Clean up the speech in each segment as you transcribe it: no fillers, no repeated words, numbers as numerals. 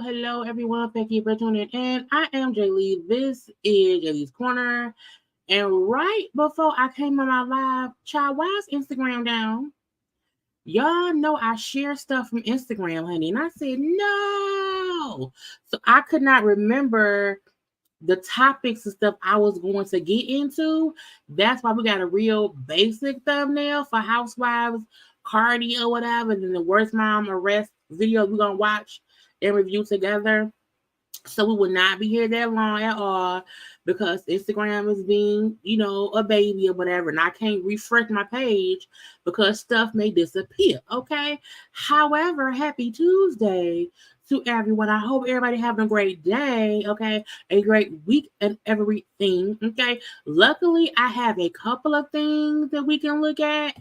Hello, everyone. Thank you for tuning in. I am Jaylee. This is JayLeesCorner. And right before I came on my live, child, why is Instagram down? Y'all know I share stuff from Instagram, honey. And I said, no. So I could not remember the topics and stuff I was going to get into. That's why we got a real basic thumbnail for Housewives, Cardi or whatever. And then the worst mom arrest video we're going to watch and review together. So we will not be here that long at all because Instagram is being, a baby or whatever. And I can't refresh my page because stuff may disappear. Okay. However, happy Tuesday to everyone. I hope everybody having a great day. Okay. A great week and everything. Okay. Luckily, I have a couple of things that we can look at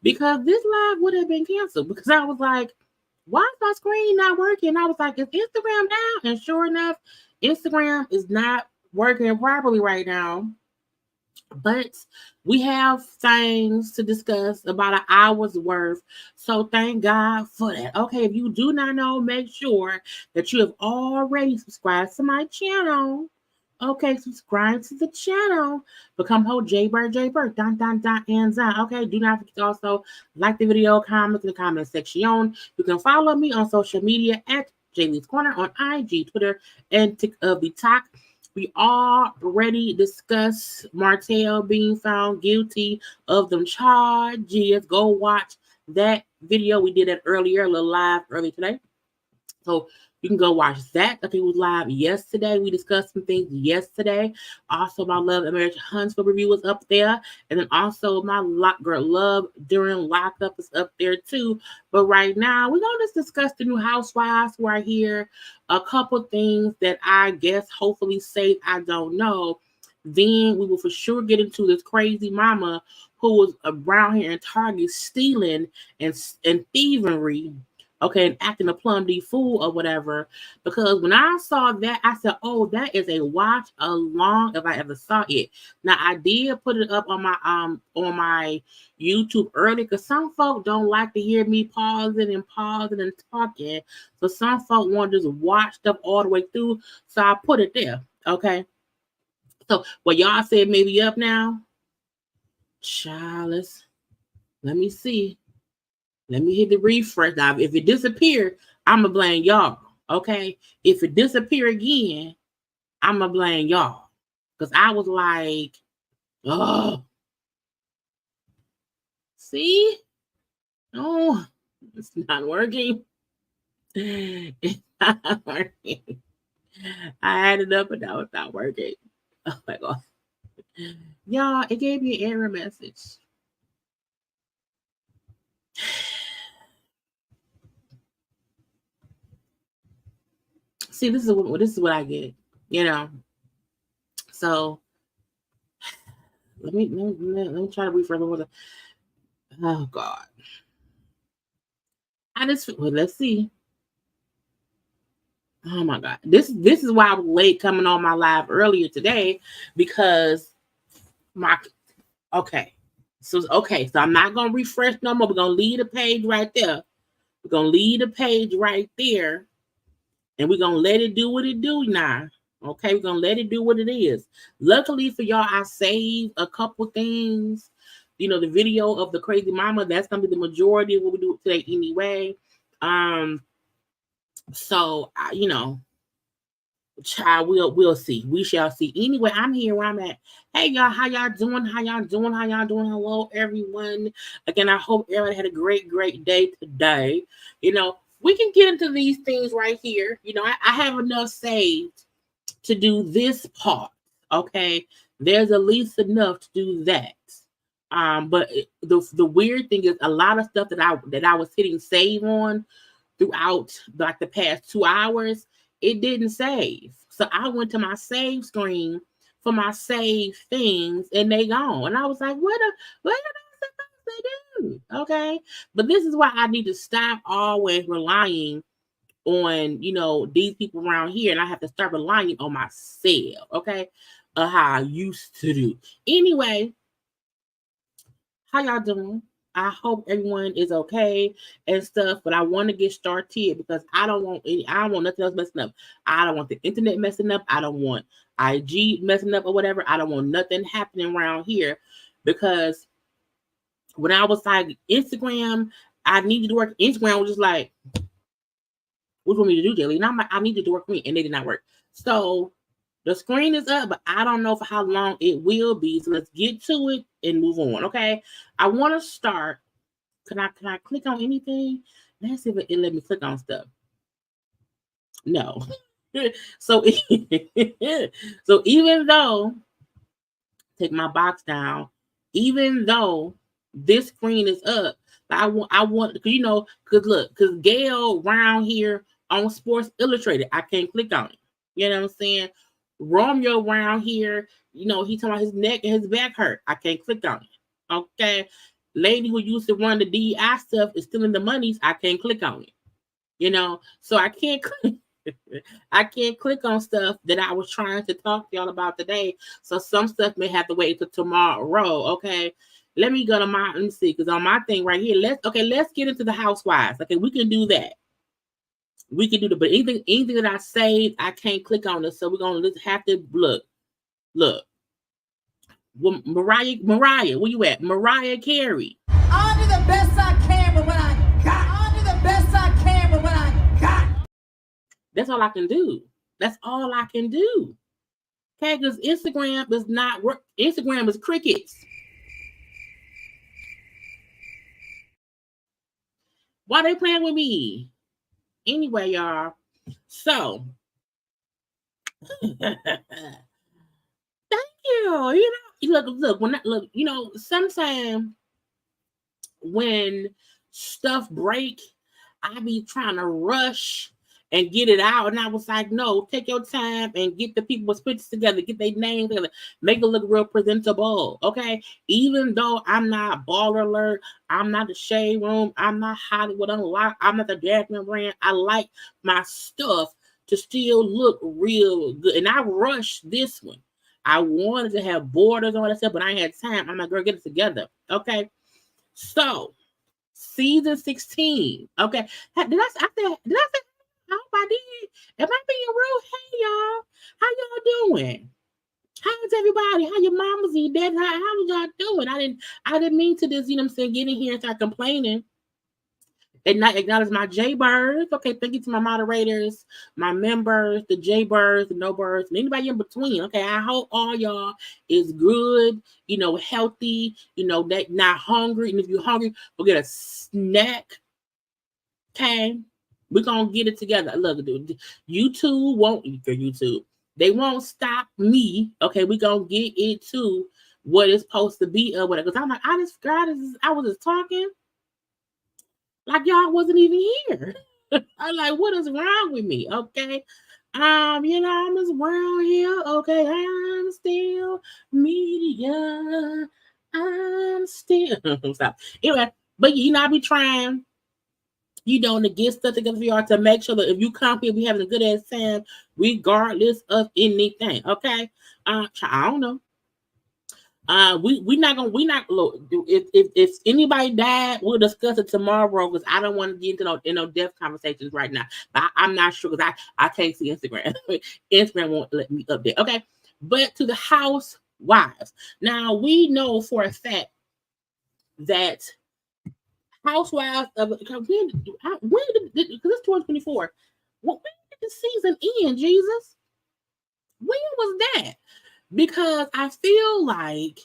because this live would have been canceled because I was like, why is my screen not working? I was like, is Instagram down? And sure enough, Instagram is not working properly right now. But we have things to discuss about an hour's worth. So thank God for that. Okay, if you do not know, make sure that you have already subscribed to my channel. Okay, subscribe to the channel. Become whole JayBird, and Zan. Okay, do not forget to also like the video, comment in the comment section. You can follow me on social media at JayLeesCorner on IG, Twitter, and TikTok. We already discussed Martel being found guilty of them charges. Go watch that video. We did it earlier, a little live early today. So you can go watch that. Okay, it was live yesterday. We discussed some things yesterday. Also, my Love American Huntsville review was up there. And then also my Love During Lockup is up there too. But right now, we're going to discuss the new Housewives who are here. A couple things that I guess hopefully safe, I don't know. Then we will for sure get into this crazy mama who was around here in Target stealing and thievery. Okay, and acting a plum D fool or whatever. Because when I saw that, I said, oh, that is a watch along if I ever saw it. Now I did put it up on my YouTube early because some folk don't like to hear me pausing and talking. So some folk want to just watch stuff all the way through. So I put it there. Okay. So what y'all said maybe up now. Child, let me see. Let me hit the refresh. Now, if it disappear, I'm going to blame y'all. Okay? If it disappear again, I'm going to blame y'all. Because I was like, oh, see? Oh, it's not working. It's not working. I added up and now it's not working. Oh my God. Y'all, it gave me an error message. See, this is what I get, So let me try to refresh. Oh God. Let's see. Oh my God. This is why I was late coming on my live earlier today, because So I'm not gonna refresh no more. We're gonna leave the page right there. We're gonna leave the page right there, and we're gonna let it do what it do now. Okay, we're gonna let it do what it is. Luckily for y'all, I saved a couple things. The video of the crazy mama, that's gonna be the majority of what we do today anyway. So we'll see. We shall see. Anyway, I'm here where I'm at. Hey y'all, how y'all doing? Hello everyone. Again, I hope everybody had a great day today. We can get into these things right here. I have enough saved to do this part. Okay, there's at least enough to do that. But the weird thing is, a lot of stuff that I was hitting save on throughout like the past 2 hours, it didn't save. So I went to my save screen for my save things, and they gone. And I was like, what are those supposed to do? Okay, but this is why I need to stop always relying on these people around here, and I have to start relying on myself. Okay, how I used to do. Anyway, how y'all doing? I hope everyone is okay and stuff, but I want to get started because I don't want nothing else messing up. I don't want the internet messing up. I don't want IG messing up or whatever. I don't want nothing happening around here, because when I was like Instagram, I needed to work. Instagram was just like, what do you want me to do, Jaylee? And I'm like, I need it to work for me, and they did not work. So the screen is up, but I don't know for how long it will be. So let's get to it and move on. Okay. I want to start. Can I click on anything? Let's see if it let me click on stuff. No. So even though, take my box down, even though this screen is up, I want because Gail around here on Sports Illustrated, I can't click on it. You know what I'm saying? Romeo around here, he talking about his neck and his back hurt. I can't click on it. Okay. Lady who used to run the DEI stuff is still in the monies. I can't click on it. So I can't click on stuff that I was trying to talk to y'all about today. So some stuff may have to wait till tomorrow. Okay. Let me see, because on my thing right here, let's get into the Housewives. Okay, we can do that. We can do that, but anything that I saved, I can't click on it. So we're gonna have to look. Well, Mariah, where you at? Mariah Carey. I'll do the best I can, but when I got. I'll do the best I can, but when I got. That's all I can do. That's all I can do. Okay, because Instagram does not work. Instagram is crickets. Why they playing with me? Anyway, y'all. So, thank you. Look. Sometimes when stuff break, I be trying to rush and get it out, and I was like, no, take your time and get the people's pictures together, get their names together, make it look real presentable. Okay, even though I'm not Baller Alert, I'm not the Shade Room, I'm not Hollywood Unlocked, I'm not the Jasmine brand. I like my stuff to still look real good, and I rushed this one. I wanted to have borders on that stuff, but I ain't had time. I'm like, girl, get it together. Okay, so season 16. Okay, did I say? I hope I did. Am I being rude? Hey y'all, how y'all doing? How's everybody? How your mamas and your dad? How y'all doing? I didn't mean to this, get in here and start complaining Acknowledge my JayBirds. Okay, thank you to my moderators, my members, the JayBirds, the no birds, and anybody in between. Okay, I hope all y'all is good, healthy, that not hungry. And if you're hungry, go get a snack. Okay, we're gonna get it together. Look, dude, YouTube won't YouTube. They won't stop me. Okay, we gonna get it to what it's supposed to be or whatever. Because I'm like, I was just talking like y'all wasn't even here. I'm like, what is wrong with me? Okay. I'm just around here. Okay, I'm still media. I'm still stop. Anyway, but I be trying, to get stuff together for y'all to make sure that if you come here, we having a good ass time, regardless of anything. Okay. I don't know. We not look. If anybody died, we'll discuss it tomorrow because I don't want to get into no death conversations right now. But I'm not sure because I can't see Instagram. Instagram won't let me update. Okay, but to the housewives. Now we know for a fact that Housewives of when did because it's 2024. When did the season end? Jesus, when was that? Because I feel like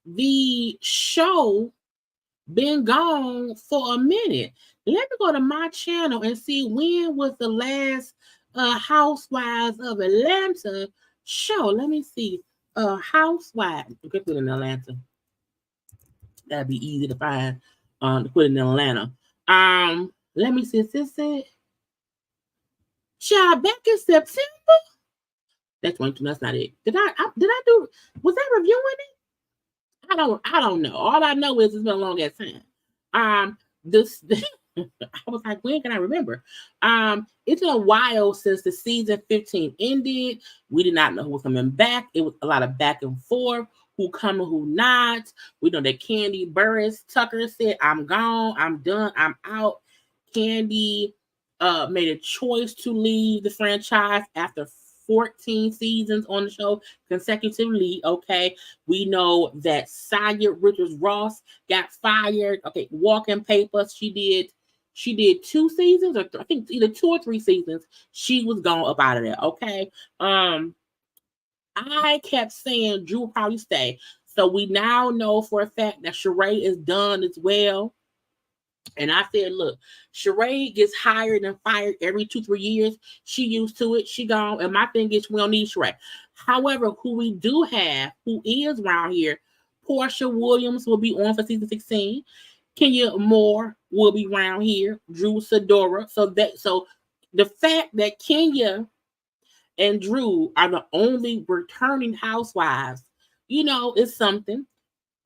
the show been gone for a minute. Let me go to my channel and see when was the last Housewives of Atlanta show. Let me see. Housewives. You can put it in Atlanta. That'd be easy to find. To put it in Atlanta. Let me see. Is this it? Child, back in September. That's 22. That's not it. Did I do? Was I reviewing it? I don't know. All I know is it's been a long ass time. This I was like, when can I remember? It's been a while since the season 15 ended. We did not know who was coming back. It was a lot of back and forth. Who coming, who not. We know that Candy Burris Tucker said, I'm gone, I'm done, I'm out. Candy made a choice to leave the franchise after 14 seasons on the show consecutively. Okay, we know that Saya Richards Ross got fired. Okay, Walking Papers, she did 2 seasons, or I think either 2 or 3 seasons. She was gone up out of there. Okay, I kept saying Drew will probably stay. So we now know for a fact that Shereé is done as well. And I said, look, Shereé gets hired and fired every 2-3 years. She used to it. She gone. And my thing is, we don't need Shereé. However, who we do have, who is around here, Porsha Williams will be on for season 16. Kenya Moore will be around here. Drew Sidora. So the fact that Kenya and Drew are the only returning housewives, is something.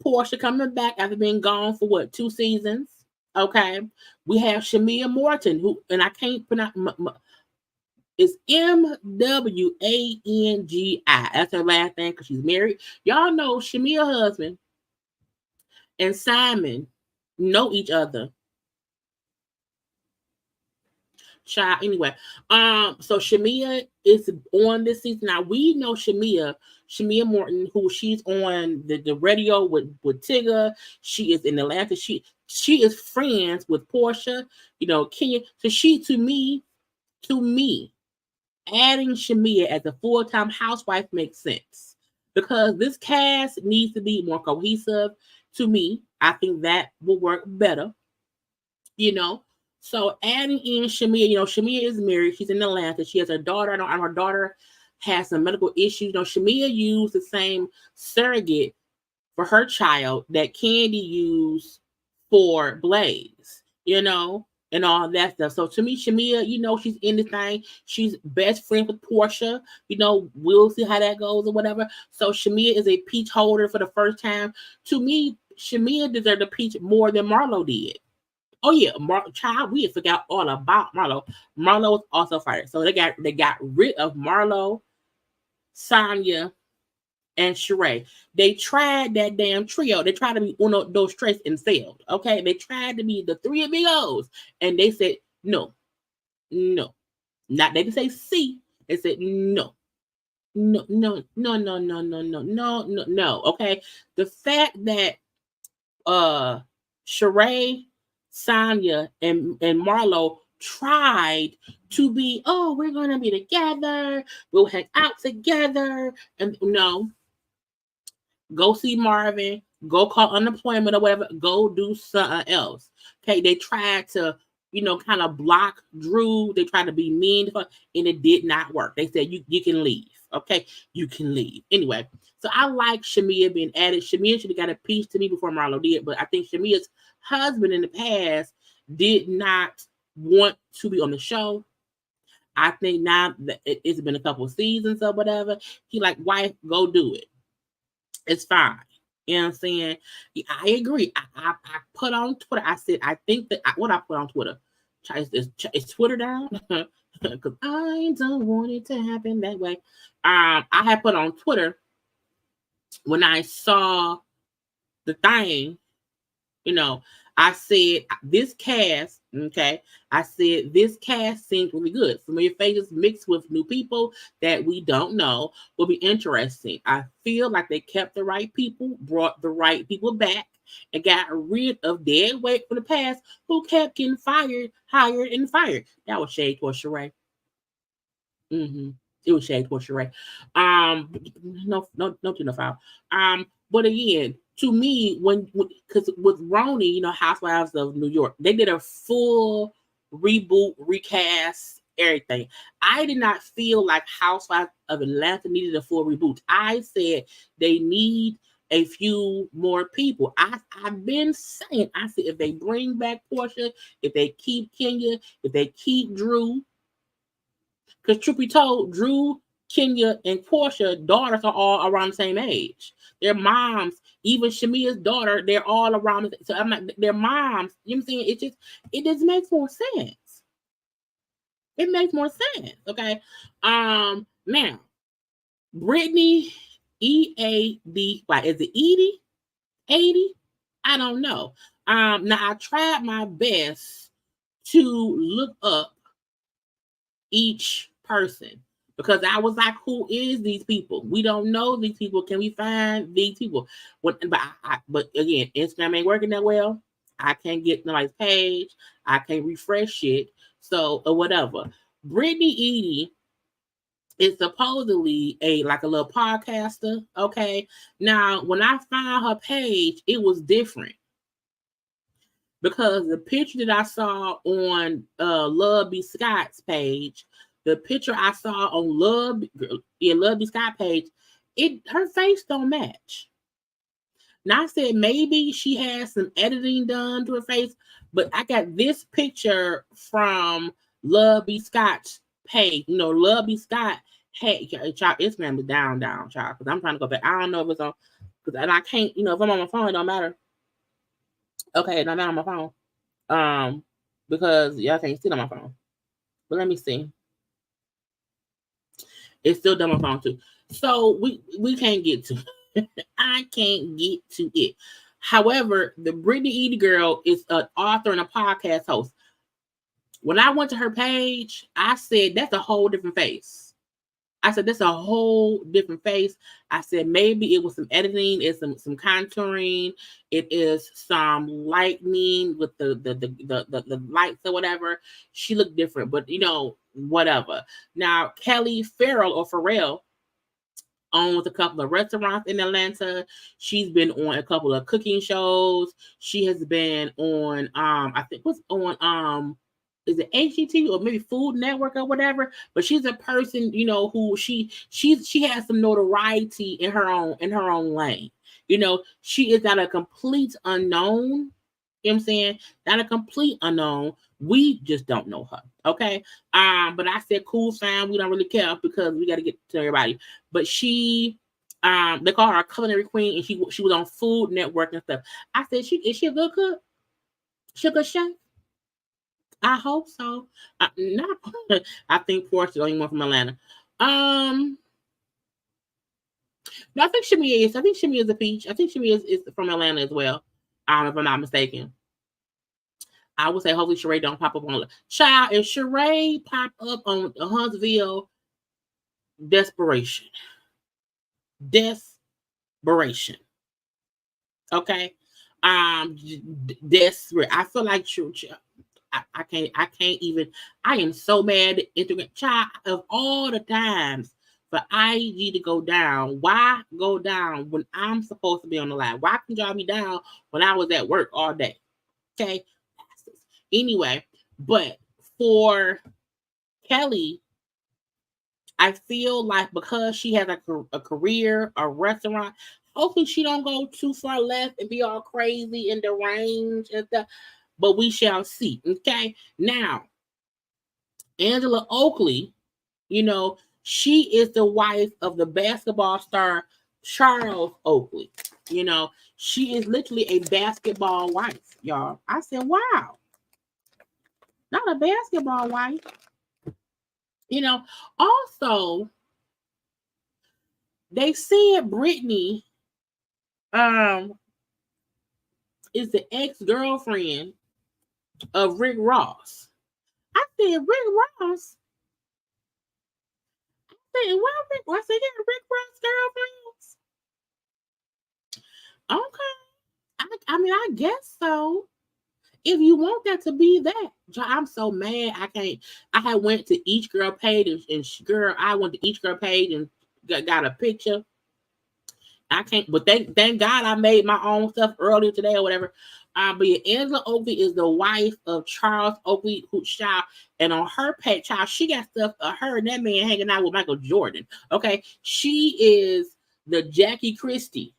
Porsha coming back after being gone for 2 seasons. Okay. We have Shamia Morton, who, and I can't pronounce, it's Mwangi. That's her last name because she's married. Y'all know Shamia's husband and Simon know each other. Child, anyway, so Shamia is on this season. Now we know Shamia Morton, who she's on the radio with Tigger. She is in Atlanta. She is friends with Porsha, Kenya. So to me, adding Shamia as a full-time housewife makes sense because this cast needs to be more cohesive. To me, I think that will work better. So adding in Shamia, Shamia is married. She's in Atlanta. She has a daughter, and her daughter has some medical issues. Shamia used the same surrogate for her child that Candy used for Blaze, and all that stuff. So to me, Shamia, she's in the thing. She's best friend with Porsha. We'll see how that goes or whatever. So Shamia is a peach holder for the first time. To me, Shamia deserved a peach more than Marlo did. Oh yeah, child, we forgot all about Marlo. Marlo was also fired, so they got rid of Marlo, Sonya, and Shereé. They tried that damn trio. They tried to be uno dos tres and failed. Okay, they tried to be the 3 amigos, and they said no. Not they didn't say C. They said no. No. Okay, the fact that Shereé Sonya and Marlo tried to be, oh, we're gonna be together, we'll hang out together, and no, go see Marvin, go call unemployment or whatever, go do something else. Okay, they tried to, kind of block Drew. They tried to be mean, and it did not work. They said you can leave. Okay, you can leave. Anyway, so I like Shamia being added. Shamia should have got a piece to me before Marlo did, but I think Shamia's husband in the past did not want to be on the show. I think now that it's been a couple of seasons or whatever, he like, wife, go do it. It's fine. You know what I'm saying? I agree. I put on Twitter. I said, I think that what I put on Twitter. Is Twitter down? Because I don't want it to happen that way. I had put on Twitter when I saw the thing, I said this cast, okay. I said this cast seems really good. Familiar faces mixed with new people that we don't know will be interesting. I feel like they kept the right people, brought the right people back, and got rid of dead weight from the past who kept getting fired, hired, and fired. That was shade towards Shereé. It was shade towards Shereé. No, to no foul. But again, to me, because with Roni, Housewives of New York, they did a full reboot, recast, everything. I did not feel like Housewives of Atlanta needed a full reboot. I said they need a few more people. I've been saying, I said if they bring back Porsha, if they keep Kenya, if they keep Drew, because truth be told, Drew, Kenya, and Porsha daughters are all around the same age. Their moms, even Shamia's daughter, they're all around. So I'm like, their moms. You know what I'm saying? It just makes more sense. It makes more sense. Okay. Now, Brittany EAD. Why is it Edie? 80? I don't know. Now I tried my best to look up each person because I was like, who is these people? We don't know these people. Can we find these people? But again, Instagram ain't working that well. I can't get nobody's page. I can't refresh it. So or whatever. Brittany Edie is supposedly a little podcaster. Okay. Now, when I found her page, it was different. Because the picture that I saw on Love B. Scott's page, the picture I saw on Love B. Scott page, her face don't match. Now I said maybe she has some editing done to her face, but I got this picture from Love B. Scott's page. Love B. Scott had child Instagram is down, child. Because I'm trying to go back. I don't know if it's on, and I can't. If I'm on my phone, it don't matter. Okay, now I'm on my phone. Because y'all can't see it on my phone. But let me see. It's still done on my phone too. So we can't get to it. I can't get to it. However, the Brittany Edie girl is an author and a podcast host. When I went to her page, I said that's a whole different face. I said that's a whole different face. I said maybe it was some editing, it's some contouring, it is some lightning with the lights or whatever. She looked different, but whatever. Now Kelly Farrell owns a couple of restaurants in Atlanta. She's been on a couple of cooking shows. She has been on I think what's on is it HGT or maybe Food Network or whatever? But she's a person, who she has some notoriety in her own lane. She is not a complete unknown. You know what I'm saying? Not a complete unknown. We just don't know her. Okay. But I said cool fine. We don't really care because we got to get to everybody. But she they call her a culinary queen, and she was on Food Network and stuff. I said, is she a good cook? She a good chef? I hope so. I think Porsche is the only one from Atlanta. No, I think Shereé is. I think Shereé is a peach. I think Shereé is from Atlanta as well. If I'm not mistaken. I would say hopefully Shereé don't pop up on child. If Shereé pop up on Huntsville, desperation. Okay. Desperate. I feel like I can't even. I am so mad at Instagram. Child, of all the times for IG to go down, why go down when I'm supposed to be on the live? Why can y'all be down when I was at work all day? Okay. Anyway, but for Kelly, I feel like because she has a career, a restaurant, hopefully she don't go too far left and be all crazy in the range and stuff. But we shall see. Okay. Now, Angela Oakley, you know, she is the wife of the basketball star Charles Oakley. You know, she is literally a basketball wife, y'all. I said, wow, not a basketball wife. You know, also, they said Brittany is the ex-girlfriend of Rick Ross. I said, Rick Ross? I said, well, Rick Ross, they got Rick Ross girlfriends? Okay. I mean, I guess so. If you want that to be that. I'm so mad. I can't. I had went to each girl page I went to each girl page and got a picture. I can't, but thank God I made my own stuff earlier today or whatever. But yeah, Angela Oakley is the wife of Charles Oakley, who child, and on her page, child, she got stuff of her and that man hanging out with Michael Jordan. Okay, she is the Jackie Christie.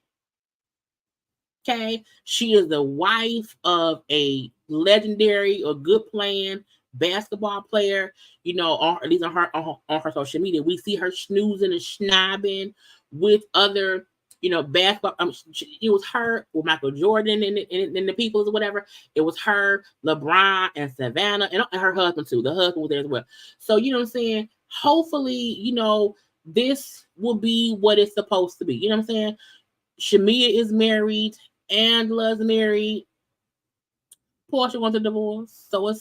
Okay, she is the wife of a legendary or good playing basketball player. You know, at least on her social media, we see her snoozing and schnobbing with other, you know, basketball. It was her with Michael Jordan and the Peoples or whatever. It was her, LeBron, and Savannah, and her husband too. The husband was there as well. So you know what I'm saying. Hopefully, you know, this will be what it's supposed to be. You know what I'm saying. Shamia is married. Angela's married. Porsha wants a divorce. So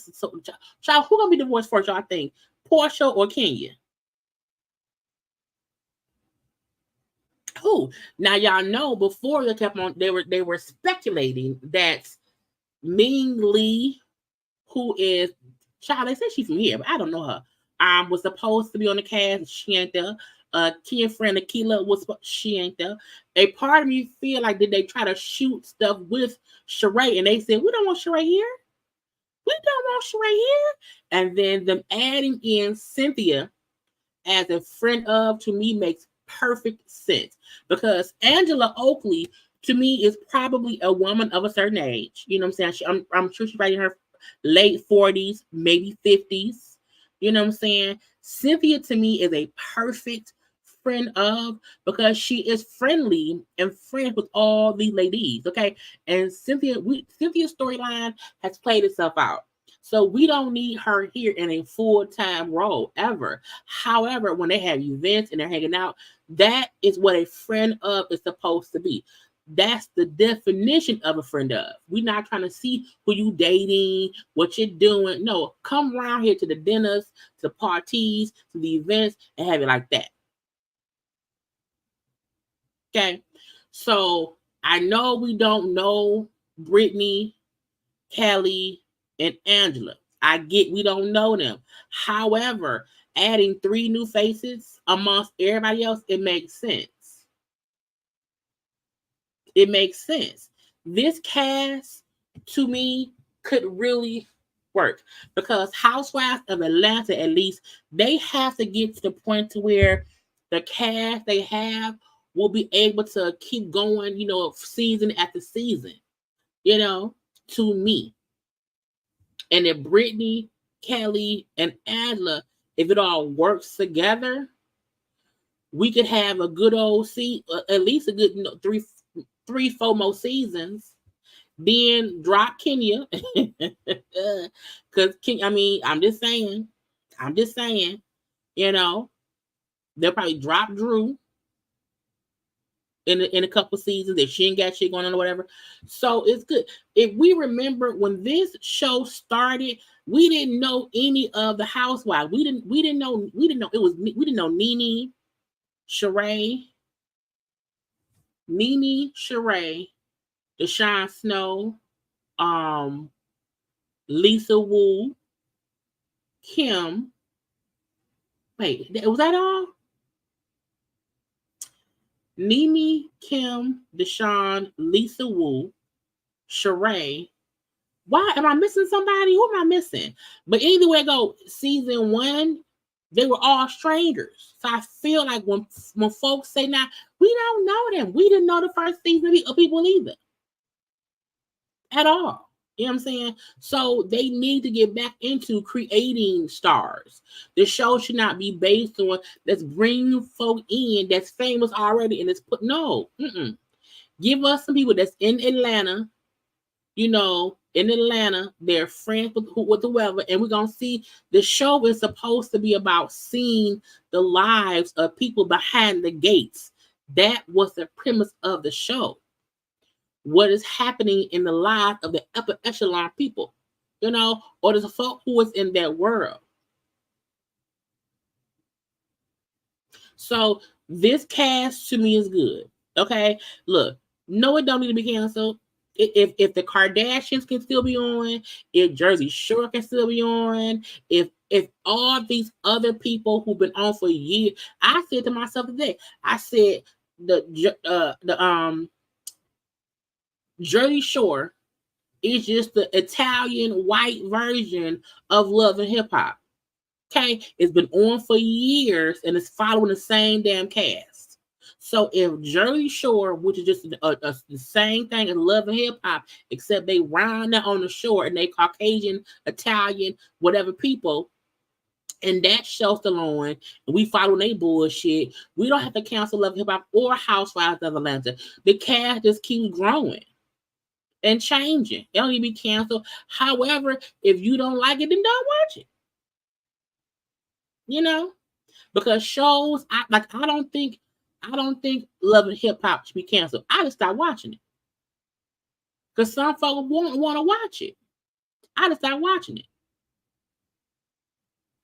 child, who gonna be divorced first, y'all think? Porsha or Kenya? Who? Now y'all know before they kept on, they were speculating that Ming Lee, who is child, they said she's from here, but I don't know her. Was supposed to be on the cast. She ain't there. Key friend Akila she ain't there. A part of me feel like did they try to shoot stuff with Shereé and they said we don't want Shereé here. We don't want Shereé here. And then them adding in Cynthia as a friend of, to me, makes perfect sense because Angela Oakley to me is probably a woman of a certain age. You know what I'm saying? I'm sure she's right in her late 40s, maybe 50s. You know what I'm saying? Cynthia to me is a perfect friend of because she is friendly and friends with all these ladies. Okay. And Cynthia's storyline has played itself out. So we don't need her here in a full-time role ever. However, when they have events and they're hanging out, that is what a friend of is supposed to be. That's the definition of a friend of. We're not trying to see who you dating, what you're doing. No, come around here to the dinners, to the parties, to the events, and have it like that. Okay, so I know we don't know Brittany, Kelly, and Angela. I get we don't know them. However, adding 3 new faces amongst everybody else, it makes sense. It makes sense. This cast, to me, could really work because Housewives of Atlanta, at least, they have to get to the point to where the cast they have will be able to keep going, you know, season after season, you know, to me. And if Brittany, Kelly, and Angela, if it all works together, we could have a good old at least a good, you know, 4 more seasons. Then drop Kenya, because I mean, I'm just saying, you know, they'll probably drop Drew in a couple seasons if she ain't got shit going on or whatever. So it's good. If we remember when this show started, we didn't know any of the housewives. We didn't know we didn't know Nene, Shereé, Deshaun Snow, Lisa Wu, Kim. Wait, was that all? Nene, Kim, Deshaun, Lisa Wu, Shereé. Why am I missing somebody? Who am I missing? But either way, go season 1, they were all strangers. So I feel like when folks say now, we don't know them. We didn't know the first season of people either. At all. You know what I'm saying? So they need to get back into creating stars. The show should not be based on let's bring folk in that's famous already and it's put no. Give us some people that's in Atlanta, in Atlanta, they're friends with whoever, and we're gonna see the show is supposed to be about seeing the lives of people behind the gates. That was the premise of the show. What is happening in the lives of the upper echelon people, or there's a folk who is in that world. So this cast to me is good. Okay, look, no, it don't need to be canceled. If the Kardashians can still be on, if Jersey Shore can still be on, if all these other people who've been on for years, I said to myself today, I said the Jersey Shore is just the Italian white version of Love and Hip Hop. Okay, it's been on for years and it's following the same damn cast. So if Jersey Shore, which is just the same thing as Love and Hip Hop, except they round out on the shore and they Caucasian, Italian, whatever people, and that show's still on, and we follow their bullshit, we don't have to cancel Love and Hip Hop or Housewives of Atlanta. The cast just keeps growing and changing. It don't need to be canceled. However, if you don't like it, then don't watch it. Because shows, I don't think Love and Hip Hop should be canceled. I just stopped watching it because some folks won't want to watch it. I just stopped watching it.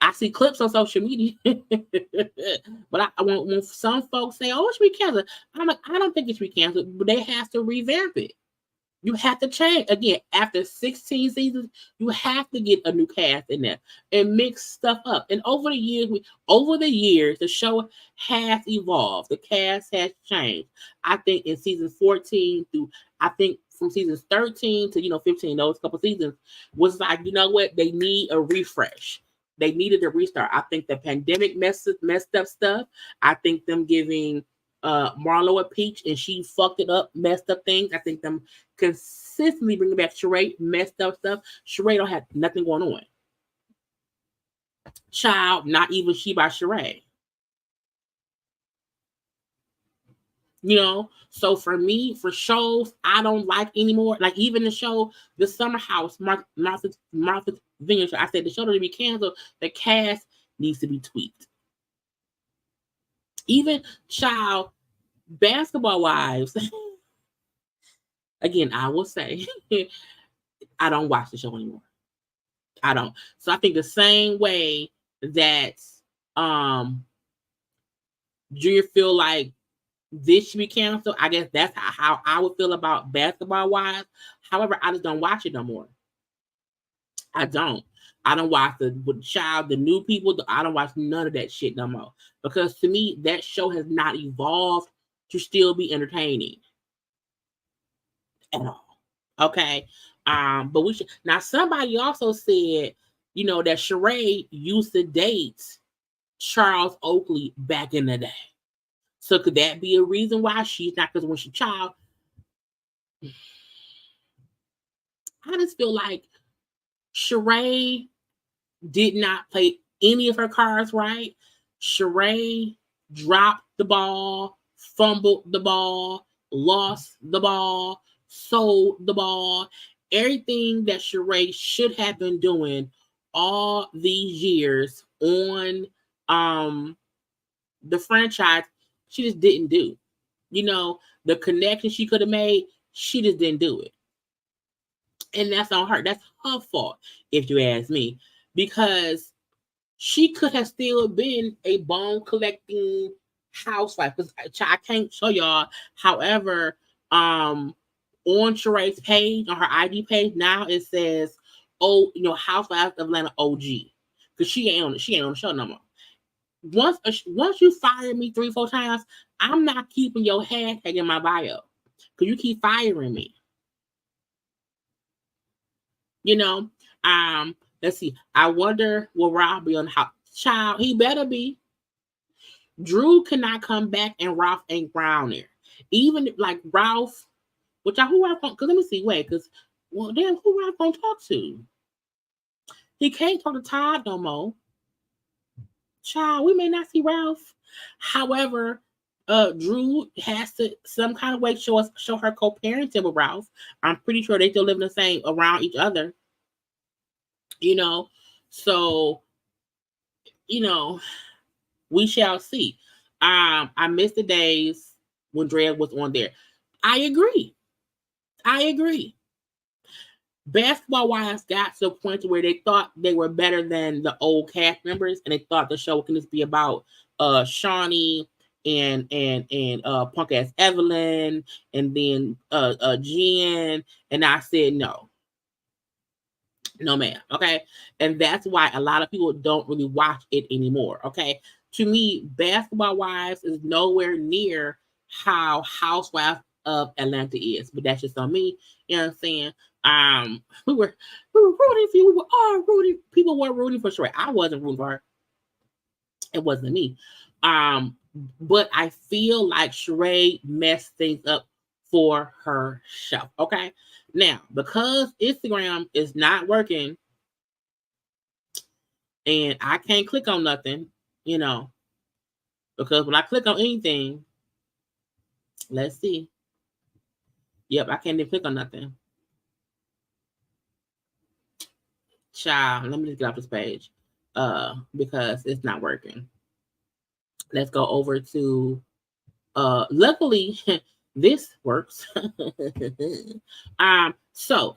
I see clips on social media, but when some folks say, "Oh, it should be canceled," I'm like, I don't think it should be canceled, but they have to revamp it. You have to change. Again, after 16 seasons, you have to get a new cast in there and mix stuff up. And over the years, the show has evolved. The cast has changed. I think in season 14 through, I think from seasons 13 to 15, those couple seasons was like, you know what? They need a refresh. They needed a restart. I think the pandemic messed up stuff. I think them giving Marlo a peach and she fucked it up, messed up things. I think them consistently bringing back Shereé, messed up stuff. Shereé don't have nothing going on. Child, not even she by Shereé. So for me, for shows, I don't like anymore. Like even the show, The Summer House, Martha's Vineyard show. I said the show doesn't be canceled. The cast needs to be tweaked. Even child, Basketball Wives. Again, I will say, I don't watch the show anymore. I don't. So I think the same way that Junior feel like this should be canceled, I guess that's how I would feel about Basketball Wives. However, I just don't watch it no more. I don't watch the new people. I don't watch none of that shit no more. Because to me, that show has not evolved to still be entertaining at all. Okay. But we should now somebody also said, that Shereé used to date Charles Oakley back in the day. So could that be a reason why she's not? Because when she's child, I just feel like Shereé did not play any of her cards right. Shereé dropped the ball, fumbled the ball, lost the ball, sold the ball. Everything that Shereé should have been doing all these years on the franchise, she just didn't do. The connection she could have made, she just didn't do it. And that's on her. That's her fault, if you ask me. Because she could have still been a bone collecting housewife. Because I can't show y'all. However, on Sheree's page, on her ID page, now it says, "Oh, Housewives of Atlanta OG," because she ain't on the show no more. Once you fire me 3-4 times, I'm not keeping your hashtag in my bio because you keep firing me. Let's see. I wonder will Ralph be on the house? Child, he better be. Drew cannot come back and Ralph ain't brown there. Even like Ralph, who Ralph because let me see, wait, because damn, who Ralph gonna talk to? He can't talk to Todd no more. Child, we may not see Ralph. However, Drew has to some kind of way show her co-parenting with Ralph. I'm pretty sure they still live in the same around each other. So we shall see. I miss the days when Drea was on there. I agree. Basketball Wives got to a point where they thought they were better than the old cast members, and they thought the show can just be about Shawnee and punk ass Evelyn, and then Jen. And I said no, ma'am. Okay, and that's why a lot of people don't really watch it anymore. Okay, to me, Basketball Wives is nowhere near how Housewives of Atlanta is, but that's just on me. You know what I'm saying? We were rooting for you. We were all rooting. People were rooting for Shereé. I wasn't rooting for her. It wasn't me. But I feel like Shereé messed things up for herself. Okay. Now, because Instagram is not working and I can't click on nothing, because when I click on anything, let's see. Yep, I can't even click on nothing. Child, let me just get off this page because it's not working. Let's go over to luckily this works. So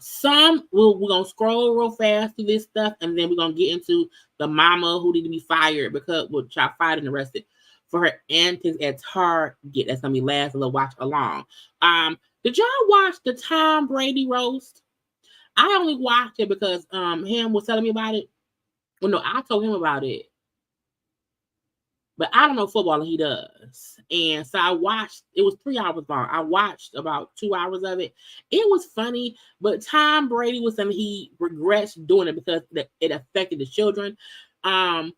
we're gonna scroll real fast through this stuff, and then we're gonna get into the mama who need to be fired because child fired and arrested for her antics at Target. That's gonna be last little watch along. Did y'all watch the Tom Brady roast? I only watched it because him was telling me about it. Well, no, I told him about it. But I don't know football, and he does. And so I watched, it was 3 hours long. I watched about 2 hours of it. It was funny, but Tom Brady was saying he regrets doing it because it affected the children. A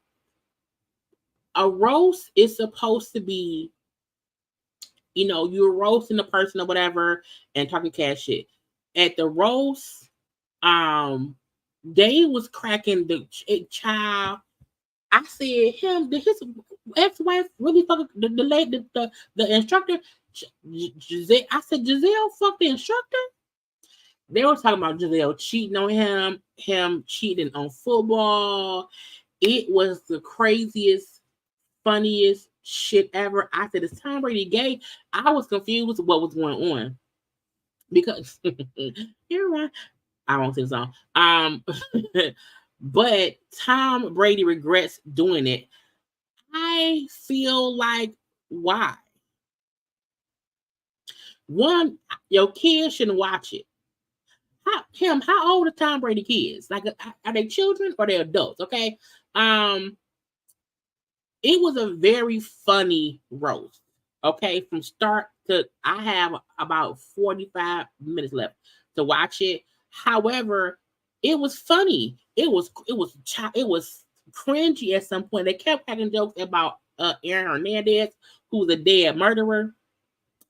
roast is supposed to be, you're roasting the person or whatever and talking cash shit. At the roast, they was cracking the child. I said, did his ex-wife really fuck the instructor? Giselle, I said, Giselle fucked the instructor? They were talking about Giselle cheating on him cheating on football. It was the craziest, funniest shit ever. I said, is Tom Brady gay? I was confused with what was going on. Because, you're right. I won't sing the song. But Tom Brady regrets doing it. I feel like, why? One, your kids shouldn't watch it. How old are Tom Brady kids? Like, are they children or they adults? Okay. It was a very funny roast. Okay, from start to, I have about 45 minutes left to watch it. However, it was funny. It was cringy at some point. They kept cracking jokes about Aaron Hernandez, who's a dead murderer.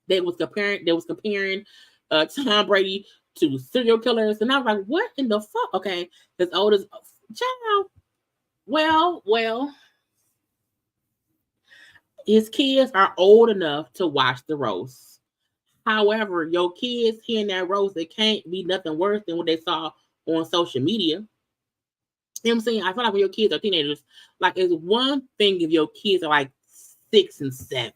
They was comparing Tom Brady to serial killers, and I was like, "What in the fuck?" Okay, as old as child. Well, his kids are old enough to watch the roast. However, your kids hearing that roast, it can't be nothing worse than what they saw on social media. You know what I'm saying? I feel like when your kids are teenagers, like it's one thing if your kids are like 6 and 7,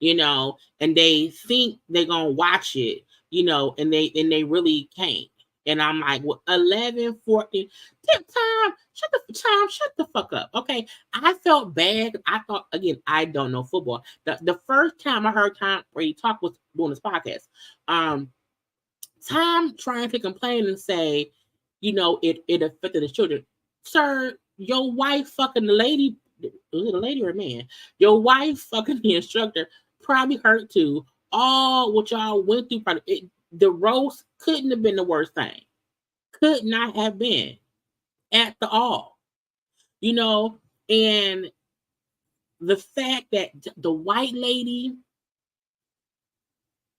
and they think they're gonna watch it, and they really can't. And I'm like, 11, 14, Tom, shut the fuck up. Okay. I felt bad. I thought, again, I don't know football. The first time I heard Tom Brady talk was doing this podcast. Time trying to complain and say, it affected his children. Sir, your wife fucking the lady, was it a lady or a man? Your wife fucking the instructor probably hurt too. All what y'all went through, the roast couldn't have been the worst thing. Could not have been at the all. And the fact that the white lady,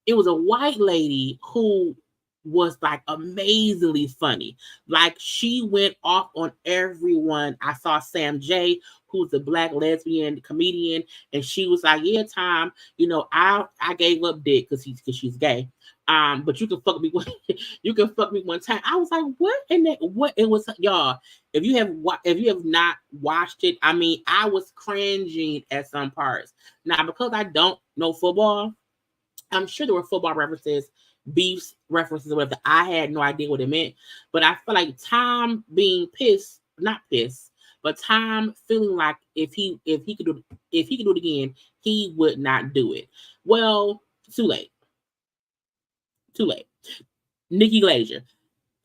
it was a white lady who was like amazingly funny. Like she went off on everyone. I saw Sam J, who's a black lesbian comedian, and she was like, "Yeah, Tom, I gave up dick because she's gay. But you can fuck me you can fuck me one time." I was like, "What?" And what it was, y'all. If you have not watched it, I mean, I was cringing at some parts. Now, because I don't know football, I'm sure there were football references, beefs references, or whatever. I had no idea what it meant. But I feel like Tom being pissed, not pissed, but Tom feeling like if he could do it again, he would not do it. Well, too late. Nikki Glazer.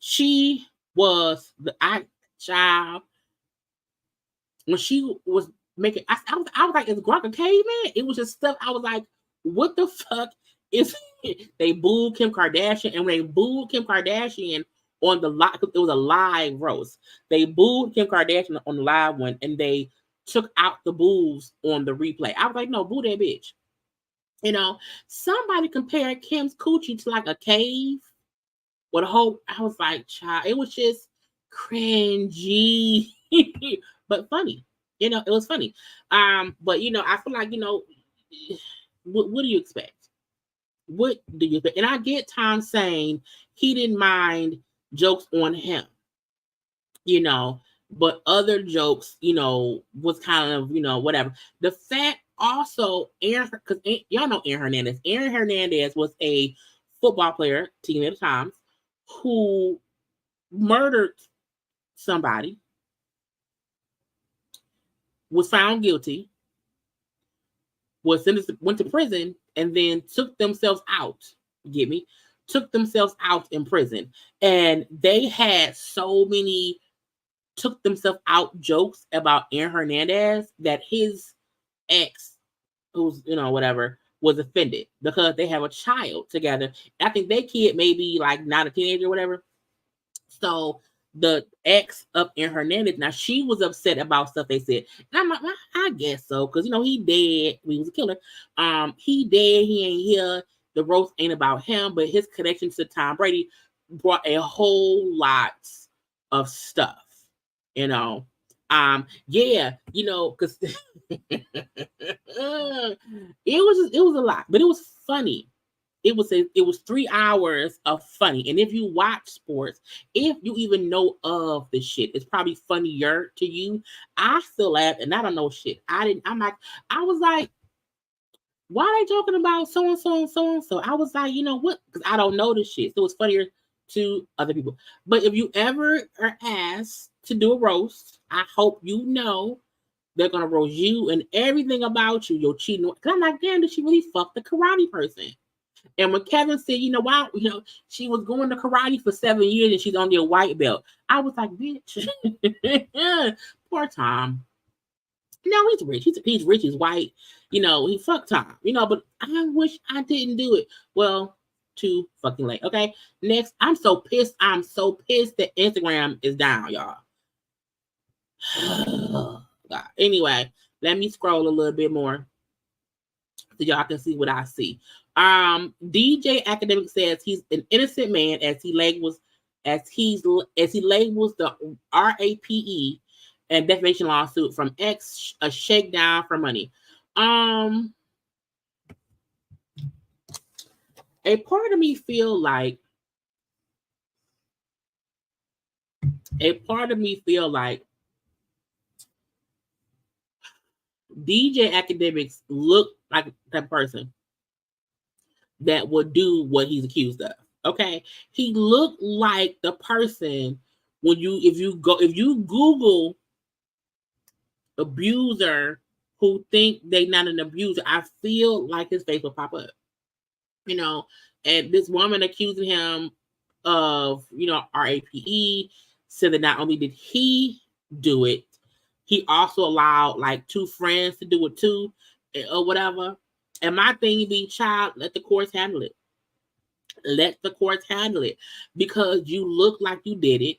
She was the child when she was making. I was like, is Gronk a caveman? It was just stuff. I was like, what the fuck is it? They booed Kim Kardashian, and when they booed Kim Kardashian on the live, it was a live roast. They booed Kim Kardashian on the live one, and they took out the boos on the replay. I was like, no, boo that bitch. Somebody compared Kim's coochie to like a cave with a whole. I was like, child, it was just cringy, but funny. It was funny. But I feel like what do you expect? What do you think? And I get Tom saying he didn't mind jokes on him, but other jokes, was kind of, whatever. The fact also, because y'all know Aaron Hernandez. Aaron Hernandez was a football player, team at the Times, who murdered somebody, was found guilty, was sentenced, went to prison, and then took themselves out. Get me? Took themselves out in prison. And they had so many took themselves out jokes about Aaron Hernandez that his ex, who's, whatever, was offended because they have a child together. I think their kid may be like not a teenager or whatever. So the ex of Aaron Hernandez, now she was upset about stuff they said. And I'm like, well, I guess so, because he dead. He was a killer. He dead. He ain't here. The roast ain't about him, but his connection to Tom Brady brought a whole lot of stuff. Yeah, because it was a lot, but it was funny. It was 3 hours of funny. And if you watch sports, if you even know of the shit, it's probably funnier to you. I still laugh and I don't know shit. I was like, why are they talking about so and so and so and so? I was like, you know what? Because I don't know this shit. So it's funnier to other people. But if you ever are asked to do a roast, I hope they're gonna roast you and everything about you. You're cheating. Because I'm like, damn, did she really fuck the karate person? And when Kevin said, why, she was going to karate for 7 years and she's only a white belt. I was like, bitch, poor Tom. No, he's rich. He's rich. He's white. He fucked Tom. But I wish I didn't do it. Well, too fucking late. Okay. Next, I'm so pissed. That Instagram is down, y'all. God. Anyway, let me scroll a little bit more so y'all can see what I see. DJ Akademics says he's an innocent man as he labels the RAPE and defamation lawsuit from X, a shakedown for money. A part of me feel like DJ Akademics look like that person that would do what he's accused of. Okay, he looked like the person if you Google abuser who think they not an abuser, I feel like his face will pop up. And this woman accusing him of, RAPE said that not only did he do it, he also allowed like 2 friends to do it too, or whatever. And my thing be, child, let the courts handle it. Let the courts handle it, because you look like you did it.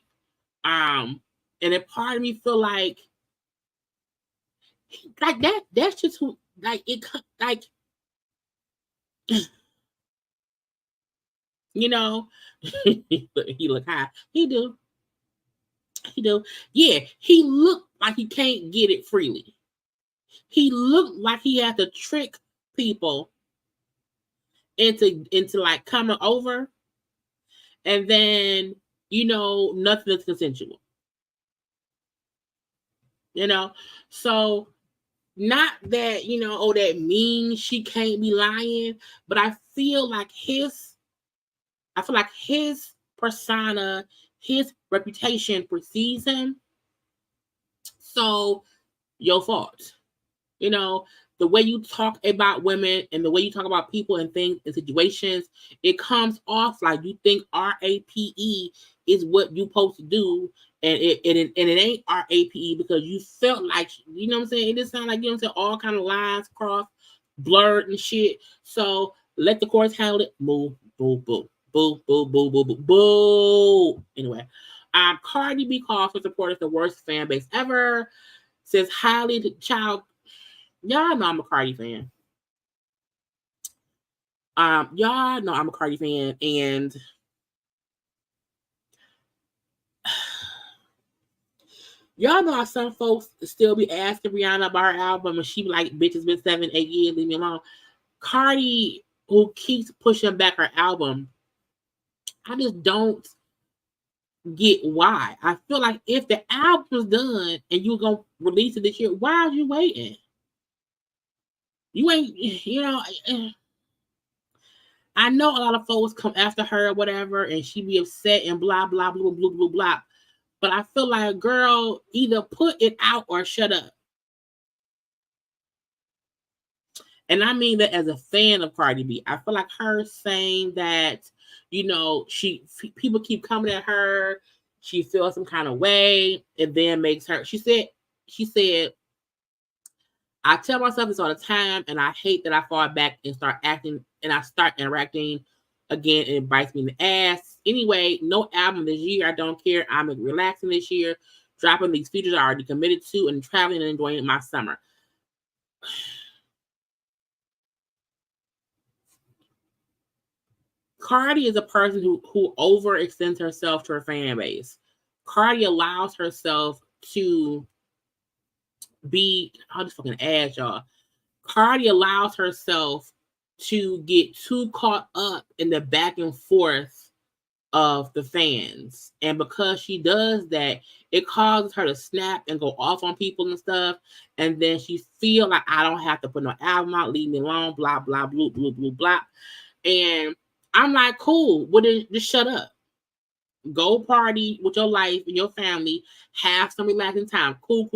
And a part of me feel like that. That's just who, like, it, like, he look high. He do. Yeah, he looked like he can't get it freely. He looked like he had to trick people into like coming over, and then nothing is consensual. So not that that means she can't be lying, but I feel like his persona, his reputation precedes him. So your fault. The way you talk about women and the way you talk about people and things and situations, it comes off like you think RAPE is what you supposed to do, and it ain't RAPE, because you felt like, what I'm saying? It just sounds like, all kind of lines crossed, blurred and shit. So let the courts handle it. Boo, boo, boo, boo, boo, boo, boo, boo, boo. Anyway, Cardi B calls for supporters the worst fan base ever. Says highly child. Y'all know I'm a Cardi fan. Y'all know I'm a Cardi fan, and y'all know how some folks still be asking Rihanna about her album, and she be like, "Bitch, it's been 7, 8 years. Leave me alone." Cardi, who keeps pushing back her album, I just don't get why. I feel like if the album's done and you're gonna release it this year, why are you waiting? You ain't, I know a lot of folks come after her or whatever, and she be upset and blah, blah, blah, blah, blah, blah. But I feel like, girl, either put it out or shut up. And I mean that as a fan of Cardi B. I feel like her saying that, people keep coming at her, she feels some kind of way, and then makes her, she said, I tell myself this all the time, and I hate that I fall back and start interacting again, and it bites me in the ass. Anyway, no album this year. I don't care. I'm relaxing this year, dropping these features I already committed to, and traveling and enjoying my summer. Cardi is a person who overextends herself to her fan base. Cardi allows herself to be, I'll just fucking add y'all. Cardi allows herself to get too caught up in the back and forth of the fans. And because she does that, it causes her to snap and go off on people and stuff. And then she feel like, I don't have to put no album out, leave me alone, blah, blah, blah, blah, blah, blah. And I'm like, cool, well, then just shut up. Go party with your life and your family. Have some relaxing time. Cool.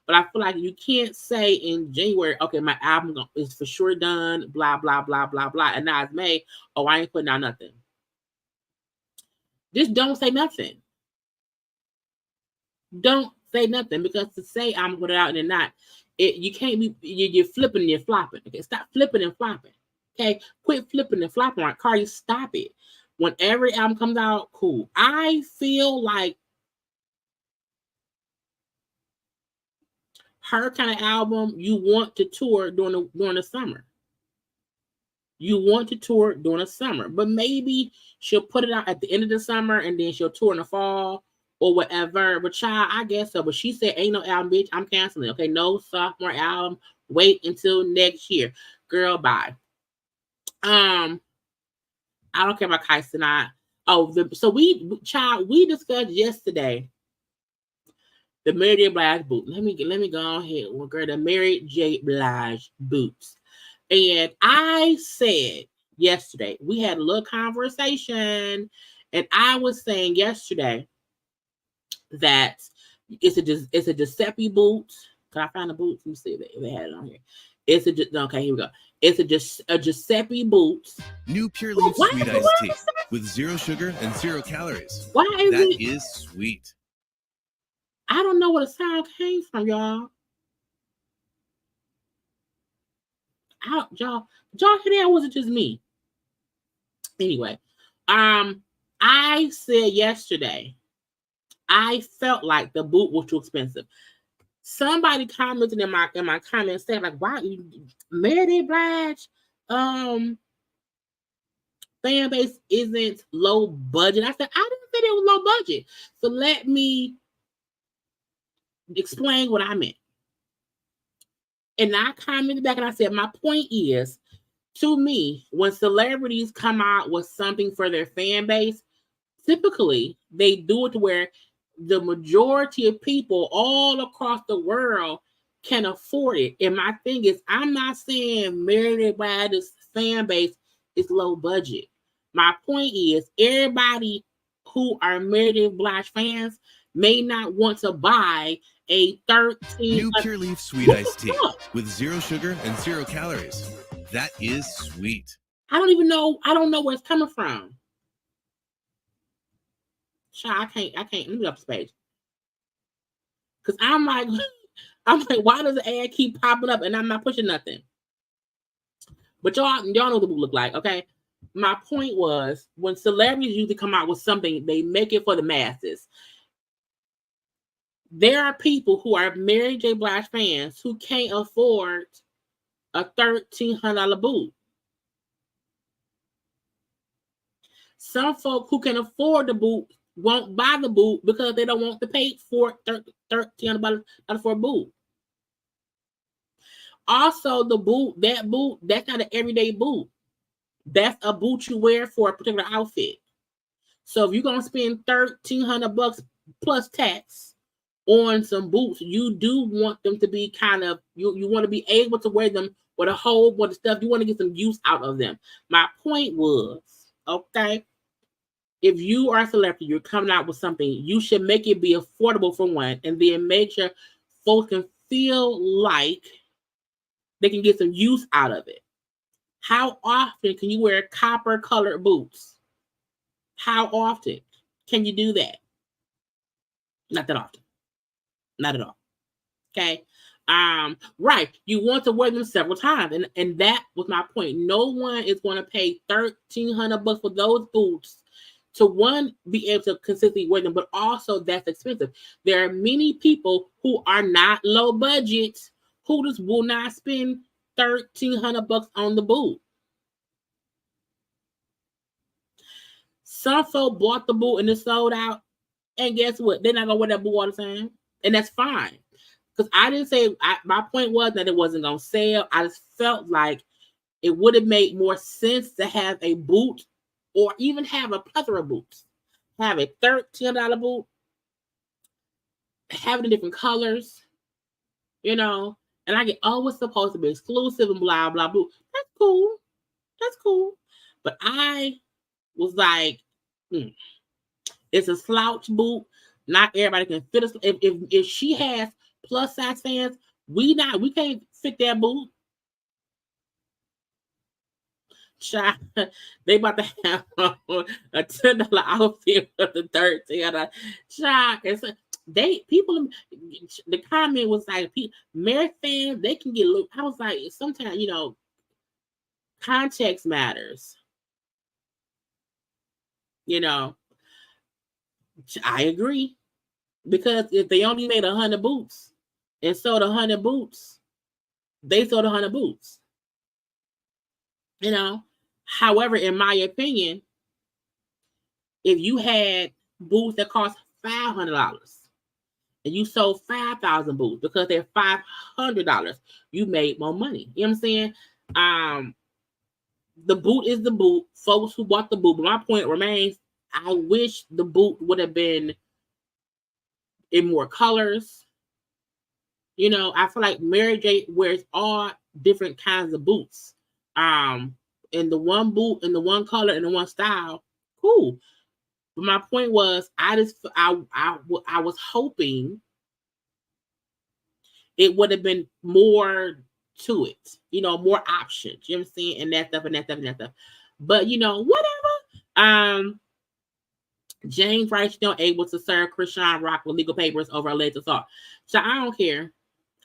But I feel like you can't say in January, okay, my album is for sure done, blah, blah, blah, blah, blah. And now it's May. Oh, I ain't putting out nothing. Just don't say nothing. Don't say nothing, because to say I'm put it out and then not, you can't be, you're flipping and you're flopping. Okay, stop flipping and flopping. Okay, quit flipping and flopping. Right, Cardi, stop it. When every album comes out, cool. I feel like her kind of album, you want to tour during the summer. You want to tour during the summer, but maybe she'll put it out at the end of the summer and then she'll tour in the fall or whatever. But child, I guess so. But she said, ain't no album, bitch. I'm canceling. Okay, no sophomore album. Wait until next year. Girl, bye. I don't care about Kais tonight. We discussed yesterday the Mary J. Blige boot. Let me go on here. Well, girl, the Mary J. Blige boots. And I said yesterday, we had a little conversation, and I was saying yesterday that it's a Giuseppe boot. Can I find a boot? Let me see if they had it on here. Okay, here we go. It's a Giuseppe boot. New Pure Leaf Sweet Iced Tea. with 0 sugar and 0 calories. Why is That it? is sweet. I don't know where the sound came from, y'all. Y'all hear that? Or was it just me? Anyway, I said yesterday, I felt like the boot was too expensive. Somebody commented in my comments saying like, "Why Mary Blige fan base isn't low budget?" I said, I didn't say it was low budget. So let me explain what I meant. And I commented back and I said, my point is, to me, when celebrities come out with something for their fan base, typically they do it to where the majority of people all across the world can afford it. And my thing is, I'm not saying Mary Blige's fan base is low budget. My point is, everybody who are Mary Blige fans may not want to buy a 13. New Pure Leaf Sweet Iced Tea with 0 sugar and 0 calories. That is sweet. I don't know where it's coming from. I can't. Let me go up this page. Cause I'm like, why does the ad keep popping up and I'm not pushing nothing? But y'all know what the boot look like, okay? My point was, when celebrities usually come out with something, they make it for the masses. There are people who are Mary J. Blige fans who can't afford a $1,300 boot. Some folk who can afford the boot won't buy the boot because they don't want to pay for $1,300 for a boot. Also, the boot, that's not an everyday boot. That's a boot you wear for a particular outfit. So if you're gonna spend $1,300 plus tax on some boots, you do want them to be kind of, you want to be able to wear them with a whole bunch of stuff. You want to get some use out of them. My point was, okay, if you are a celebrity, you're coming out with something, you should make it be affordable for one, and then make sure folks can feel like they can get some use out of it. How often can you wear copper colored boots? How often can you do that? Not that often. Not at all. Okay. Right. You want to wear them several times. And that was my point. No one is going to pay $1,300 for those boots to, one, be able to consistently wear them, but also that's expensive. There are many people who are not low budget who just will not spend $1,300 on the boot. Some folk bought the boot and it sold out, and guess what? They're not gonna wear that boot all the time, and that's fine. Because I didn't say, my point was that it wasn't gonna sell. I just felt like it would have made more sense to have a boot, or even have a plethora of boots. Have a $1,300 boot, have it in different colors, and I get, oh, it's supposed to be exclusive and blah blah blah. That's cool. That's cool. But I was like, it's a slouch boot. Not everybody can fit us. If she has plus size fans, we can't fit that boot. Child, they about to have a $10 outfit for the $13. Child, the comment was like, Mary fans, they can get look. I was like, sometimes, context matters. I agree. Because if they only made 100 boots and sold 100 boots, they sold 100 boots. However, in my opinion, if you had boots that cost $500 and you sold 5,000 boots because they're $500, you made more money. You know what I'm saying? The boot is the boot. Folks who bought the boot, but my point remains, I wish the boot would have been in more colors. I feel like Mary J wears all different kinds of boots. In the one boot, in the one color, in the one style, cool. But my point was, I was hoping it would have been more to it, more options. You know what I'm saying? And that stuff. But whatever. James Wright still able to serve Krishan Rock with legal papers over alleged assault. So I don't care.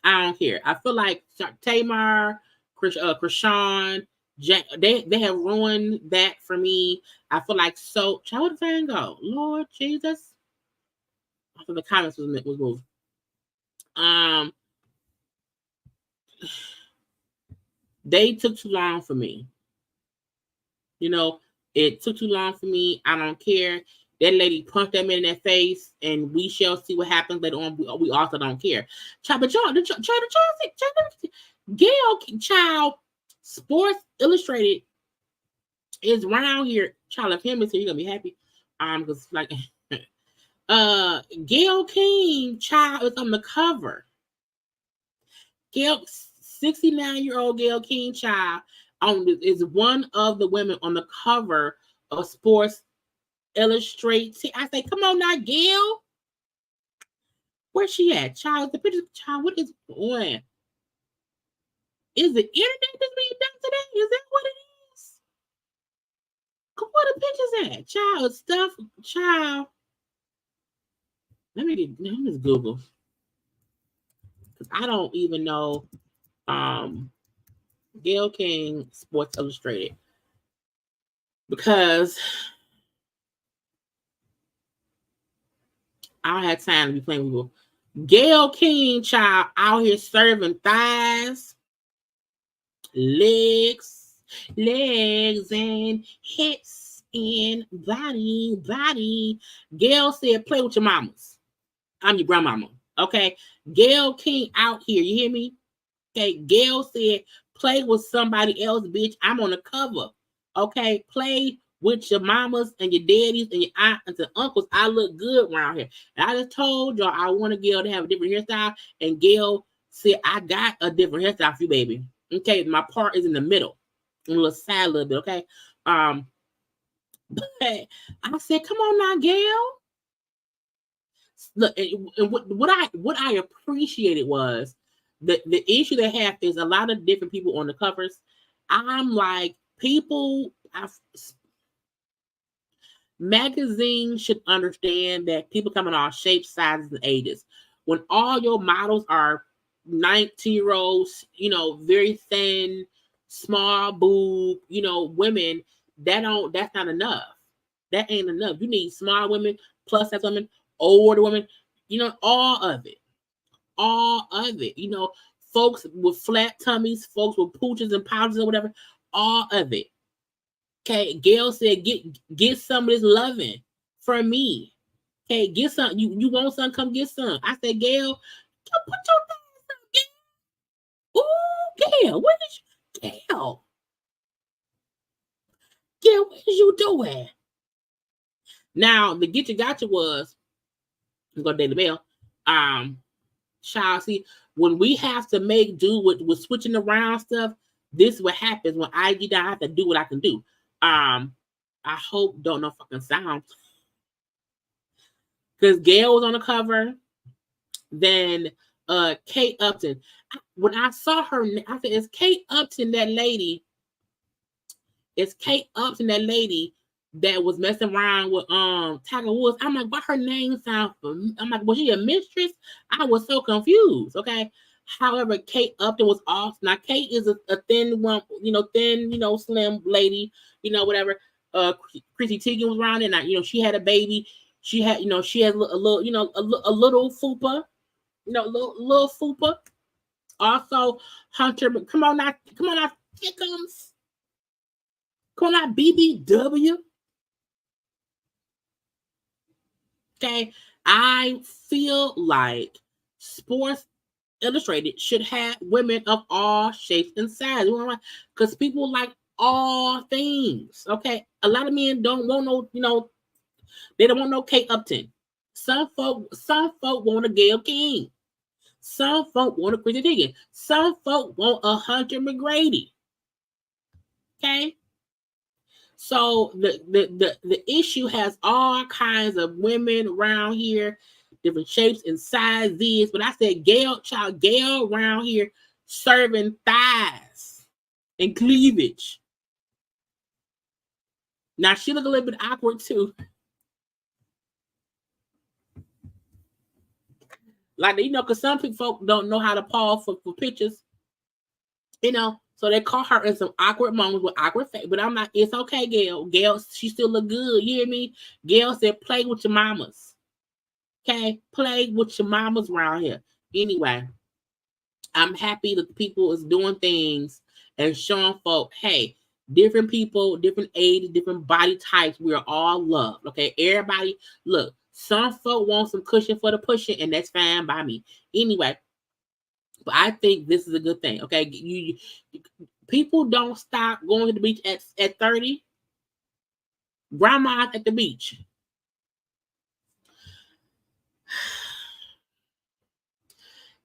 I feel like Tamar, Krishan, they have ruined that for me. I feel like so. How would the fan go? Lord Jesus. I thought the comments was moved. They took too long for me. You know, it took too long for me. I don't care. That lady punched that man in that face, and we shall see what happens later on. We also don't care. But y'all, Gail, child, Sports Illustrated is around here. Child, if him is here, you're gonna be happy. Because like, Gail King, child, is on the cover. 69-year-old Gail King, child, is one of the women on the cover of Sports Illustrated. I say, come on now, Gail. Where's she at? Child, the picture, child, what is going? Is the internet that's being done today? Is that what it is? What the pictures at? Child, stuff, child. Let me just Google. Because I don't even know. Gail King, Sports Illustrated. Because I don't have time to be playing with people. Gail King, child, out here serving thighs, legs, and hips, and body. Gail said, play with your mamas. I'm your grandmama. Okay? Gail King out here. You hear me? Okay? Gail said, play with somebody else, bitch. I'm on the cover. Okay? Play with your mamas and your daddies and your aunts and uncles. I look good around here. And I just told y'all I want a Gail to have a different hairstyle. And Gail said, I got a different hairstyle for you, baby. Okay, my part is in the middle. A little side a little bit, okay? But I said, come on now, Gail. Look, and what I appreciated was the issue they have is a lot of different people on the covers. I'm like, magazines should understand that people come in all shapes, sizes, and ages. When all your models are 19-year-olds, very thin, small boob, women, that's not enough. That ain't enough. You need small women, plus size women, older women, all of it. All of it. Folks with flat tummies, folks with pooches and pouches or whatever, all of it. Okay, Gail said, get some of this loving from me. Okay, get some. You want some? Come get some. I said, Gail, put your things up, Gail. Ooh, Gail, what is Gail? Gail, what is you doing? Now, the get you gotcha was, I'm gonna Daily Bell. Child, see, when we have to make do with switching around stuff, this is what happens when I get down. I have to do what I can do. I hope don't no fucking sound. Because Gail was on the cover. Then Kate Upton. When I saw her, I said, is Kate Upton that lady? Is Kate Upton that lady that was messing around with Tiger Woods? I'm like, what her name sounds familiar? I'm like, was she a mistress? I was so confused. Okay. However, Kate Upton was off. Now, Kate is a thin one, slim lady, whatever. Chrissy Teigen was around there. Now, she had a baby. She had, she had a little, a little fupa, little fupa. Also, Hunter, come on now, Tickums. Come on now, BBW. Okay, I feel like Sports Illustrated should have women of all shapes and sizes. Because people like all things. Okay. A lot of men don't want no, they don't want no Kate Upton. Some folk want a Gail King. Some folk want a Chrissy Teigen. Some folk want a Hunter McGrady. Okay. So the issue has all kinds of women around here, different shapes and sizes. But I said, Gail around here serving thighs and cleavage. Now she look a little bit awkward too. Like, you know, because some folk don't know how to pause for pictures, you know, so they caught her in some awkward moments with awkward face. But I'm like, it's okay, Gail. Gail, she still look good. You hear me? Gail said, play with your mamas. Okay? Play with your mamas around here. Anyway, I'm happy that the people is doing things and showing folk, hey, different people, different ages, different body types, we are all loved. Okay? Everybody, look, some folk want some cushion for the pushing, and that's fine by me. Anyway, but I think this is a good thing. Okay, you people don't stop going to the beach at 30. Grandma's at the beach.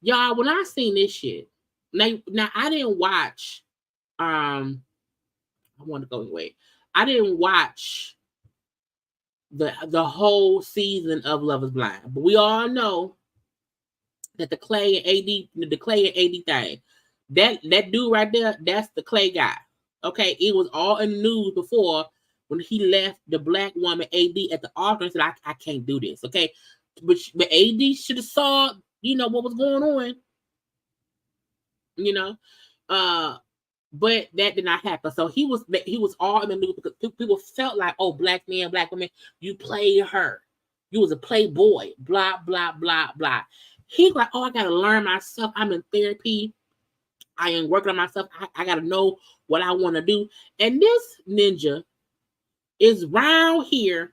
Y'all, when I seen this shit, now I didn't watch. I want to go away. I didn't watch the whole season of Love Is Blind, but we all know that the Clay and AD thing, that dude right there, that's the Clay guy. Okay, it was all in the news before when he left the black woman AD at the altar and said, I can't do this. Okay, but AD should have saw, you know, what was going on. You know, but that did not happen. So he was all in the news because people felt like, oh, black man, black woman, you played her, you was a playboy, blah blah blah blah. He's like, oh, I gotta learn myself. I'm in therapy. I am working on myself. I gotta know what I want to do. And this ninja is round here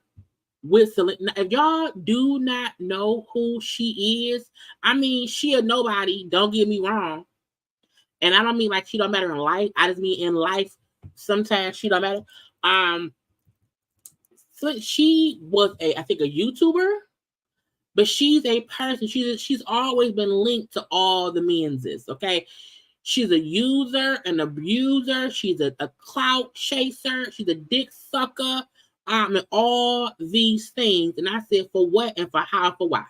with Selena. If y'all do not know who she is, I mean, she a nobody. Don't get me wrong. And I don't mean like she don't matter in life. I just mean in life, sometimes she don't matter. So she was I think a YouTuber, but she's a person. She's always been linked to all the menses. Okay, she's a user, an abuser. She's a clout chaser. She's a dick sucker. And all these things. And I said, for what and for how, for why?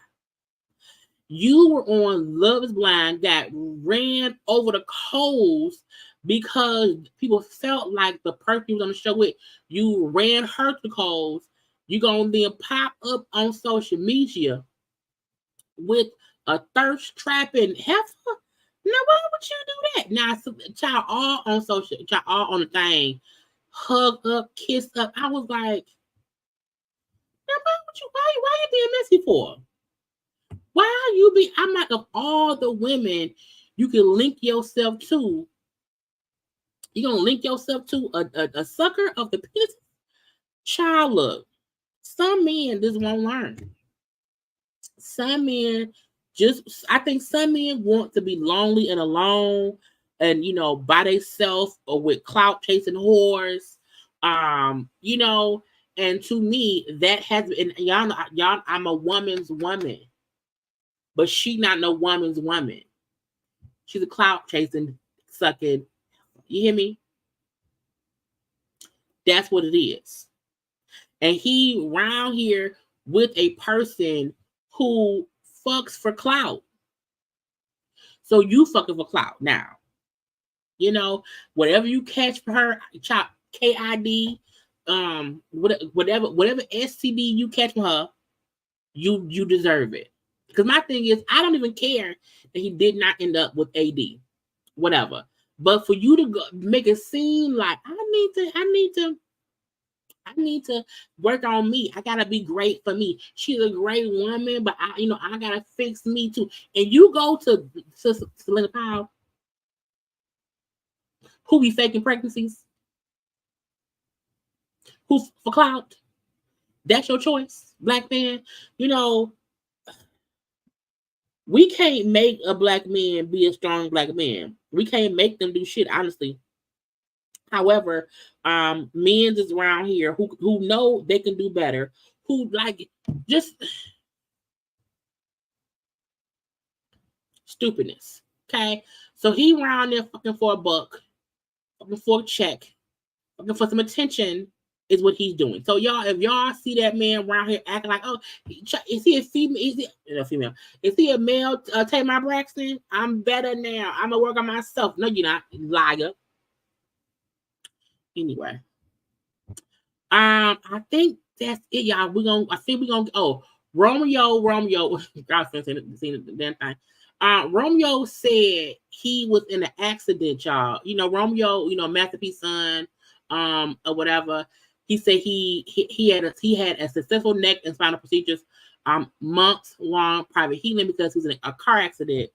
You were on Love Is Blind, got ran over the coals because people felt like the person you was on the show with, you ran her to the coals. You gonna then pop up on social media with a thirst trapping heifer. Now, why would you do that? Now, y'all all on social, y'all all on the thing, hug up, kiss up. I was like, now, why you being messy for? Why you be? I'm like, of all the women you can link yourself to, you gonna link yourself to a sucker of the penis? Child, look, some men just won't learn. Some men I think some men want to be lonely and alone, and you know, by themselves or with clout chasing whores, you know. And to me, that has been, y'all, I'm a woman's woman. But she not no woman's woman. She's a clout chasing, sucking. You hear me? That's what it is. And he round here with a person who fucks for clout. So you fucking for clout now. You know, whatever you catch for her, chop KID, whatever STD you catch for her, you deserve it. Because my thing is, I don't even care that he did not end up with AD, whatever. But for you to make it seem like I need to work on me. I gotta be great for me. She's a great woman, but I gotta fix me too. And you go to Selena Powell, who be faking pregnancies, who's for clout. That's your choice, black man. You know, we can't make a black man be a strong black man. We can't make them do shit, honestly. However, men is around here who know they can do better, who like just stupidness. Okay, so he around there fucking for a buck, fucking for a check, fucking for some attention is what he's doing. So y'all, if y'all see that man around here acting like, oh, is he a female? Is he a female? Is he a male? Tamar Braxton? I'm better now. I'm gonna work on myself. No, you're not, liar. Anyway, I think that's it, y'all. Romeo. God's seen the damn thing. Romeo said he was in an accident, y'all. You know, Romeo, Masterpiece son, or whatever. He said he had a successful neck and spinal procedures, months long private healing because he was in a car accident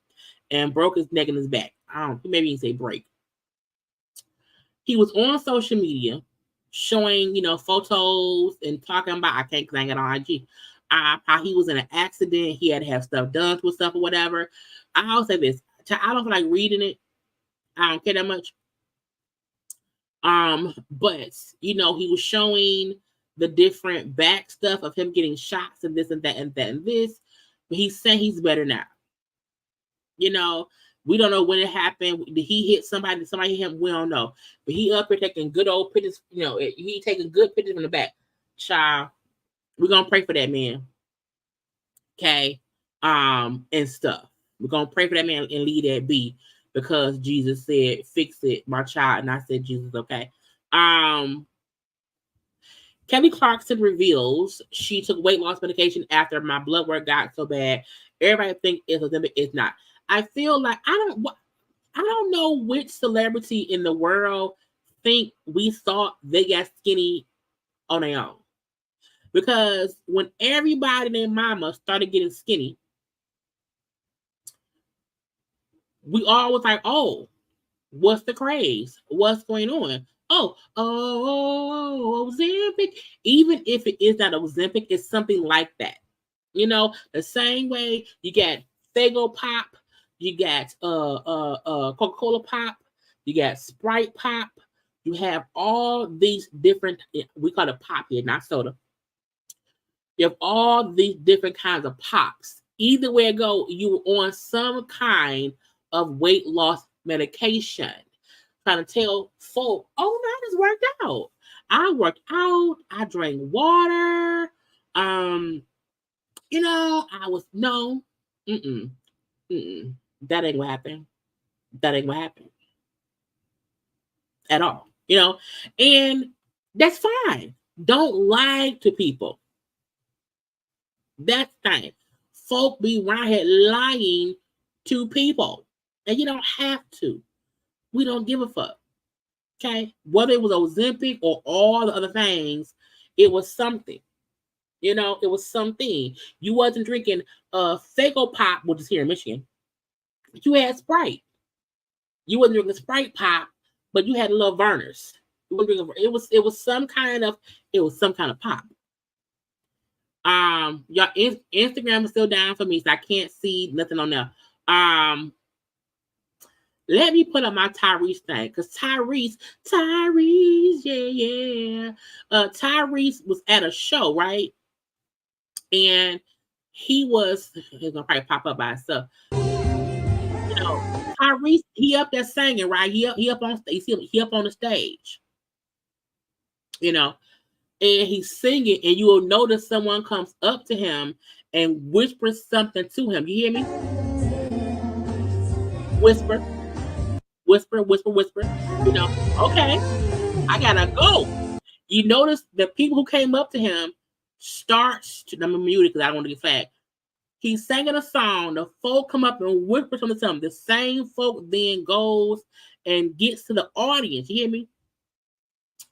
and broke his neck and his back. Maybe you can say break. He was on social media showing, photos and talking about, I can't it on IG, how he was in an accident. He had to have stuff done with stuff or whatever. I'll say this. I don't feel like reading it. I don't care that much. But, he was showing the different back stuff of him getting shots and this and that and that and this. But he's saying he's better now. We don't know when it happened. Did he hit somebody? Did somebody hit him? We don't know. But he up here taking good old pictures. He taking good pictures from the back. Child, we're gonna pray for that man. Okay, and stuff. We're gonna pray for that man and leave that be because Jesus said, "Fix it, my child." And I said, "Jesus, okay." Kelly Clarkson reveals she took weight loss medication after my blood work got so bad. Everybody think it's Ozempic. It's not. I feel like I don't know which celebrity in the world think we thought they got skinny on their own. Because when everybody and their mama started getting skinny, we all was like, oh, what's the craze? What's going on? Oh, Ozempic. Even if it is not Ozempic, it's something like that. The same way you got Fago Pop, you got Coca-Cola Pop, you got Sprite Pop, you have all these different, we call it pop here, not soda. You have all these different kinds of pops. Either way it go, you were on some kind of weight loss medication. Trying to tell folk, oh, that has worked out. I worked out, I drank water, I was, no, that ain't what happened. That ain't what happened at all, and that's fine. Don't lie to people. That's fine. Folk be around here lying to people, and you don't have to. We don't give a fuck. Okay, whether it was Ozempic or all the other things, it was something. It was something. You wasn't drinking Fago Pop, which is here in Michigan. But you had Sprite. You wasn't drinking Sprite Pop, but you had little Vernors. It was some kind of pop. Your Instagram is still down for me, so I can't see nothing on there. Let me put up my Tyrese thing, because Tyrese, yeah. Tyrese was at a show, right? And he's gonna probably pop up by itself. Tyrese, he up there singing, right? He up on stage. He up on the stage. And he's singing, and you will notice someone comes up to him and whispers something to him. You hear me? Whisper. Okay, I gotta go. You notice the people who came up to him I'm muted because I don't want to get flagged. He's singing a song. The folk come up and whisper something to him. The same folk then goes and gets to the audience. You hear me?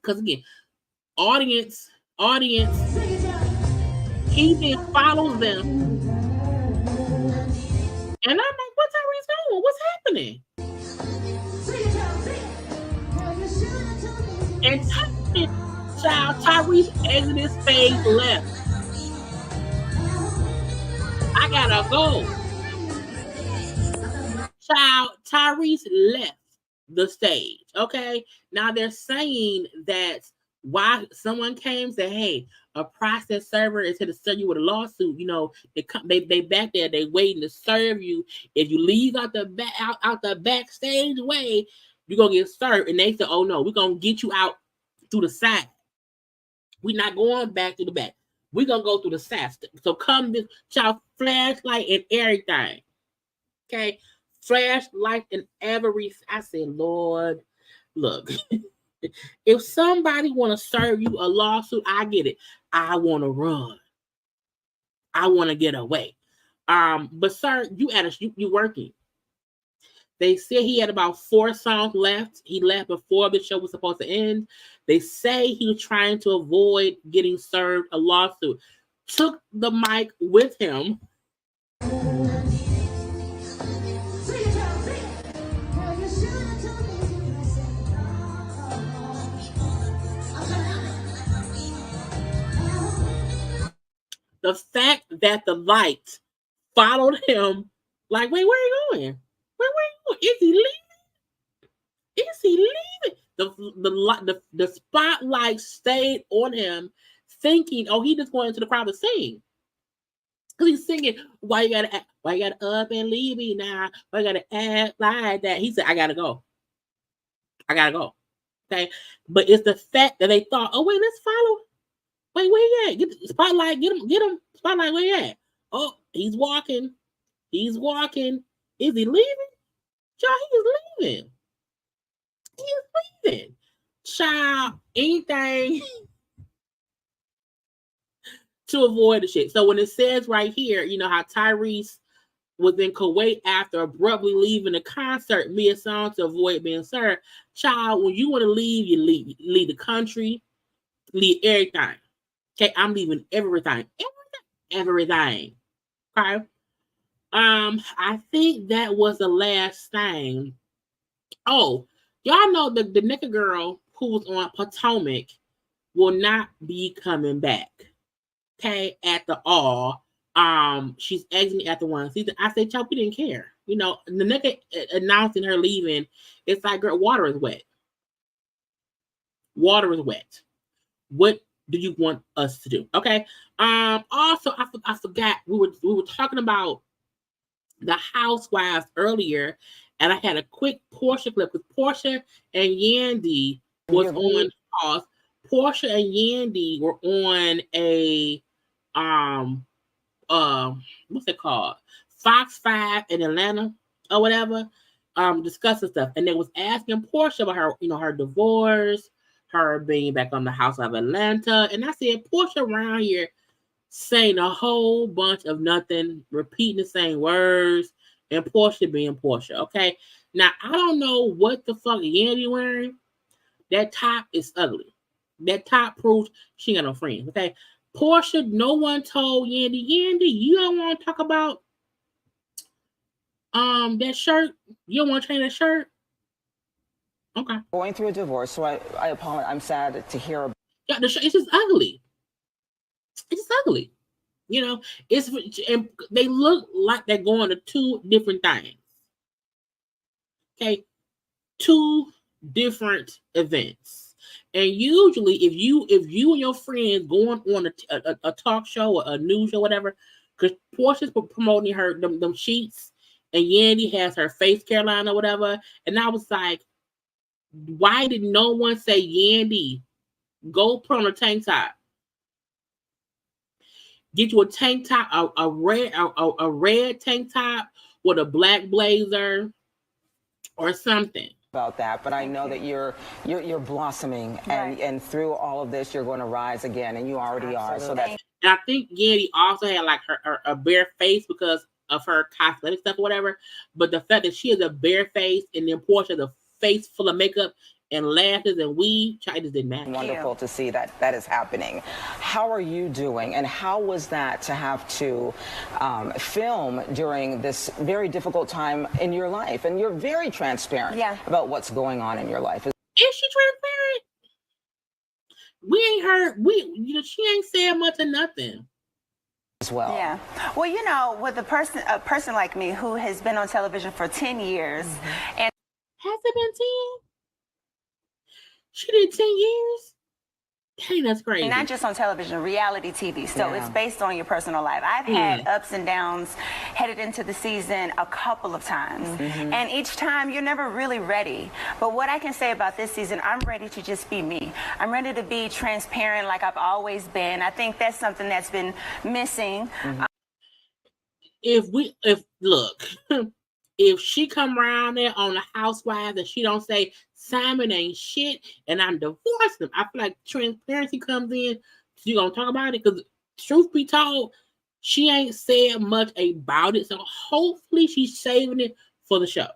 Because again, audience, he then follows them. And I'm like, what's Tyrese doing? What's happening? And Tyrese exited stage left. I gotta go. Tyrese left the stage. Okay. Now they're saying that why someone came and said, hey, a process server is here to serve you with a lawsuit. They back there, they waiting to serve you. If you leave out the backstage way, you're gonna get served. And they said, oh no, we're gonna get you out through the side. We're not going back through the back. We're gonna go through the side. So come this child, flashlight and everything. Okay, flashlight and every. I said, Lord, look. If somebody want to serve you a lawsuit, I get it. I want to run. I want to get away. But sir, you working. They said he had about 4 songs left. He left before the show was supposed to end. They say he was trying to avoid getting served a lawsuit. Took the mic with him. The fact that the light followed him, like, wait, where are you going? Where are you going? Is he leaving? Is he leaving? The spotlight stayed on him, thinking, oh, he just going into the crowd to sing. Because he's singing, why you gotta up and leave me now? Why you gotta act like that? He said, I gotta go. Okay. But it's the fact that they thought, oh, wait, let's follow. Wait, where you at? Get the spotlight, get him. Spotlight, where you at? Oh, he's walking. Is he leaving? Child, he is leaving. Child, anything to avoid the shit. So when it says right here, you know how Tyrese was in Kuwait after abruptly leaving the concert mid-song to avoid being served. Child, when you want to leave, you leave the country, leave everything. Okay, I'm leaving everything. Okay. I think that was the last thing. Oh, y'all know the naked girl who was on Potomac will not be coming back. Okay, at the all. She's exiting at the one season. I said, y'all, we didn't care. You know, the naked announcing her leaving, it's like, girl, water is wet. What do you want us to do? Okay. Also, I forgot we were talking about the Housewives earlier, and I had a quick Porsha clip because Porsha and Yandy was on pause. Porsha and Yandy were on a what's it called? Fox 5 in Atlanta or whatever, discussing stuff, and they was asking Porsha about her, her divorce, her being back on the Housewives of Atlanta, and I said Porsha around here saying a whole bunch of nothing, repeating the same words, and Porsha being Porsha. Okay, now I don't know what the fuck Yandy wearing. That top is ugly. That top proves she ain't got no friends. Okay, Porsha, no one told Yandy, you don't want to talk about that shirt. You don't want to change that shirt. Okay. Going through a divorce, so I apologize. I'm sad to hear. Yeah, the shirt, it's just ugly. It's just ugly. You know, and they look like they're going to 2 different things. Okay, 2 different events. And usually, if you and your friends going on a talk show or a news show, whatever, because Porsha's promoting her them sheets, and Yandy has her face Caroline or whatever, and I was like, why did no one say, Yandy, go put on a tank top? Get you a tank top, a red tank top with a black blazer or something. About that, but I know that you're blossoming, and through all of this, you're going to rise again, and you already are. So that. And I think Yandy also had like her bare face because of her cosmetic stuff or whatever. But the fact that she has a bare face and then Porsha has a face full of makeup and lashes and weave, China didn't matter. Wonderful to see that is happening. How are you doing, and how was that to have to film during this very difficult time in your life? And you're very transparent about what's going on in your life. Is she transparent? We ain't heard. She ain't said much or nothing. As well. Yeah. Well, with a person like me who has been on television for 10 years, and has it been 10? She did 10 years? Dang, that's crazy. Not just on television, reality TV. So it's based on your personal life. I've had ups and downs headed into the season a couple of times. And each time, you're never really ready. But what I can say about this season, I'm ready to just be me. I'm ready to be transparent like I've always been. I think that's something that's been missing. Look, if she come around there on the Housewives and she don't say Simon ain't shit and I'm divorcing him, I feel like transparency comes in. You gonna talk about it? Because truth be told, she ain't said much about it. So hopefully she's saving it for the show.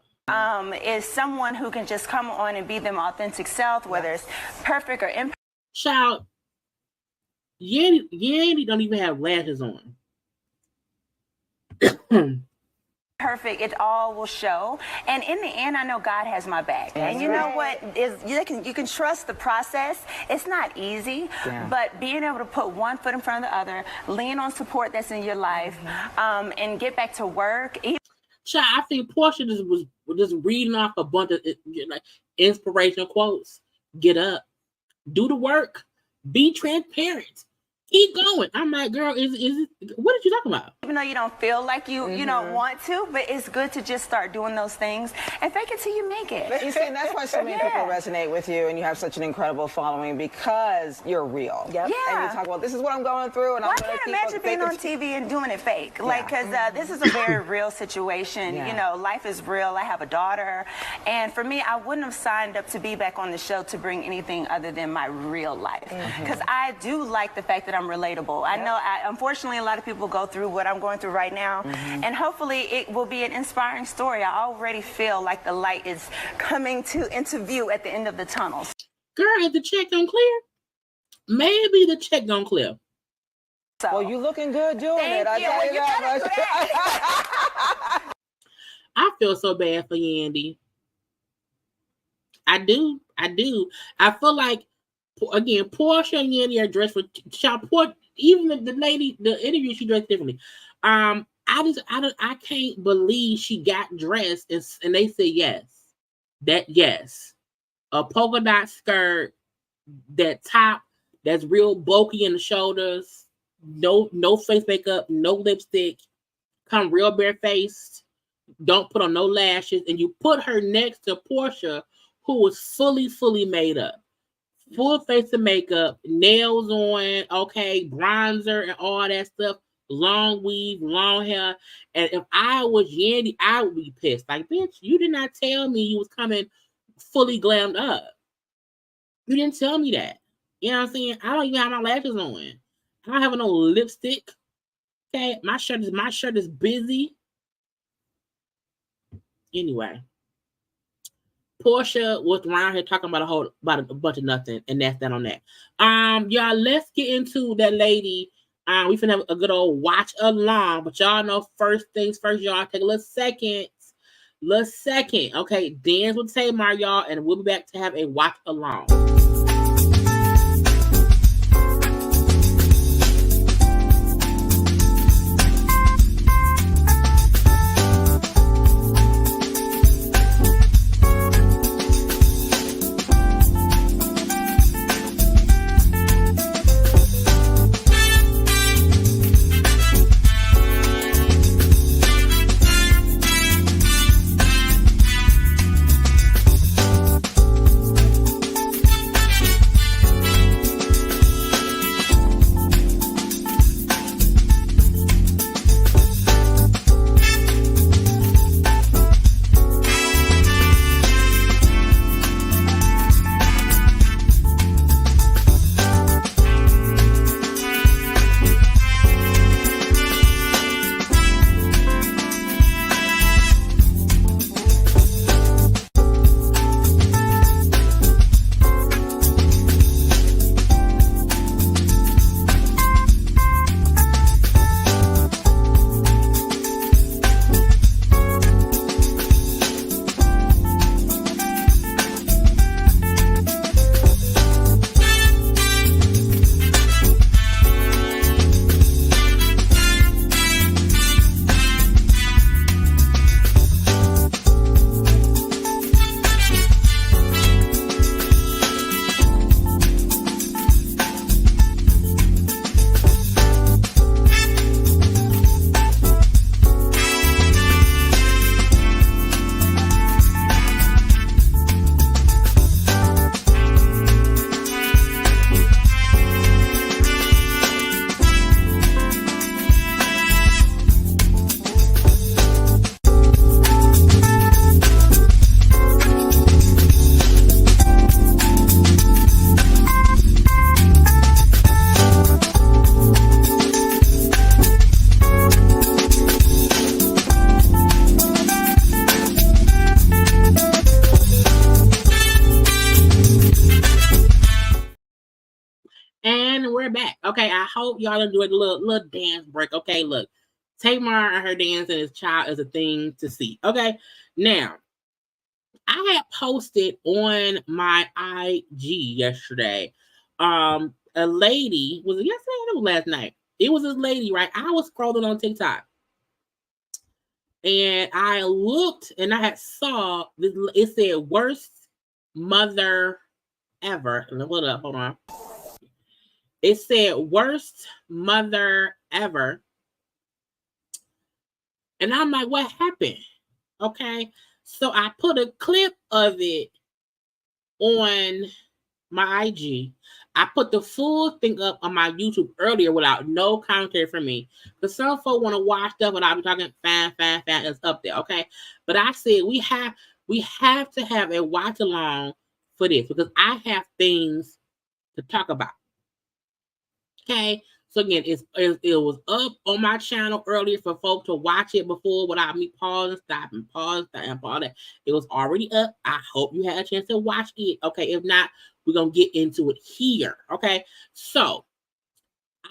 Is someone who can just come on and be them authentic self, whether it's perfect or imperfect. Child, Yandy don't even have lashes on. Perfect, it all will show, and in the end I know God has my back. And you know what is, you can trust the process. It's not easy, but being able to put one foot in front of the other, lean on support that's in your life, and get back to work. Child, I think Porsha was just reading off a bunch of like inspirational quotes. Get up, do the work, be transparent. Keep going. I'm like, girl, is it? What are you talking about? Even though you don't feel like you don't want to, but it's good to just start doing those things and fake it till you make it. But you see, and that's why so many people resonate with you, and you have such an incredible following because you're real. Yeah. And you talk about, this is what I'm going through, and I can't imagine being on TV and doing it fake. Like, because this is a very real situation. You know, life is real. I have a daughter, and for me, I wouldn't have signed up to be back on the show to bring anything other than my real life. Because I do like the fact that I'm relatable. I know, unfortunately, a lot of people go through what I'm going through right now, and hopefully it will be an inspiring story. I already feel like the light is coming into view at the end of the tunnel. Girl, if the check don't clear, maybe the check don't clear. So, well, you looking good doing it. I tell you that much. I feel so bad for Yandy. I do. I feel like, again, Porsha and Yandy are dressed for child. Even the lady, the interview, she dressed differently. I can't believe she got dressed and they said yes. A polka dot skirt, that top that's real bulky in the shoulders, no face makeup, no lipstick, come real barefaced, don't put on no lashes, and you put her next to Porsha, who was fully made up. Full face of makeup, nails on, okay, bronzer and all that stuff, long weave, long hair. And if I was Yandy, I would be pissed. Like, bitch, you did not tell me you was coming fully glammed up. You didn't tell me that. You know what I'm saying? I don't even have my lashes on. I don't have no lipstick. Okay, my shirt is busy. Anyway. Porsha was around here talking about a bunch of nothing, and that's that on that. Y'all, let's get into that lady. We finna have a good old watch along, but y'all know first things first, y'all take a little second. Okay, dance with Tamar, y'all, and we'll be back to have a watch along. Okay, I hope y'all enjoyed the little dance break. Okay, look, Tamar and her dancing as child is a thing to see. Okay, now I had posted on my IG yesterday. A lady was it yesterday or last night? It was this lady, right? I was scrolling on TikTok. And I looked and I had saw this, it said worst mother ever. Hold up, hold on. It said worst mother ever. And I'm like, what happened? Okay. So I put a clip of it on my IG. I put the full thing up on my YouTube earlier without no commentary from me. Because some folk want to watch stuff and I'll be talking fast. It's up there, okay? But I said we have to have a watch along for this because I have things to talk about. Okay. So again, it was up on my channel earlier for folk to watch it before without me pausing, stopping, pause that. It was already up. I hope you had a chance to watch it. Okay. If not, we're going to get into it here. Okay. So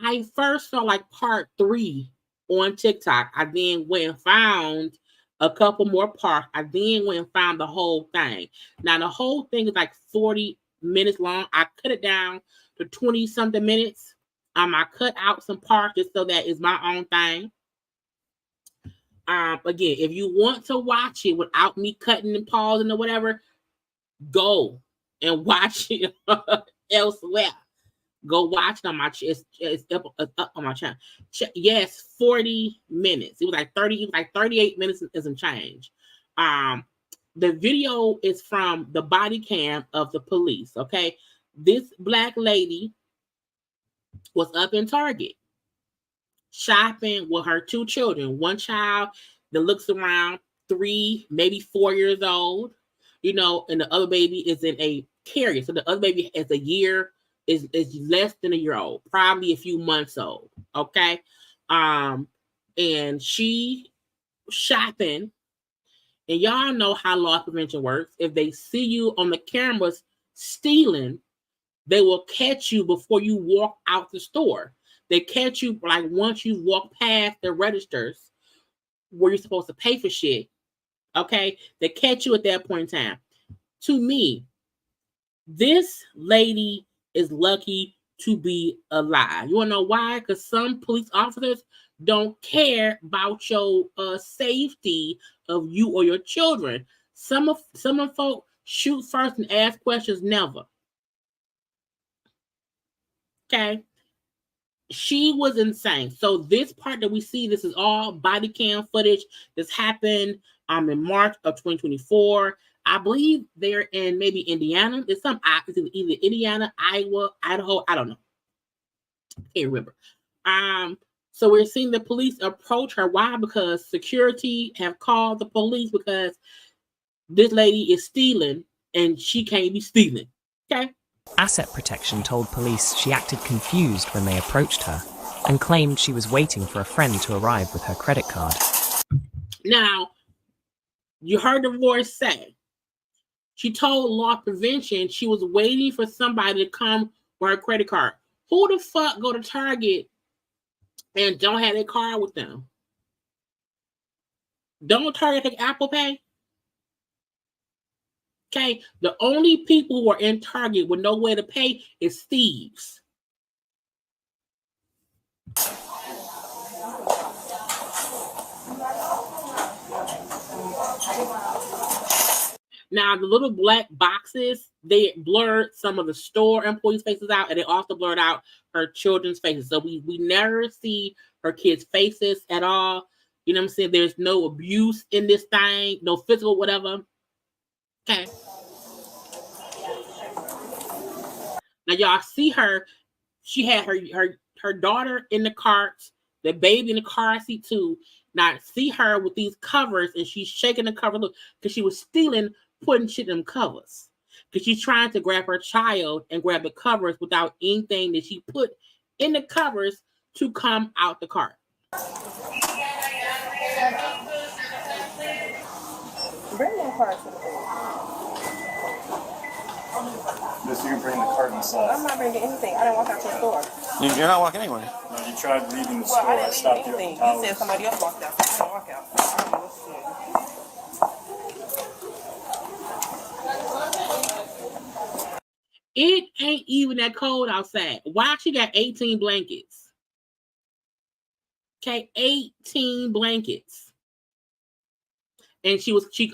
I first saw like part 3 on TikTok. I then went and found a couple more parts. I then went and found the whole thing. Now the whole thing is like 40 minutes long. I cut it down to 20 something minutes. I cut out some parts just so that it's my own thing. Again, if you want to watch it without me cutting and pausing or whatever, go and watch it elsewhere. Go watch it on my channel. It's up on my channel. Yes, 40 minutes. It was like 38 minutes and some change. The video is from the body cam of the police. Okay, this black lady was up in Target shopping with her 2 children. One child that looks around 3, maybe 4 years old, and the other baby is in a carrier. So the other baby is is less than a year old, probably a few months old. Okay. And she shopping, and y'all know how loss prevention works. If they see you on the cameras stealing, they will catch you before you walk out the store. They catch you like once you walk past the registers where you're supposed to pay for shit. Okay? They catch you at that point in time. To me, this lady is lucky to be alive. You want to know why? Because some police officers don't care about your safety of you or your children. Some of folk shoot first and ask questions never. Okay. She was insane. So this part that we see, this is all body cam footage. This happened in March of 2024. I believe they're in maybe Indiana. It's either Indiana, Iowa, Idaho. I don't know. Can't remember. So we're seeing the police approach her. Why? Because security have called the police because this lady is stealing and she can't be stealing. Okay. Asset Protection told police she acted confused when they approached her and claimed she was waiting for a friend to arrive with her credit card. Now, you heard the voice say, she told Law Prevention she was waiting for somebody to come with her credit card. Who the fuck go to Target and don't have their card with them? Don't Target take Apple Pay? Okay, the only people who are in Target with no way to pay is thieves. Now, the little black boxes, they blurred some of the store employees' faces out, and they also blurred out her children's faces. So we never see her kids' faces at all. You know what I'm saying? There's no abuse in this thing, no physical whatever. Okay. Now y'all see her. She had her daughter in the cart, the baby in the car seat too. Now see her with these covers, and she's shaking the cover. Look, because she was stealing, putting shit in them covers. Because she's trying to grab her child and grab the covers without anything that she put in the covers to come out the cart. Bring that part to the bed. You can bring the cart inside. I'm not bringing anything. I didn't walk out to the store. You're not walking anywhere. No, you tried leaving the Well, store. I I didn't stopped leave you. anything. You said somebody else walked out, so I didn't walk out. I don't know what to do. It ain't even that cold outside. Why she got 18 blankets? Okay, 18 blankets. And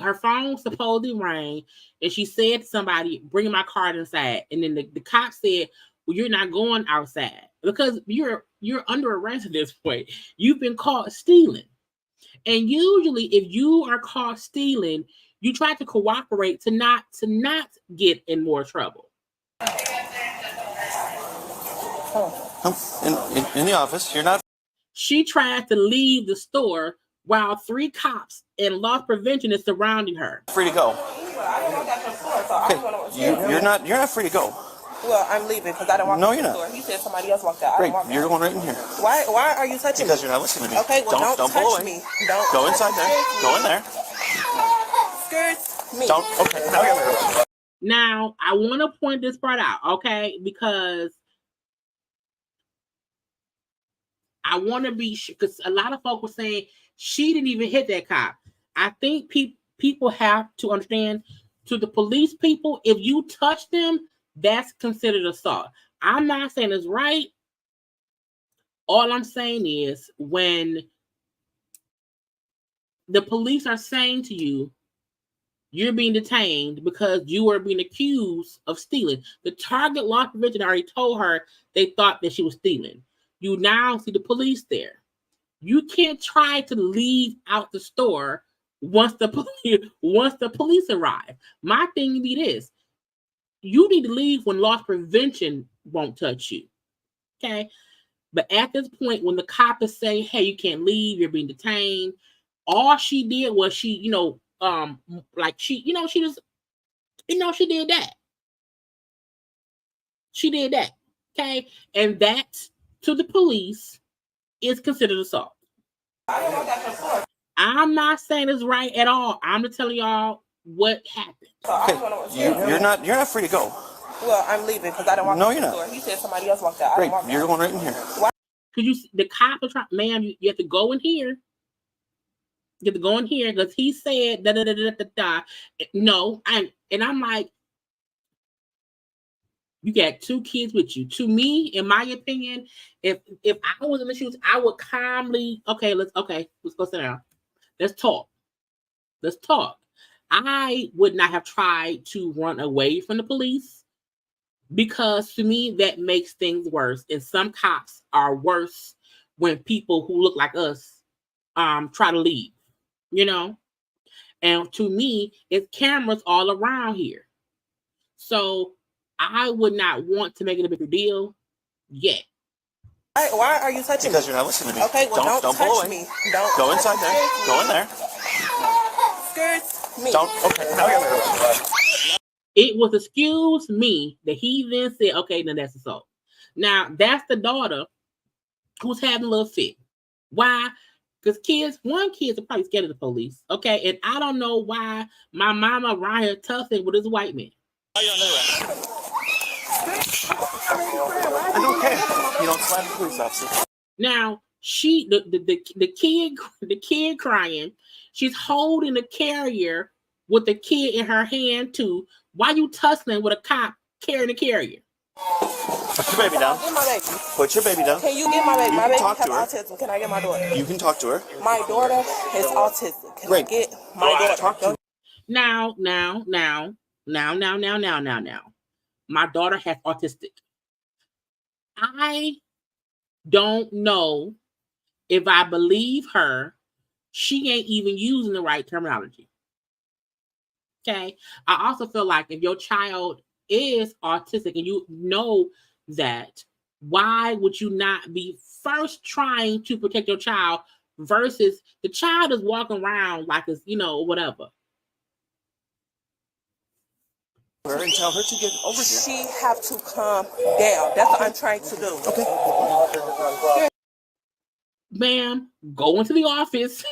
her phone supposedly rang, and she said to somebody, bring my card inside. And then the cop said, well, you're not going outside because you're under arrest at this point. You've been caught stealing. And usually if you are caught stealing, you try to cooperate to not get in more trouble. In the office, you're not. She tried to leave the store while 3 cops and loss prevention is surrounding her. Free to go. You're not free to go. Well, I'm leaving because I didn't walk out to the store. He said somebody else walked out. Great, you're going right in here. Why are you touching me? Because you're not listening to me. Okay, well, don't pull touch away. me. Don't go inside there. Go in there. Skirts me. Don't. Okay. Now, I want to point this part out, okay? Because I want to be sure, because a lot of folks were saying she didn't even hit that cop. I think people have to understand, to the police people, if you touch them, that's considered assault. I'm not saying it's right. All I'm saying is when the police are saying to you, you're being detained because you are being accused of stealing. The target loss prevention already told her they thought that she was stealing. You now see the police there. You can't try to leave out the store once the police arrive. My thing would be this. You need to leave when loss prevention won't touch you. Okay? But at this point, when the cop is saying, hey, you can't leave, you're being detained, all she did was she did that. She did that. Okay? And that, to the police, is considered assault. I'm not saying it's right at all. I'm just telling y'all what happened. Okay. You're not free to go. Well, I'm leaving because I didn't walk out to the store. He said somebody else walked out. Great, you're going right in here. Because the cop was trying, ma'am, you have to go in here. You have to go in here because he said da da da da da da. No, I'm like, you got 2 kids with you. To me, in my opinion, if I was in the shoes, I would calmly, let's go sit down. Let's talk. I would not have tried to run away from the police because to me, that makes things worse. And some cops are worse when people who look like us try to leave, And to me, it's cameras all around here. So I would not want to make it a bigger deal yet. Why are you touching me? Because you're not listening to me. Okay, well, don't pull touch away. me. Don't go inside there. Go in there. Skirts me. It was excuse me that he then said, okay, then that's assault. Now, that's the daughter who's having a little fit. Why? Because kids are probably scared of the police. Okay, and I don't know why my mama around here tussling with this white man. I don't care. You don't slap the police officer. Now, the kid crying, she's holding the carrier with the kid in her hand too. Why you tussling with a cop carrying a carrier? Put your baby down. Get my baby. Put your baby down. Can you get my baby? My baby has autism. Can I get my daughter? You can talk to her. My daughter has autism. Can I get my daughter? Talk to her. Now. My daughter has autistic. I don't know if I believe her. She ain't even using the right terminology. Okay. I also feel like if your child is autistic and you know that, why would you not be first trying to protect your child versus the child is walking around like it's, whatever. And tell her to get over here. She have to calm down. That's what I'm trying to do. Okay. Ma'am, go into the office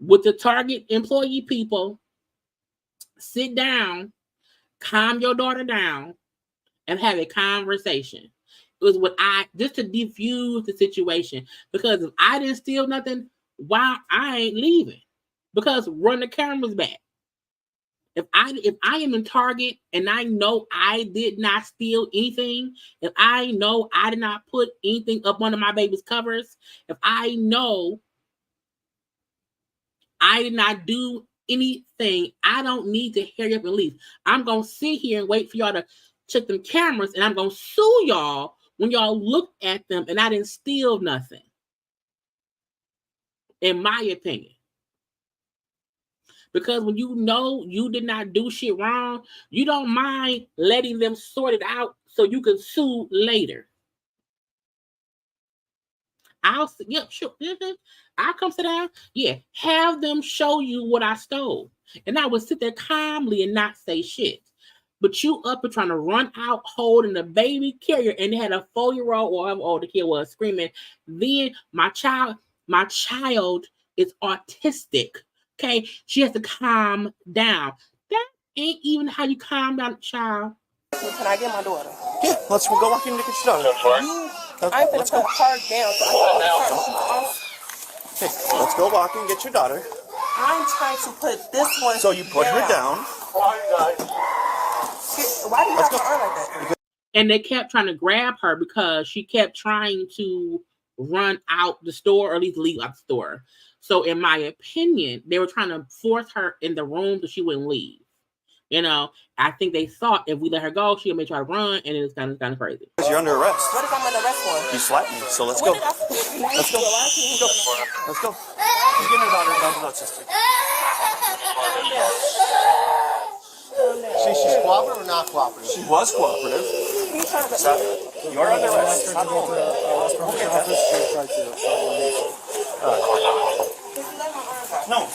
with the target employee people. Sit down calm your daughter down and have a conversation. It was what just to defuse the situation. Because if I didn't steal nothing, why I ain't leaving? Because run the cameras back. If I am in Target and I know I did not steal anything, if I know I did not put anything up under my baby's covers, if I know I did not do anything, I don't need to hurry up and leave. I'm going to sit here and wait for y'all to check them cameras, and I'm going to sue y'all when y'all look at them and I didn't steal nothing. In my opinion. Because when you know you did not do shit wrong, you don't mind letting them sort it out so you can sue later. I'll come sit down. Yeah, have them show you what I stole. And I would sit there calmly and not say shit. But you up and trying to run out holding the baby carrier, and they had a 4-year-old or however old the kid was screaming. Then my child is autistic. Okay, she has to calm down. That ain't even how you calm down a child. Can I get my daughter? Yeah, let's go walk in and get your daughter. I'm gonna put the car down so I can put the car off. Okay, let's go walk and get your daughter. I'm trying to put this one. So you put her down. Why do you have my arm like that? And they kept trying to grab her because she kept trying to run out the store, or at least leave out the store. So in my opinion, they were trying to force her in the room so she wouldn't leave. You know, I think they thought if we let her go, she may try to run, and it's kind of crazy. You're under arrest. What if I'm under arrest for? You slapped me, so let's go. Let's go. Let's go. You get her daughter down to that sister. She's cooperative or not cooperative? She was cooperative. You're under arrest. No.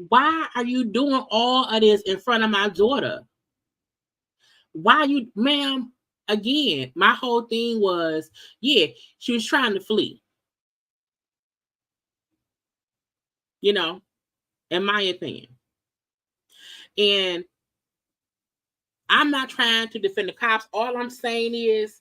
Why are you doing all of this in front of my daughter? Why you, ma'am? Again, my whole thing was, yeah, she was trying to flee. You know, in my opinion. And I'm not trying to defend the cops. All I'm saying is,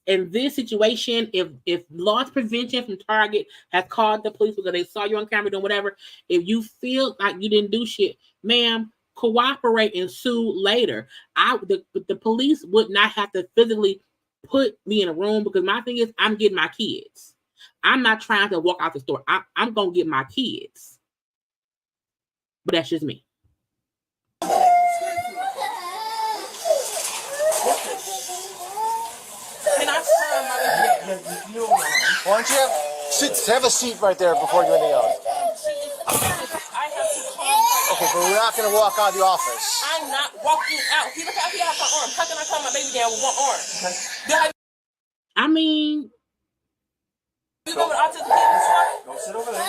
in this situation, if loss prevention from Target has called the police because they saw you on camera doing whatever, if you feel like you didn't do shit, ma'am, cooperate and sue later. The police would not have to physically put me in a room, because my thing is, I'm getting my kids. I'm not trying to walk out the store. I'm going to get my kids. But that's just me. Why don't you have a seat right there before you do anything else? Okay, but we're not going to walk out of the office. I'm not walking out. He look out, he has my arm. How can I calm my baby down with one arm? I mean, you go with autism kids? Go sit over there.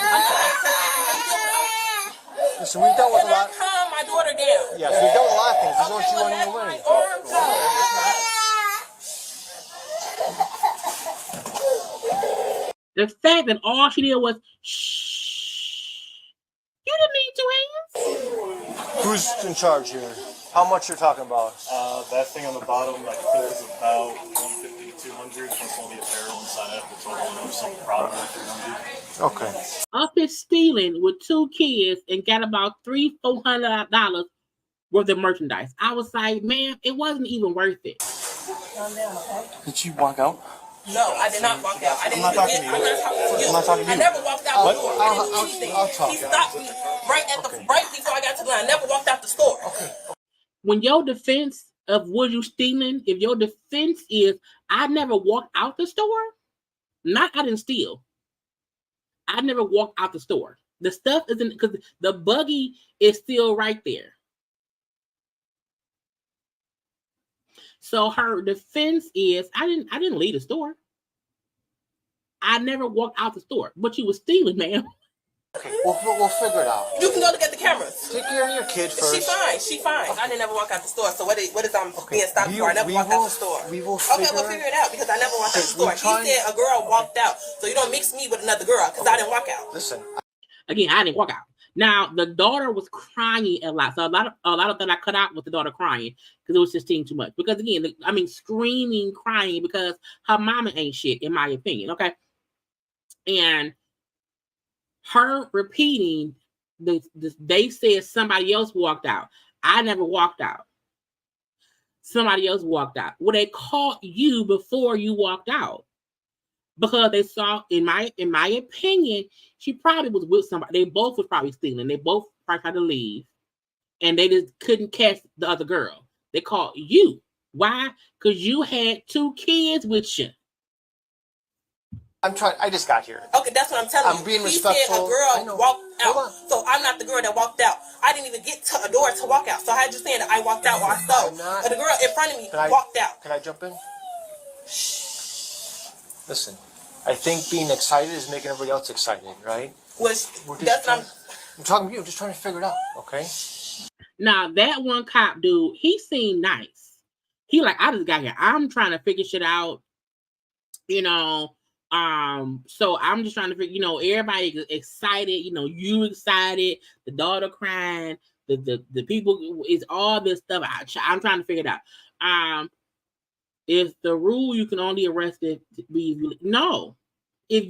So we've dealt with a lot. Calm my daughter down. Yes, we've dealt with a lot of things. There's no she running away. the fact that all she did was shh. You didn't need 2 hands. Who's in charge here? How much you're talking about? That thing on the bottom, I think, is about 150 to 200. Plus all the apparel inside of the total of some product of 300. Okay. Up is stealing with 2 kids and got about $300-400 worth of merchandise. I was like, man, it wasn't even worth it. Did you walk out? No, I did not walk out. I'm not talking to you. I'm not talking to you. I never walked out the store. I'll talk. He stopped me right before I got to the line. I never walked out the store. Okay. When your defense of was you stealing, if your defense is, I never walked out the store, not I didn't steal. I never walked out the store. The stuff isn't, because the buggy is still right there. So her defense is, I didn't leave the store. I never walked out the store, but you were stealing, ma'am. Okay, we'll figure it out. You can go look at the cameras. Take care of your kid first. She fine. Okay. I didn't ever walk out the store. So what is being stopped for? I never walked out the store. We'll figure it out because I never walked out the store. He said a girl walked out, so you don't mix me with another girl because I didn't walk out. Listen. Again, I didn't walk out. Now the daughter was crying a lot, so a lot of that I cut out with the daughter crying because it was just too much. Because again, screaming, crying because her mama ain't shit, in my opinion. Okay, and her repeating they said somebody else walked out. I never walked out. Somebody else walked out. Well, they caught you before you walked out because they saw, in my opinion, she probably was with somebody. They both was probably stealing. They both probably tried to leave, and they just couldn't catch the other girl. They caught you. Why? Because you had 2 kids with you. I just got here. Okay, that's what I'm telling you. I'm being respectful. He said a girl walked out. So I'm not the girl that walked out. I didn't even get to a door to walk out. So how you saying that I walked out while I saw? But the girl in front of me walked out. Can I jump in? Listen, I think being excited is making everybody else excited, right? I'm talking to you. I'm just trying to figure it out, okay? Now, that one cop dude, he seemed nice. He like, I just got here. I'm trying to figure shit out, so I'm just trying to figure, everybody excited, you excited, the daughter crying, the people, it's all this stuff. I'm trying to figure it out. If the rule you can only arrest if no. If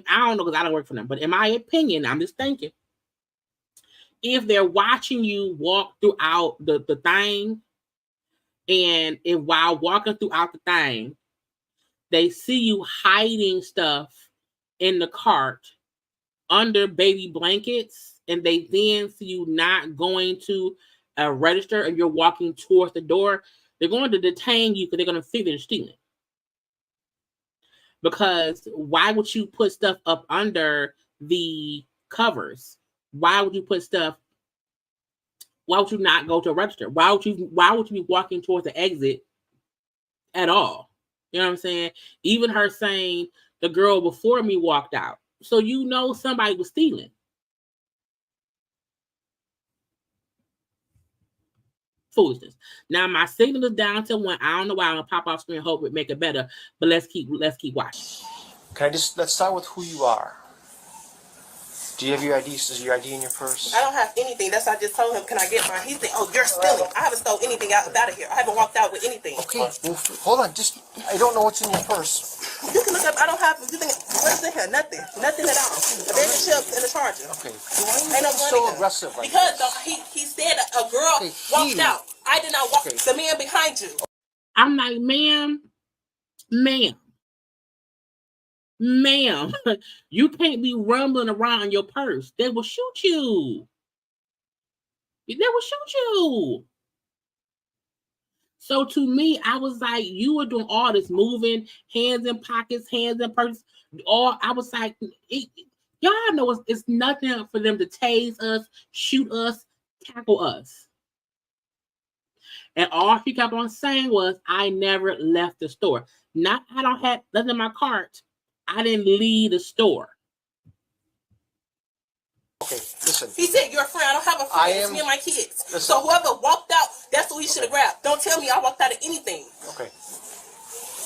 I don't know because I don't work for them, but in my opinion, I'm just thinking, if they're watching you walk throughout the thing, and if while walking throughout the thing, they see you hiding stuff in the cart under baby blankets, and they then see you not going to a register and you're walking towards the door, they're going to detain you because they're going to figure you're stealing. Because why would you put stuff up under the covers? Why would you put stuff? Why would you not go to a register? Why would you be walking towards the exit at all? You know what I'm saying? Even her saying the girl before me walked out. So somebody was stealing. Foolishness. Now my signal is down to 1. I don't know why I'm gonna pop off screen, hope it make it better, but let's keep watching. Let's start with who you are. Do you have your ID? Is your ID in your purse? I don't have anything. That's why I just told him, can I get mine? He said, oh, you're stealing. I haven't stole anything out of here. I haven't walked out with anything. Okay, well, hold on. I don't know what's in your purse. You can look up. I don't have, what's in here? Nothing. Nothing at all. A bag of chips and a charger. Okay. Ain't no money so here. Aggressive like because this? he said a girl walked out. I did not walk. The man behind you. I'm like, ma'am, you can't be rumbling around your purse. They will shoot you. So to me, I was like, you were doing all this moving, hands in pockets, hands in purses. I was like, y'all know it's nothing for them to tase us, shoot us, tackle us. And all she kept on saying was, I never left the store. Not I don't have nothing in my cart. I didn't leave the store. Okay, listen. He said, you're a friend. I don't have a friend. It's me and my kids. Listen. So whoever walked out, that's who he should have grabbed. Don't tell me I walked out of anything. Okay.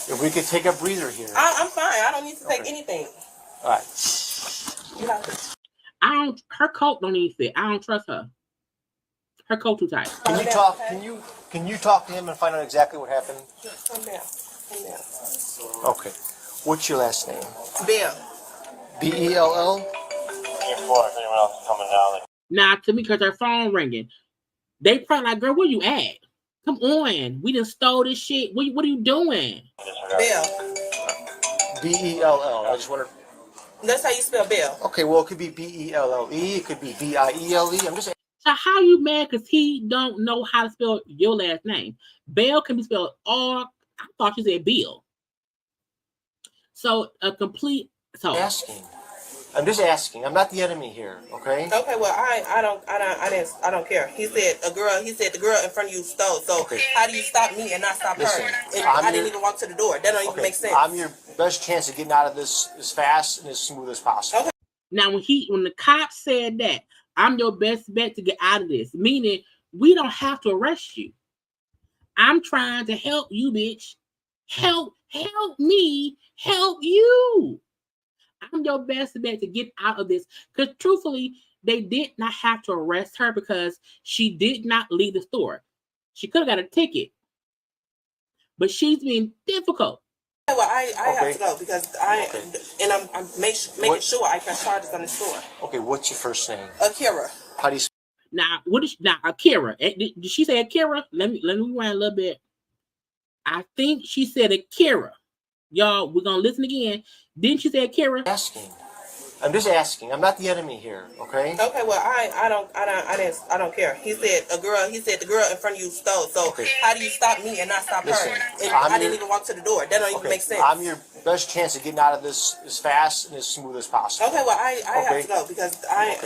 If we could take a breather here. I'm fine. I don't need to take anything. All right. Her coat don't even fit. I don't trust her. Her coat too tight. Can you talk? Can you talk to him and find out exactly what happened? Come down. Okay. What's your last name? Bell. B-E-L-L? Now, to me, because her phone ringing, they probably like, girl, where you at? Come on. We done stole this shit. What are you doing? Bell. B-E-L-L. I just wonder. That's how you spell Bell. Okay, well, it could be B-E-L-L-E. It could be B-I-E-L-E. I'm just. So how you mad because he don't know how to spell your last name? Bell can be spelled all. I thought you said Bill. So a complete. So asking. I'm just asking. I'm not the enemy here. Okay. Okay. Well, I don't care. He said the girl in front of you stole. So how do you stop me and not stop her? And I didn't even walk to the door. That don't even make sense. I'm your best chance of getting out of this as fast and as smooth as possible. Okay. Now, when the cop said that, I'm your best bet to get out of this, meaning we don't have to arrest you. I'm trying to help you, bitch. Help me, help you. I'm your best bet to get out of this. Because truthfully, they did not have to arrest her because she did not leave the store. She could have got a ticket. But she's being difficult. Well, I have to go because I'm making sure I press charges on the store. Okay, what's your first name? Akira. How do you? Now, Akira? Did she say Akira? Let me rewind a little bit. I think she said Akira. Y'all, we're gonna listen again. Didn't she say Akira? I'm just asking. I'm not the enemy here, okay? Okay, well, I don't care. He said the girl in front of you stole. So how do you stop me and not stop her? And I didn't even walk to the door. That don't even make sense. I'm your best chance of getting out of this as fast and as smooth as possible. Okay, well, I have to go because I'm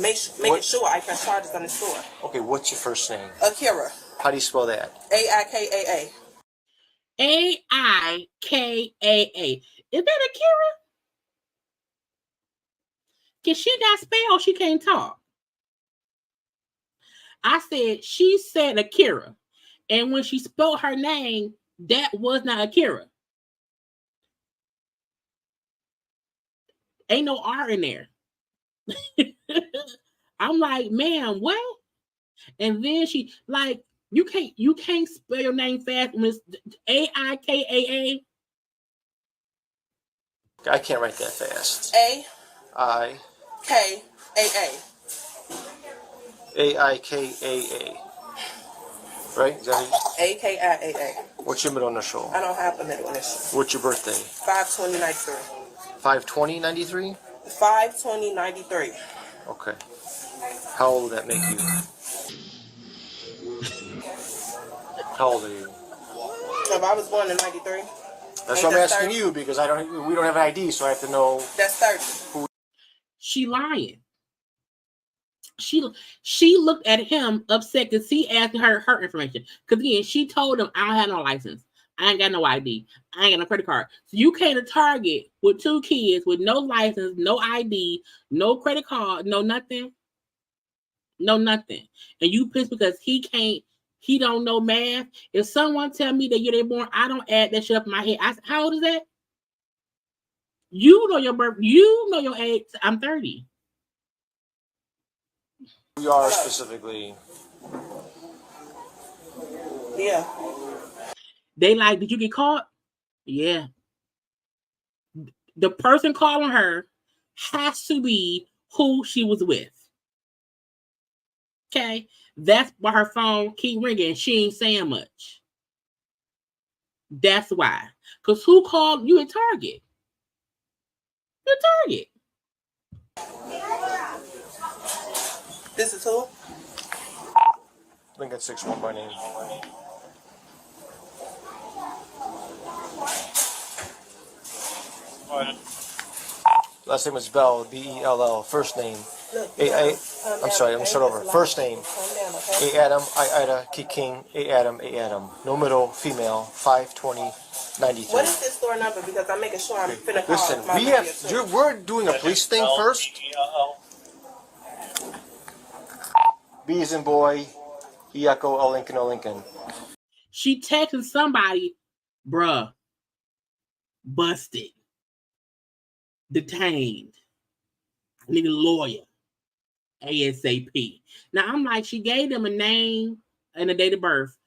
making sure I press charges on the store. Okay, what's your first name? Akira. How do you spell that? Aikaa. Aikaa. Is that Akira? Can she not spell? She can't talk. I said, she said Akira. And when she spelled her name, that was not Akira. Ain't no R in there. I'm like, man, what? And then she, like, you can't spell your name fast when it's Aikaa. I can't write that fast. Aikaa. Aikaa. Right? Is that it? AKIAA. What's your middle initial? I don't have a middle initial. What's your birthday? 5/20/93. 5/20/93? 5/20/93. Okay. How old would that make you? How old are you? If I was born in 93. That's what I'm asking you because we don't have an ID, so I have to know. That's 30. She lying. She looked at him upset because he asked her information. Because again, she told him, I don't have no license. I ain't got no ID. I ain't got no credit card. So you came to Target with 2 kids with no license, no ID, no credit card, no nothing. No nothing. And you pissed because he don't know math. If someone tell me that you're born, I don't add that shit up in my head. I said, how old is that? You know your birth. You know your age. I'm 30. Who you are specifically? Yeah. They like, did you get caught? Yeah. The person calling her has to be who she was with. Okay? That's why her phone keep ringing. She ain't saying much. That's why. Because who called you at Target? You're Target. This is who? Lincoln 6-1 by name. Last name is Bell, B-E-L-L. First name. I'm sorry, I'm start over. First name. A Adam, I Ida, K King, A Adam, A Adam. No middle, female, 5/20/93. What is this store number? Because I'm making sure I'm finna call. Listen, we're doing a police thing first. B as in boy, E echo, O Lincoln. She texting somebody, bruh, busted, detained. I need a lawyer. ASAP. Now I'm like, she gave them a name and a date of birth.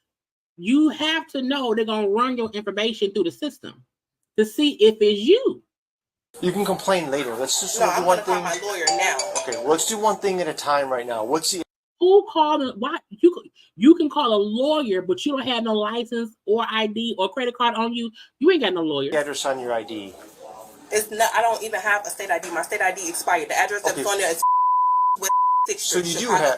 You have to know they're gonna run your information through the system to see if it's you. You can complain later. Let's just do one thing. I'm gonna call my lawyer now. Okay, let's do one thing at a time right now. What's the who called? Why you can call a lawyer, but you don't have no license or ID or credit card on you. You ain't got no lawyer. address on your ID? It's not. I don't even have a state ID. My state ID expired. The address that's on there is with 6th Street.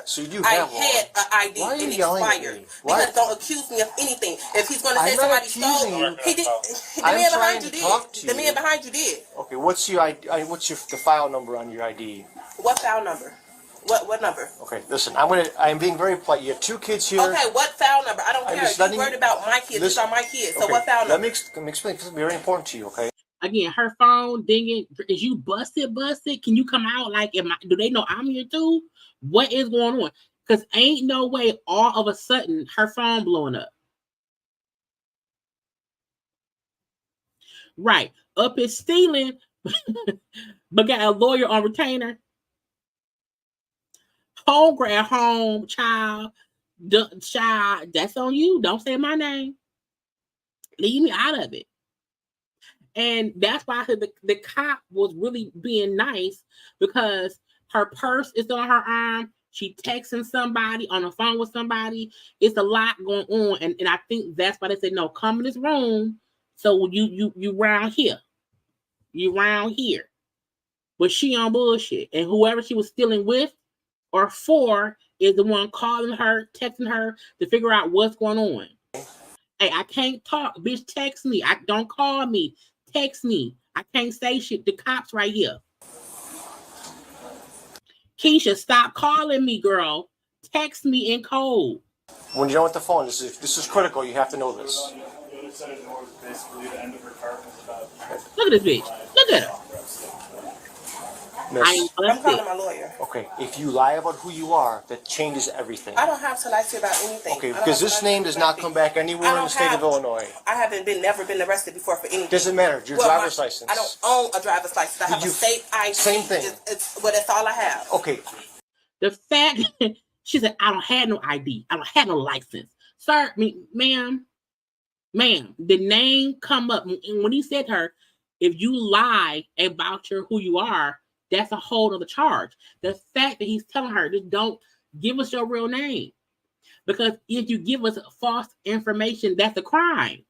So you do have. I had an ID and it expired. Because don't accuse me of anything. If he's going to say somebody stole, he did. The man behind you did. The man behind you did. Okay, what's your ID? What's the file number on your ID? What file number? What number? Okay, listen. I'm being very polite. You have 2 kids here. Okay, what file number? I don't care. You're worried about my kids. These are my kids. So what file number? Let me explain. This is very important to you. Okay. Again, her phone dinging. Is you busted? Can you come out? Like, do they know I'm here too? What is going on? Because ain't no way all of a sudden her phone blowing up. Right. Up is stealing, but got a lawyer on retainer. Home grab home, child. Child, that's on you. Don't say my name. Leave me out of it. And that's why I said the cop was really being nice, because her purse is on her arm. She texting somebody on the phone with somebody. It's a lot going on. And I think that's why they said, no, come in this room. So you round here. You round here. But she on bullshit. And whoever she was stealing with or for is the one calling her, texting her to figure out what's going on. Hey, I can't talk. Bitch, text me. Don't call me. Text me. I can't say shit. The cops right here. Keisha, stop calling me, girl. Text me in code. When you're with the phone, this is critical. You have to know this. Look at this bitch. Look at her. I'm calling my lawyer. Okay, if you lie about who you are, that changes everything. I don't have to lie to you about anything. Okay, because this name does not come back anywhere in the state of Illinois. I haven't never been arrested before for anything. Doesn't matter. Your driver's license. I don't own a driver's license. I have a state ID. Same thing. That's all I have. Okay. The fact she said, I don't have no ID. I don't have no license. Sir, ma'am, the name come up. And when he said to her, if you lie about who you are, that's a whole other charge. The fact that he's telling her, just don't give us your real name. Because if you give us false information, that's a crime.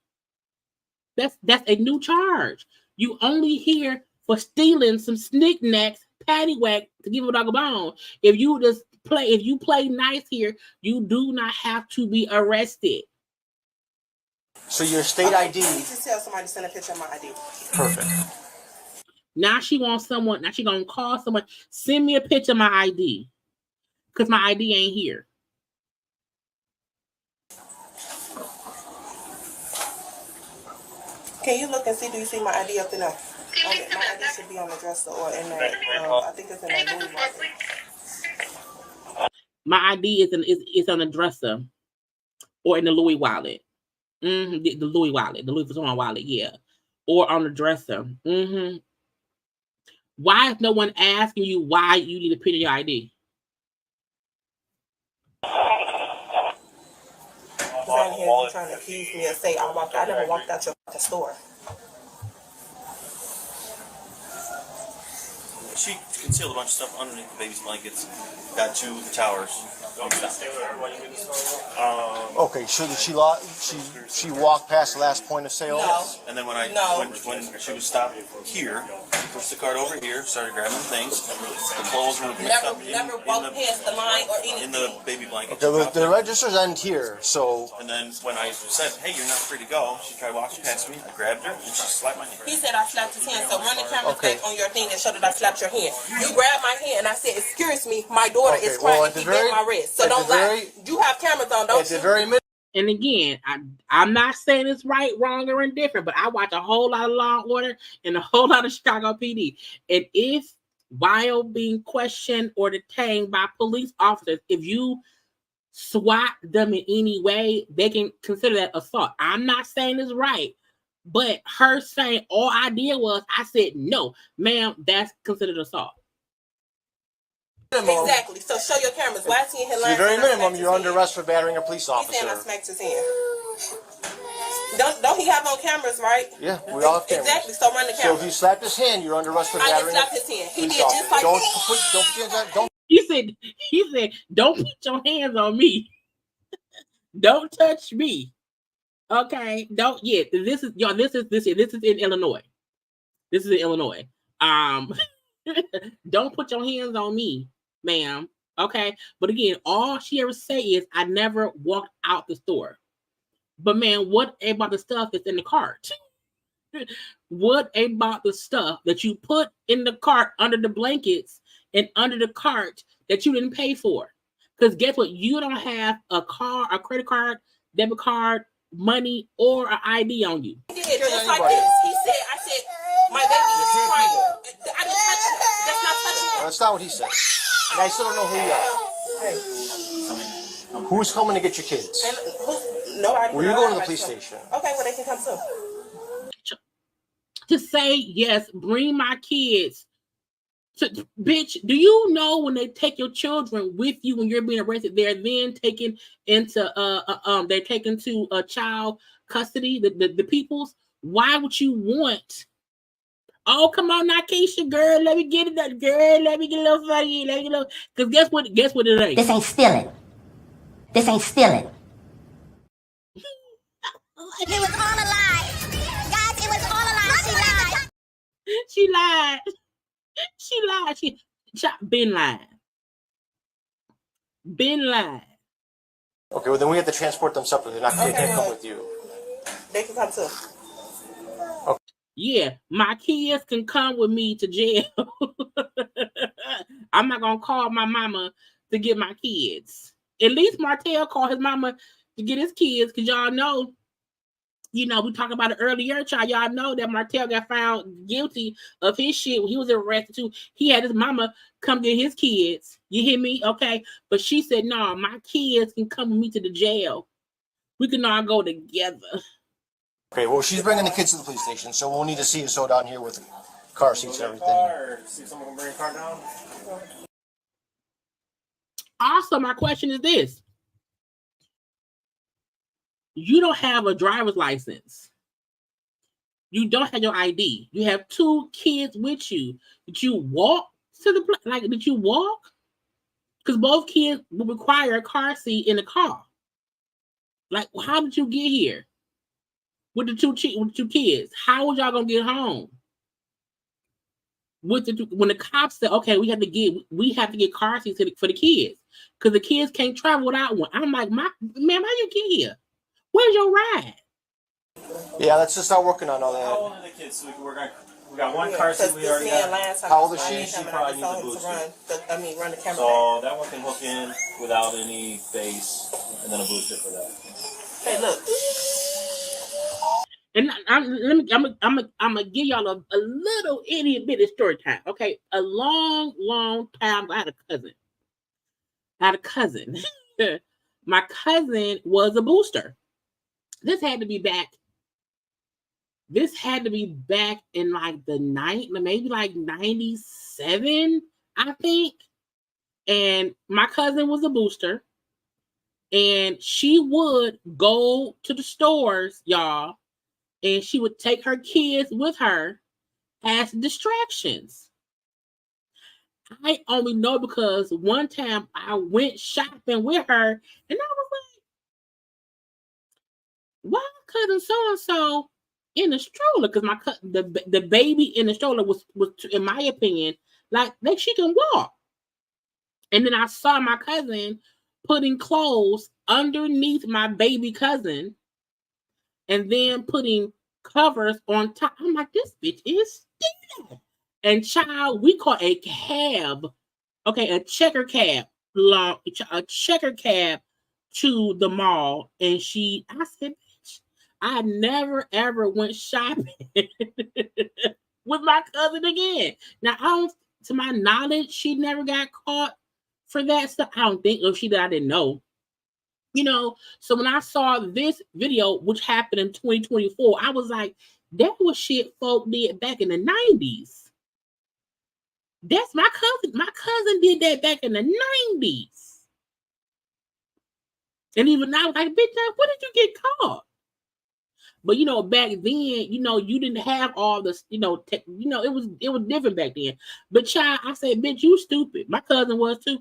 That's a new charge. You only here for stealing some knickknacks, paddywhack to give a dog a bone. If you play nice here, you do not have to be arrested. So your state ID. You just tell somebody to send a picture of my ID. Perfect. Now she wants someone. Now she gonna call someone. Send me a picture of my ID, because my ID ain't here. Can you look and see? Do you see my ID up there now? My ID should be on the dresser or in that. I think it's in that Louis wallet. My ID is on the dresser or in the Louis wallet. The Louis wallet, the Louis Vuitton wallet, yeah, or on the dresser. Why is no one asking you why you need to put in your ID? Because here trying to accuse me and say I never walked out the store. She concealed a bunch of stuff underneath the baby's blankets. Got 2 towers. Okay, so did she walked past the last point of sale? No. And then when she was stopped here, she pushed the cart over here, started grabbing the things. The clothes were mixed up never walked past the line or anything. in the baby blanket. Okay, the registers end here, so. And then when I said, "Hey, you're not free to go," she tried walking past me. I grabbed her and she slapped my hand. He said I slapped his hand. So run the camera back on your thing and show that I slapped your hand. You grabbed my hand and I said, "Excuse me, my daughter is crying. He bit my wrist." So don't lie. You have cameras on, don't you? And again, I'm not saying it's right, wrong, or indifferent, but I watch a whole lot of Law and Order and a whole lot of Chicago PD. And if while being questioned or detained by police officers, if you swat them in any way, they can consider that assault. I'm not saying it's right, but her saying all I did was I said, no, ma'am, that's considered assault. Exactly. So show your cameras. Why is he in here lying? The very minimum, you're under arrest for battering a police officer. He's saying I smacked his hand. Don't he have on cameras, right? Yeah, we all have cameras. Exactly. So run the camera. So if he slapped his hand, you're under arrest for battering a his hand. He police did officer. just like Don't. He said, don't put your hands on me. Don't touch me. Okay. Don't. Yeah. This is in Illinois. This is in Illinois. Don't put your hands on me, ma'am. Okay. But again, all she ever say is, I never walked out the store. But man, what about the stuff that's in the cart? What about the stuff that you put in the cart under the blankets and under the cart that you didn't pay for? Because guess what? You don't have a credit card, debit card, money, or an ID on you. He did just like this. I said, My baby is crying. I didn't touch it. That's not touching it. That's not what he said. And I still don't know who you are. Who's coming to get your kids? And nobody. Well, you're going to the police station. Okay, well, they can come too. To say, yes, bring my kids. Bitch, do you know when they take your children with you when you're being arrested, they're then taken into they're taken to child custody, the people's? Why would you want? Oh, come on now, Keisha, girl, let me get it, girl, let me get a little funny, let me get a little, because guess what it is? This ain't stealing. This ain't stealing. It was all a lie. Guys, it was all a lie. She lied. She lied. She been lying. Been lying. Okay, well then we have to transport them separately. They can't come with you. They can come too. Okay. Yeah, my kids can come with me to jail. I'm not gonna call my mama to get my kids. At least Martel called his mama to get his kids, because y'all know, we talked about it earlier, child. Y'all know that Martel got found guilty of his shit when he was arrested too. He had his mama come get his kids. You hear me? Okay. But she said, no, my kids can come with me to the jail. We can all go together. Okay, well, she's bringing the kids to the police station, so we'll need to see you so down here with car seats and everything. See if someone can bring a car down. Also, my question is this. You don't have a driver's license. You don't have your ID. You have 2 kids with you. Did you walk to the place? Like, did you walk? Because both kids will require a car seat in the car. Like, how did you get here with the two kids? How was y'all gonna get home? When the cops said, okay, we have to get car seats for the kids because the kids can't travel without one. I'm like, man, how you get here? Where's your ride? Yeah, let's just start working on all that. How old are the kids? So we got one car seat we already got. How old is she? She probably needs a booster. Run the camera. So that one can hook in without any base, and then a booster for that. Hey, look. And I'm gonna give y'all a little itty bitty story time. Okay, a long time ago, I had a cousin. My cousin was a booster. This had to be back in like the maybe like 97, I think. And my cousin was a booster. And she would go to the stores, y'all, and she would take her kids with her as distractions. I only know because one time I went shopping with her, and I was like, why cousin so-and-so in the stroller? Because the baby in the stroller was, in my opinion, like she can walk. And then I saw my cousin putting clothes underneath my baby cousin and then putting covers on top. I'm like, this bitch is dead. And child, we call a cab, okay, a checker cab to the mall. And I said, bitch, I never ever went shopping with my cousin again. Now, to my knowledge, she never got caught for that stuff. I don't think, if she did, I didn't know. So when I saw this video, which happened in 2024, I was like, that was shit folk did back in the 90s. That's my cousin. My cousin did that back in the 90s. And even now, like, bitch, what did you get caught? But back then, you didn't have all this, it was different back then. But child, I said, bitch, you stupid. My cousin was too.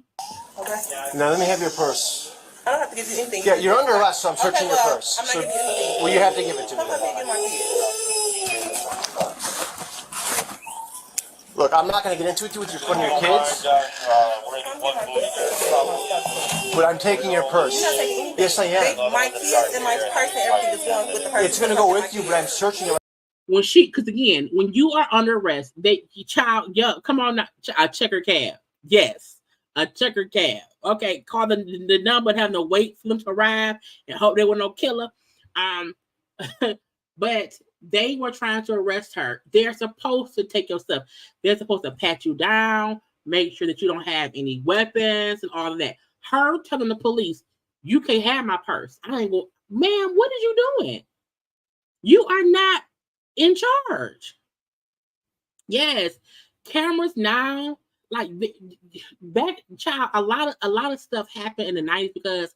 Okay. Now let me have your purse. I don't have to give you anything. Yeah, you're under arrest, so I'm searching your purse. I'm not giving you anything. Well, you have to give it to me. I'm not giving my kids. Look, I'm not going to get into it with your kids. But I'm taking your purse. You're not taking anything. Yes, I am. My kids and my purse and everything is going with the purse. It's going to go with you, but I'm searching it. Because again, when you are under arrest, come on now, a checker cab. Yes, a checker cab. Okay, call the number and have no wait for them to arrive and hope they were no killer. But they were trying to arrest her. They're supposed to take your stuff. They're supposed to pat you down, make sure that you don't have any weapons and all of that. Her telling the police, you can't have my purse. I ain't go, ma'am, what are you doing? You are not in charge. Yes, cameras now, like back, child, a lot of stuff happened in the 90s because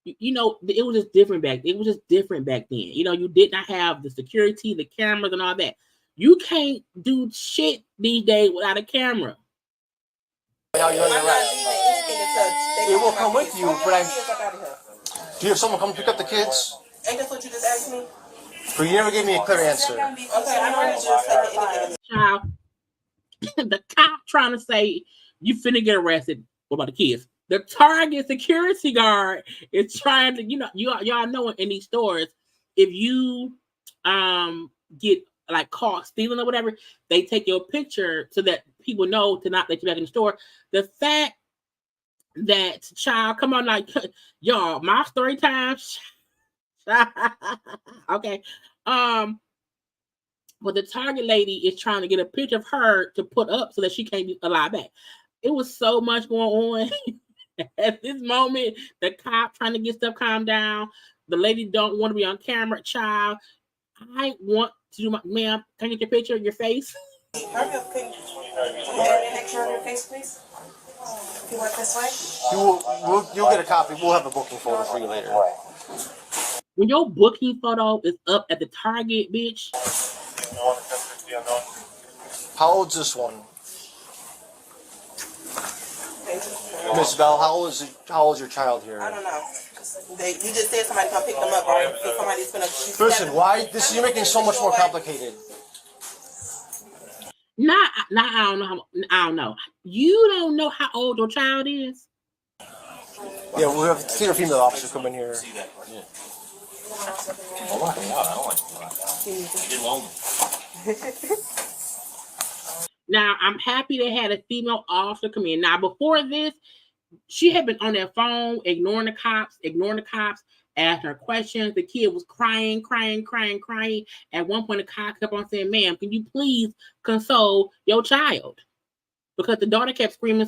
you know, it was just different back. It was just different back then. You know, you did not have the security, the cameras, and all that. You can't do shit these days without a camera. Now you're under arrest. It will come with you, but do you have someone come pick up the kids? Ain't that what you just asked me? But you never gave me a clear answer. Okay, I know you just said anything. Child, the cop trying to say you finna get arrested. What about the kids? The Target security guard is trying to, you know, y'all know in these stores, if you get like caught stealing or whatever, they take your picture so that people know to not let you back in the store. The fact that, child, come on, like, y'all, my story time. Okay. But the Target lady is trying to get a picture of her to put up so that she can't be allowed back. It was so much going on. At this moment, the cop trying to get stuff calmed down. The lady don't want to be on camera. Child, I want to do my, ma'am, can I get your picture of your face? Hurry up, can you get a picture of your face, please? You want this way? You'll get a copy. We'll have a booking photo for you later. When your booking photo is up at the Target, bitch. How old's this one? Miss Bell, how old is your child here? I don't know. You just said somebody come pick them up, right? So somebody's gonna shoot. Listen, why? You're making it so much more complicated. I don't know. You don't know how old your child is? Yeah, we have a female officer come in here. Now, I'm happy they had a female officer come in. Now, before this, she had been on that phone, ignoring the cops, asking her questions. The kid was crying. At one point, the cop kept on saying, ma'am, can you please console your child? Because the daughter kept screaming.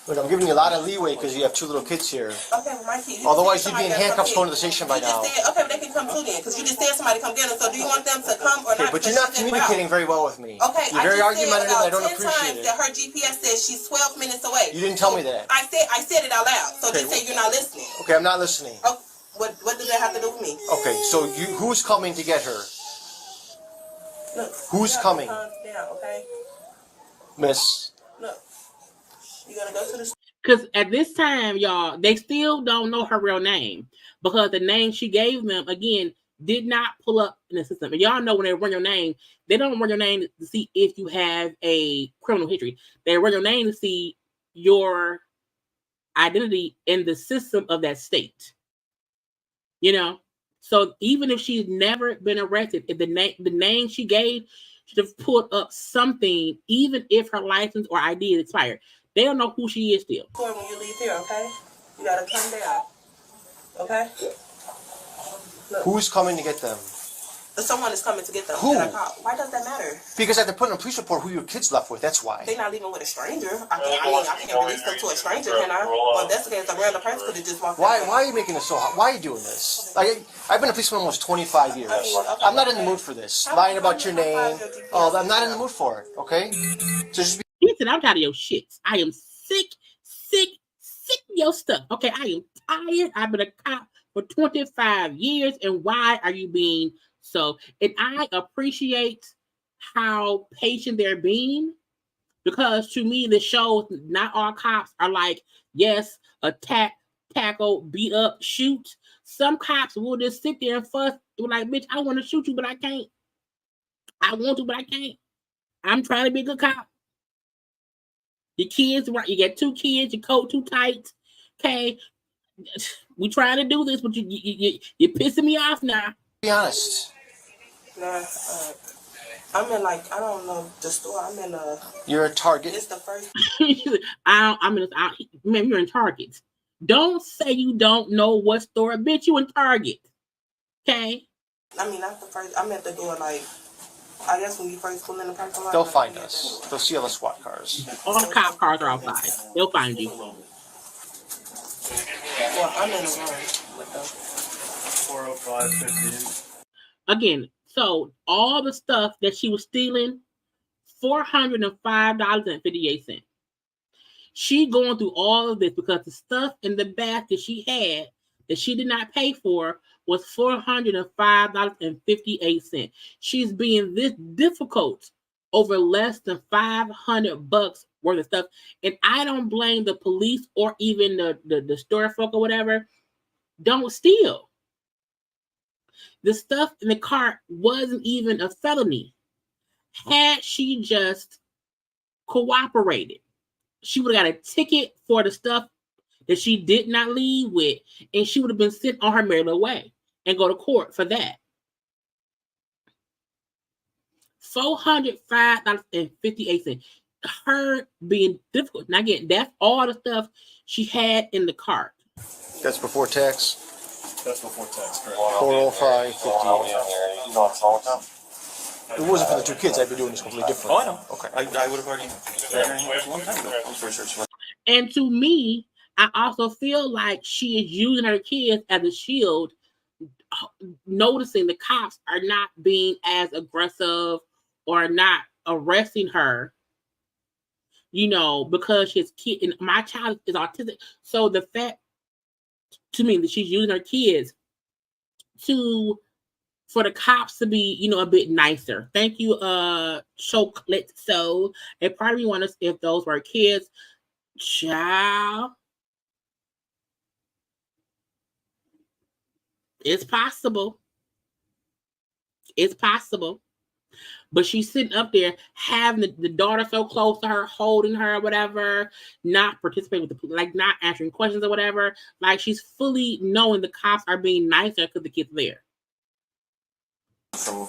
Look, I'm giving you a lot of leeway because you have two little kids here. Okay, well, my kid. Otherwise, you'd be in handcuffs going to the station by now. Okay, but they can come too then, because you just said somebody come get them. So do you want them to come or not? But you're not communicating very well with me. Okay, you're very argumentative, and I don't appreciate it. That her GPS says she's 12 minutes away. You didn't tell me that. I said it out loud. So just say you're not listening. Okay, I'm not listening. Oh, what does that have to do with me? Okay, so who's coming to get her? Look, who's coming? Down, okay? Miss. Look, you gotta go to the. Because at this time, y'all, they still don't know her real name because the name she gave them, again, did not pull up in the system. And y'all know when they run your name, they don't run your name to see if you have a criminal history. They run your name to see your identity in the system of that state. You know? So even if she's never been arrested, if the name she gave should have pulled up something, even if her license or ID is expired. They don't know who she is still. When you leave here, okay? You gotta come down. Okay? Look. Who's coming to get them? Someone is coming to get them. Who? Why does that matter? Because I have to put in a police report who your kids left with. That's why. They're not leaving with a stranger. I can't release them to a stranger, can I? Well, that's the case. A random person could have just walked. Why are you making this so hot? Why are you doing this? I've been a policeman almost 25 years. I'm not in the mood for this. Lying about your name. Oh, I'm not in the mood for it. Okay? So just he said, I'm tired of your shit. I am sick of your stuff. Okay, I am tired. I've been a cop for 25 years, and why are you being so? And I appreciate how patient they're being, because to me, this shows not all cops are like, yes, attack, tackle, beat up, shoot. Some cops will just sit there and fuss. They're like, bitch, I want to shoot you, but I can't. I want to, but I can't. I'm trying to be a good cop. Your kids, right? You got 2 kids. Your coat too tight. Okay, we trying to do this, but you're pissing me off now. Be honest. Nah, I'm in I don't know the store. I'm in a. You're a Target. It's the first. Man, you're in Target. Don't say you don't know what store, bitch. You in Target. Okay. I mean, not the first. I'm at the door, like, I guess when you first pull in the parking lot. They'll find us. They'll see all the SWAT cars. All the cop cars are outside. They'll find you. Well, I'm in a room with them. 405.58. Again, so all the stuff that she was stealing, $405.58. She going through all of this because the stuff in the basket she had that she did not pay for was $405.58. She's being this difficult over less than $500 worth of stuff. And I don't blame the police or even the store folk or whatever. Don't steal. The stuff in the cart wasn't even a felony. Had she just cooperated, she would have got a ticket for the stuff that she did not leave with, and she would have been sent on her merry way and go to court for that. $405.58. Her being difficult. Now again, that's all the stuff she had in the cart. That's before tax? That's before tax, correct? 405.58. If it wasn't for the two kids, I'd be doing this completely different. Oh, I know. Okay. I would have already done a long time ago. I'm pretty sure. And to me, I also feel like she is using her kids as a shield, noticing the cops are not being as aggressive or not arresting her, you know, because she's kid and my child is autistic. So the fact to me that she's using her kids for the cops to be, you know, a bit nicer. Thank you, chocolate. So they probably want us if those were kids. Child. It's possible. It's possible. But she's sitting up there having the daughter so close to her, holding her or whatever, not participating with the, like not answering questions or whatever. Like she's fully knowing the cops are being nicer because the kid's there. From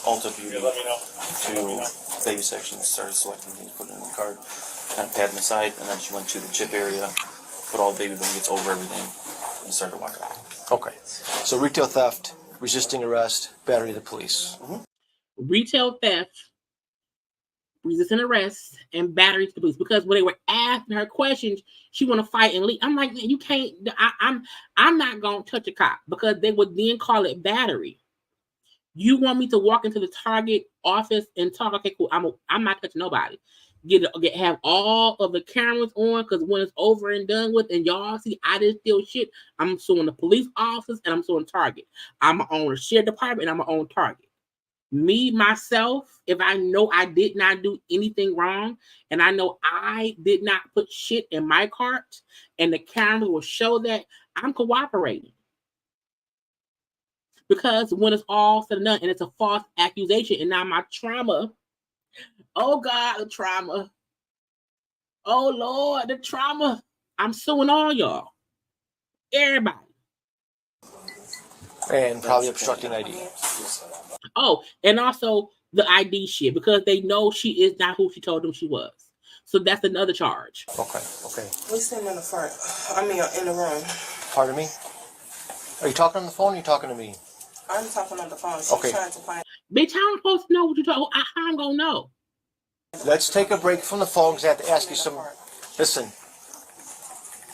Ulta Beauty to baby section, started selecting things, put it in the cart, kind of patting aside, and then she went to the chip area, put all the baby blankets over everything, and started walking out. Okay. So retail theft, resisting arrest, battery of the police. Mm-hmm. Retail theft, resisting arrest, and battery to the police. Because when they were asking her questions, she want to fight and leave. I'm like, man, you can't. I'm not gonna touch a cop because they would then call it battery. You want me to walk into the Target office and talk? Okay, cool. I'm not touching nobody. Have all of the cameras on because when it's over and done with, and y'all see I didn't steal shit, I'm suing the police office and I'm suing Target. I'm my own share department and I'm my own Target. Me, myself, if I know I did not do anything wrong and I know I did not put shit in my cart and the camera will show that, I'm cooperating. Because when it's all said and done and it's a false accusation and now my trauma, oh God, the trauma. Oh Lord, the trauma. I'm suing all y'all. Everybody. And probably obstructing ID. Oh, and also the ID shit because they know she is not who she told them she was. So that's another charge. Okay. We sitting in the front. I mean, in the room. Pardon me? Are you talking on the phone or are you talking to me? I'm talking on the phone. She's trying to find. Bitch, how am I supposed to know what you're talking? How I'm gonna know? Let's take a break from the phone because I have to ask you some. Listen.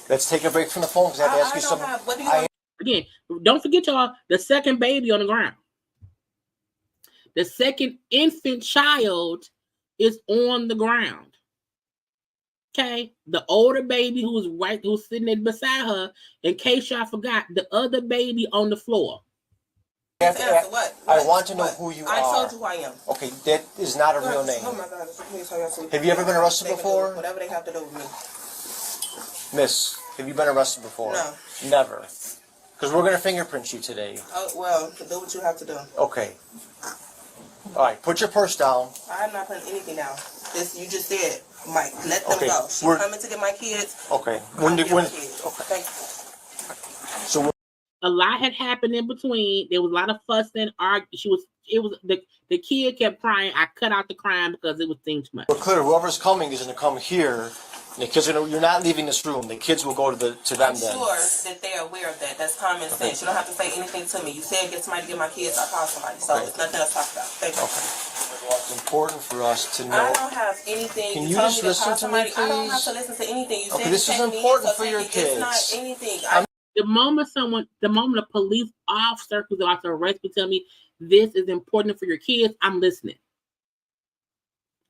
Let's take a break from the phone because I have to ask you some. Again, don't forget y'all, the second baby on the ground. The second infant child is on the ground. Okay, the older baby who's sitting there beside her. In case y'all forgot, the other baby on the floor. What? I want to know who you are. I told you who I am. Okay, that is not a real name. Oh my God! Please hurry up. Have you ever been arrested before? Whatever they have to do with me. Miss, have you been arrested before? No. Never. Because we're going to fingerprint you today. Oh, well, do what you have to do. Okay. All right, put your purse down. I'm not putting anything down. You just said, Mike, let them go. She's coming to get my kids. Okay. Okay. Thank you. So a lot had happened in between. There was a lot of fussing, arguing. The kid kept crying. I cut out the crying because it was things too much. We're clear. Whoever's coming is going to come here The kids you're not leaving this room. The kids will go to them I'm then. sure that they're aware of that. That's common sense. You don't have to say anything to me. You said get somebody to get my kids, I call somebody. So it's nothing else to talk about. Thank you. It's important for us to know. I don't have anything. Can you you told just me to listen call to somebody. me, please? I don't have to listen to anything. You said this is important for your kids. It's not anything. The moment a police officer who's about to arrest me tell me this is important for your kids, I'm listening.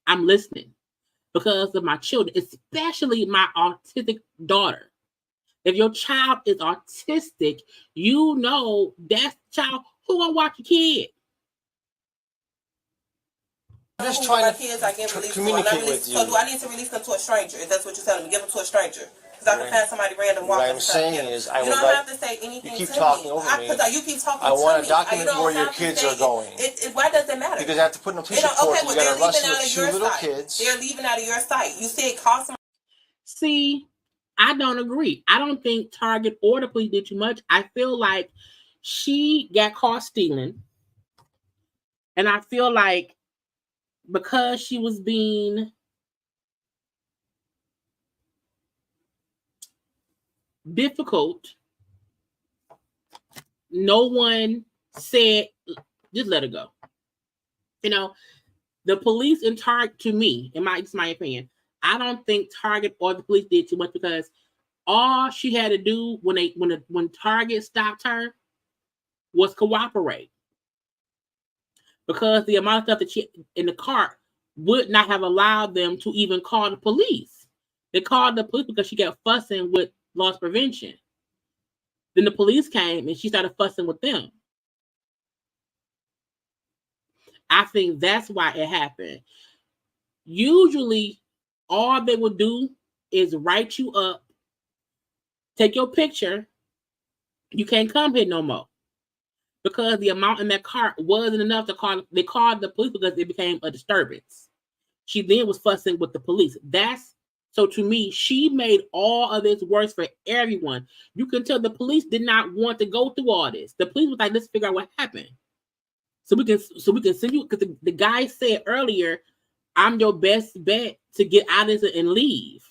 I'm listening because of my children, especially my autistic daughter. If your child is autistic, you know that's the child who gonna watch your kid. I'm just trying to communicate with you. So do I need to release them to a stranger? If that's what you're telling me, give them to a stranger. Because I can find somebody random walking. What I'm saying is, I would like. You don't have to say anything. You keep talking over me. You keep talking. I want to document where your kids are going. Why does it matter? Because I have to put in a police report. You got to arrest them with 2 little kids. They're leaving out of your sight. You said call somebody. See, I don't agree. I don't think Target or the police did too much. I feel like she got caught stealing, and I feel like because she was being difficult, no one said, just let her go. You know, the police and Target, to me, it's my opinion, I don't think Target or the police did too much because all she had to do when Target stopped her was cooperate. Because the amount of stuff that she in the cart would not have allowed them to even call the police. They called the police because she kept fussing with loss prevention. Then the police came and she started fussing with them. I think that's why it happened. Usually, all they would do is write you up, take your picture. You can't come here no more. Because the amount in that cart wasn't enough to call. They called the police because it became a disturbance. She then was fussing with the police. So to me, she made all of this worse for everyone. You can tell the police did not want to go through all this. The police was like, let's figure out what happened. So we can send you, because the guy said earlier, I'm your best bet to get out of this and leave.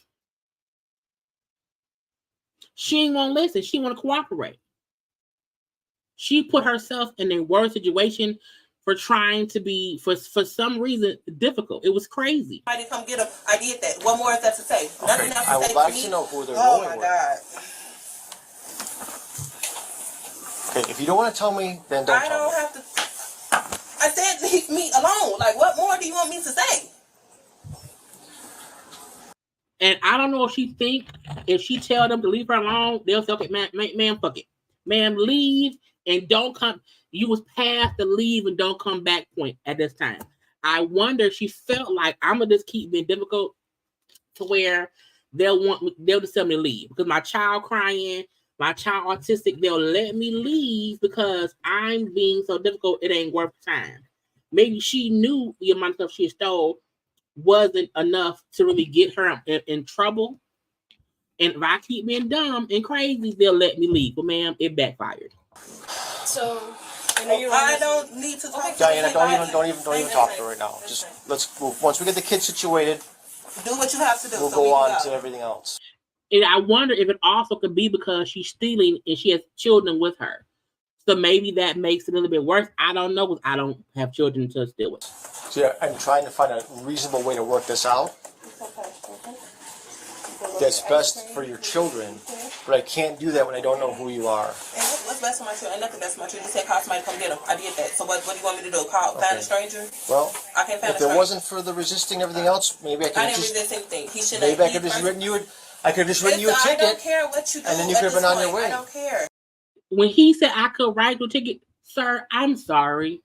She ain't want to listen. She want to cooperate. She put herself in a worse situation for trying to be, for some reason, difficult. It was crazy. I didn't come get them. I did that. What more is that to say? Okay. Nothing else to say. I would like to know who they're going with. Oh my God. Okay, if you don't want to tell me, then don't tell me. I don't have to. I said leave me alone. Like, what more do you want me to say? And I don't know if she think if she tell them to leave her alone, they'll say, okay, man, fuck it. Ma'am, leave and don't come. You was past the leave and don't come back point at this time. I wonder if she felt like I'm gonna just keep being difficult to where they'll just tell me to leave because my child crying, my child autistic, they'll let me leave because I'm being so difficult. It ain't worth the time. Maybe she knew the amount of stuff she stole wasn't enough to really get her in trouble. And if I keep being dumb and crazy, they'll let me leave. But ma'am, it backfired. So I don't need to talk to Diana, don't even talk to her right now. Just let's move. Once we get the kids situated, do what you have to do. We'll go on to everything else. And I wonder if it also could be because she's stealing and she has children with her. So maybe that makes it a little bit worse. I don't know because I don't have children to steal with. So I'm trying to find a reasonable way to work this out. That's best for your children, but I can't do that when I don't know who you are. And what's best for my children? Ain't nothing best for my children. You said call somebody to come get them. I did that. So what do you want me to do? Find a stranger? Well, I can't find if it wasn't for the resisting everything else, maybe I could I didn't just... resist anything. He should maybe I could have just written you a... I could have just written you a ticket. I don't care what you do. And then you could have been on your way. I don't care. When he said I could write the ticket, sir, I'm sorry.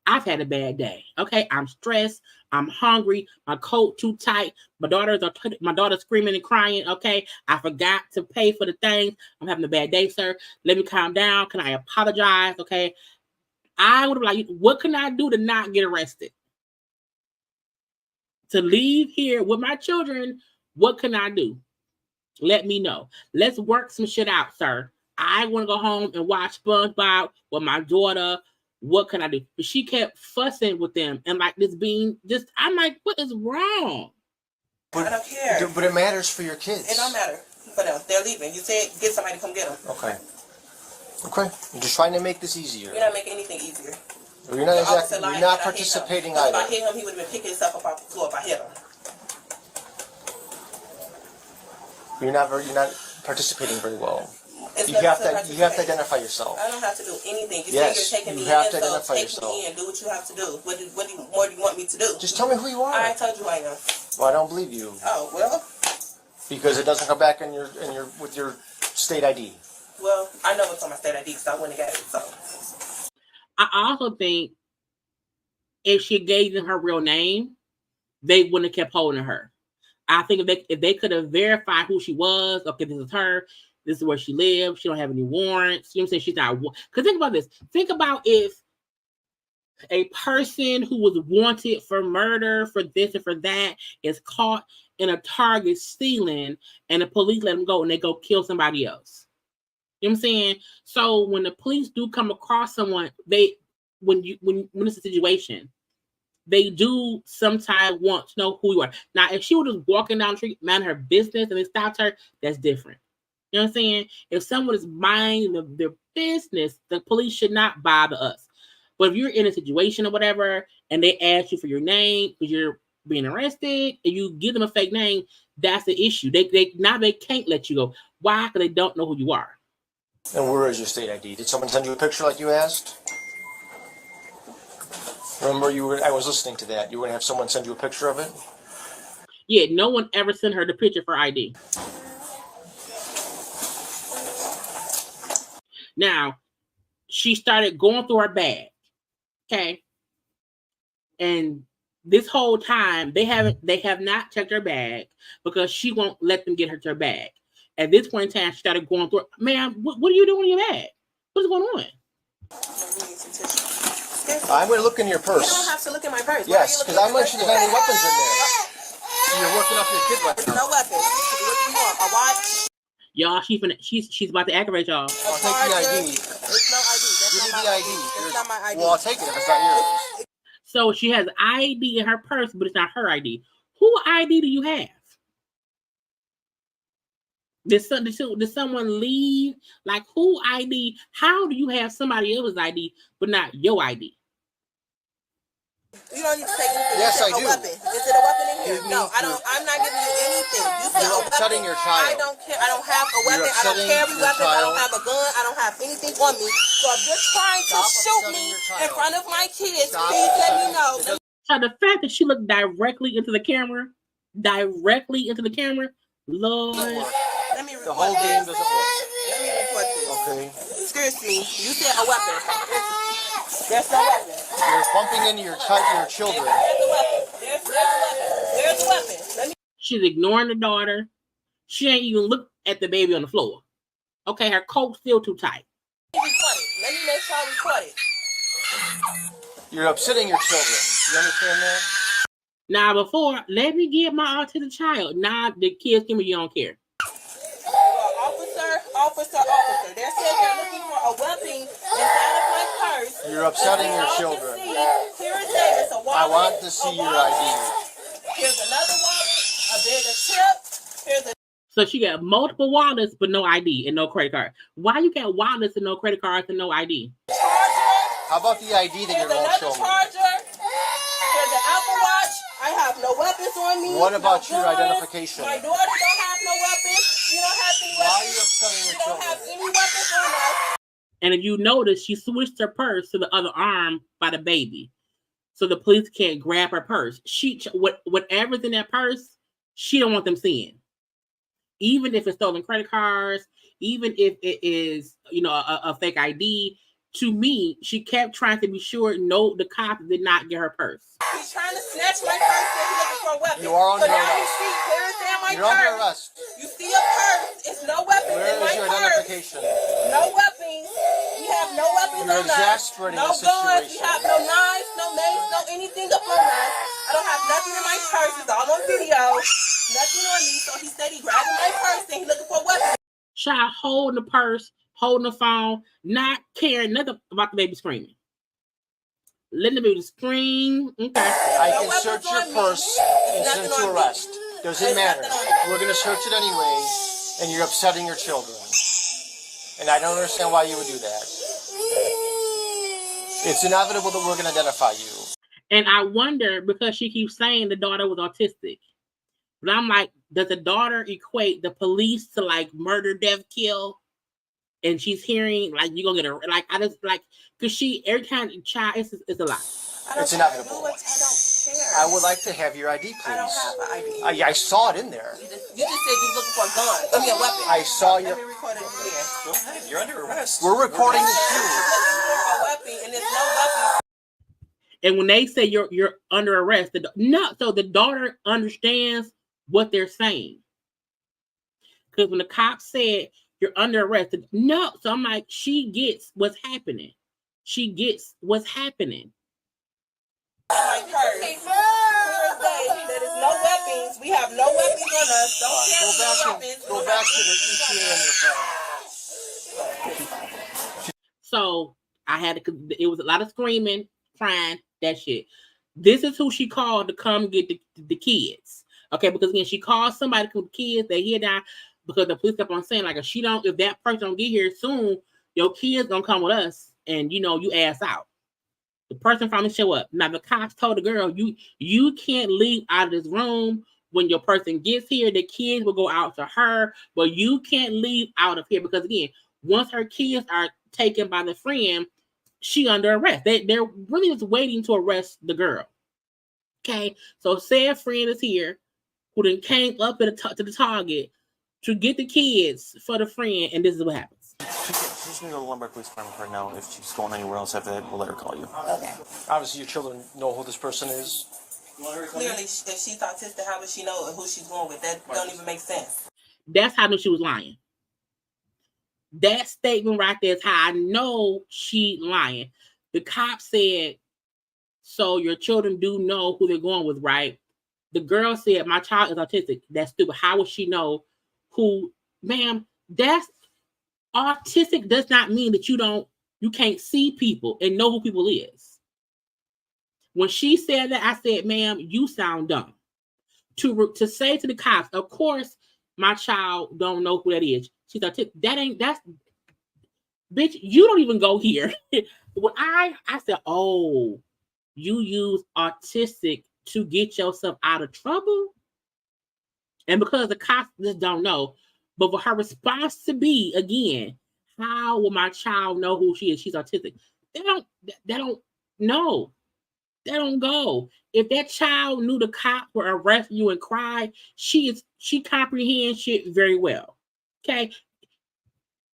I've had a bad day. Okay, I'm stressed. I'm hungry. My coat too tight. My daughter's screaming and crying. Okay, I forgot to pay for the things. I'm having a bad day, sir. Let me calm down. Can I apologize? Okay, I would have like, what can I do to not get arrested? To leave here with my children, what can I do? Let me know. Let's work some shit out, sir. I want to go home and watch SpongeBob with my daughter. What can I do? But she kept fussing with them and like this being just, I'm like, what is wrong? I don't care. But it matters for your kids. It don't matter for them. They're leaving. You said get somebody to come get them. Okay. Okay. I'm just trying to make this easier. You're not making anything easier. You're not exactly. You're not participating either. If I hit him, he would have been picking himself up off the floor if I hit him. You're not participating very well. You have to identify yourself. I don't have to do anything. You yes, say you're taking you me have in, to identify so take yourself. me in, do what you have to do. What more do you want me to do? Just tell me who you are. I told you I am. Well, I don't believe you. Oh well. Because it doesn't come back in your with your state ID. Well, I know what's on my state ID, so I wouldn't have got it. So. I also think if she gave them her real name, they wouldn't have kept holding her. I think if they could have verified who she was, okay, this is her, this is where she lives, she don't have any warrants. You know what I'm saying? She's not. Because think about this. Think about if a person who was wanted for murder, for this and for that, is caught in a Target stealing, and the police let them go and they go kill somebody else. You know what I'm saying? So when the police do come across someone, when it's a situation, they do sometimes want to know who you are. Now, if she was just walking down the street, minding her business, and they stopped her, that's different. You know what I'm saying? If someone is minding their business, the police should not bother us. But if you're in a situation or whatever, and they ask you for your name because you're being arrested, and you give them a fake name, that's the issue. They can't let you go. Why? Because they don't know who you are. And where is your state ID? Did someone send you a picture like you asked? Remember, I was listening to that. You were going to have someone send you a picture of it? Yeah, no one ever sent her the picture for ID. Now, she started going through her bag. Okay. And this whole time, they have not checked her bag because she won't let them get her to her bag. At this point in time, she started going through. Ma'am, what are you doing in your bag? What's going on? I'm going to look in your purse. You don't have to look in my purse. Yes, because I'm going to see if there's any weapons in there. You're working off your kid weapon. No weapons. What do you want? A watch? Y'all, she's about to aggravate y'all. I'll take the ID. There's no ID. Give me the ID. That's not my ID. Well, I'll take it if it's not yours. So she has ID in her purse, but it's not her ID. Who ID do you have? Did someone leave? Like, who ID? How do you have somebody else's ID but not your ID? You don't need to take anything. Yes, I do. Weapon. Is it a weapon in here? No, I don't. I'm not giving you anything. You said You're upsetting your child. I don't care. I don't have a weapon. I don't carry weapons. I don't have a gun. I don't have anything on me. So if you're trying to shoot me in front of my kids, please let me know. So the fact that she looked directly into the camera, Lord. Let me the whole game doesn't work. Let me report this. Okay. Excuse me. You said a weapon. There's no weapon. You're bumping into your children. There's a weapon. She's ignoring the daughter. She ain't even looked at the baby on the floor. Okay, her coat's still too tight. Let me make sure I record it. You're upsetting your children. You understand that? Now, before, let me get my autistic child. Now, the kids give me, you don't care. Officer. They're saying they're looking for a weapon inside of my purse. You're upsetting your children. Here it is. It's a wallet. I want to see your ID. Here's another wallet. There's a chip. So she got multiple wallets, but no ID and no credit card. Why you got wallets and no credit cards and no ID? Charger. How about the ID that you're going to show me? Charger. Here's an Apple Watch. I have no weapons on me. What about your identification? My daughter don't have no weapons. You don't have any weapons. Why are you upsetting your children? You don't have any weapons on us. And if you notice, she switched her purse to the other arm by the baby. So the police can't grab her purse. Whatever's in that purse, she don't want them seeing. Even if it's stolen credit cards, even if it is, a fake ID, to me, she kept trying to be sure the cops did not get her purse. He's trying to snatch my purse and he's looking for a weapon. You are under arrest. You're under arrest. You see a purse. It's no weapons in my purse. Where is your identification? No weapons. We have no weapons on us. You're exasperating the situation. No guns. We have no knives, no mace, no anything up on us. I don't have nothing in my purse. It's all on video. Nothing on me. So he said he grabbing my purse and he's looking for a weapon. Child holding the purse, holding the phone, not caring nothing about the baby screaming. Letting the baby scream. Okay. I can search your purse and send you to arrest. Doesn't matter. We're going to search it anyway, and you're upsetting your children. And I don't understand why you would do that. It's inevitable that we're going to identify you. And I wonder, because she keeps saying the daughter was autistic. But I'm like, does the daughter equate the police to like murder, death, kill? And she's hearing like you're gonna get her like I just like because she every time child it's a lot. It's inevitable. I don't care. I would like to have your ID, please. I don't have an ID. I saw it in there. You just said you was looking for a gun. I mean a weapon. I saw your. Let me record it again. Go ahead. You're under arrest. We're recording this too. A weapon, and there's no weapon. And when they say you're under arrest, so the daughter understands what they're saying. Because when the cops said you're under arrest, no. So I'm like, she gets what's happening. She gets what's happening. Like her. There is no weapons. We have no weapons on us. Don't carry weapons. Go back to the ETA on your phone. So I had to. It was a lot of screaming, crying, that shit. This is who she called to come get the kids. Okay, because again, she called somebody to come get the kids. They hear that because the police kept on saying like, if that person don't get here soon, your kids gonna come with us, and you ass out. The person finally show up. Now the cops told the girl, you can't leave out of this room. When your person gets here, the kids will go out to her, but you can't leave out of here because again, once her kids are taken by the friend, she under arrest. They're really just waiting to arrest the girl. Okay, so said friend is here, who then came up to the target to get the kids for the friend, and this is what happens. She's going to go to the Lombard Police Department for now. If she's going anywhere else after that, we'll let her call you. Okay. Obviously, your children know who this person is. Clearly, if she's autistic, how would she know who she's going with? That don't even make sense. That's how I knew she was lying. That statement right there is how I know she lying. The cop said, so your children do know who they're going with, right? The girl said, my child is autistic. That's stupid. How would she know who? Ma'am, that's autistic does not mean that you can't see people and know who people is. When she said that, I said, ma'am, you sound dumb. To say to the cops, of course, my child don't know who that is. She's autistic. That's bitch, you don't even go here. When I said, oh, you use autistic to get yourself out of trouble? And because the cops just don't know, but for her response to be, again, how will my child know who she is? She's autistic. They don't know. They don't go. If that child knew the cops were arresting you and cry, she comprehends shit very well. Okay?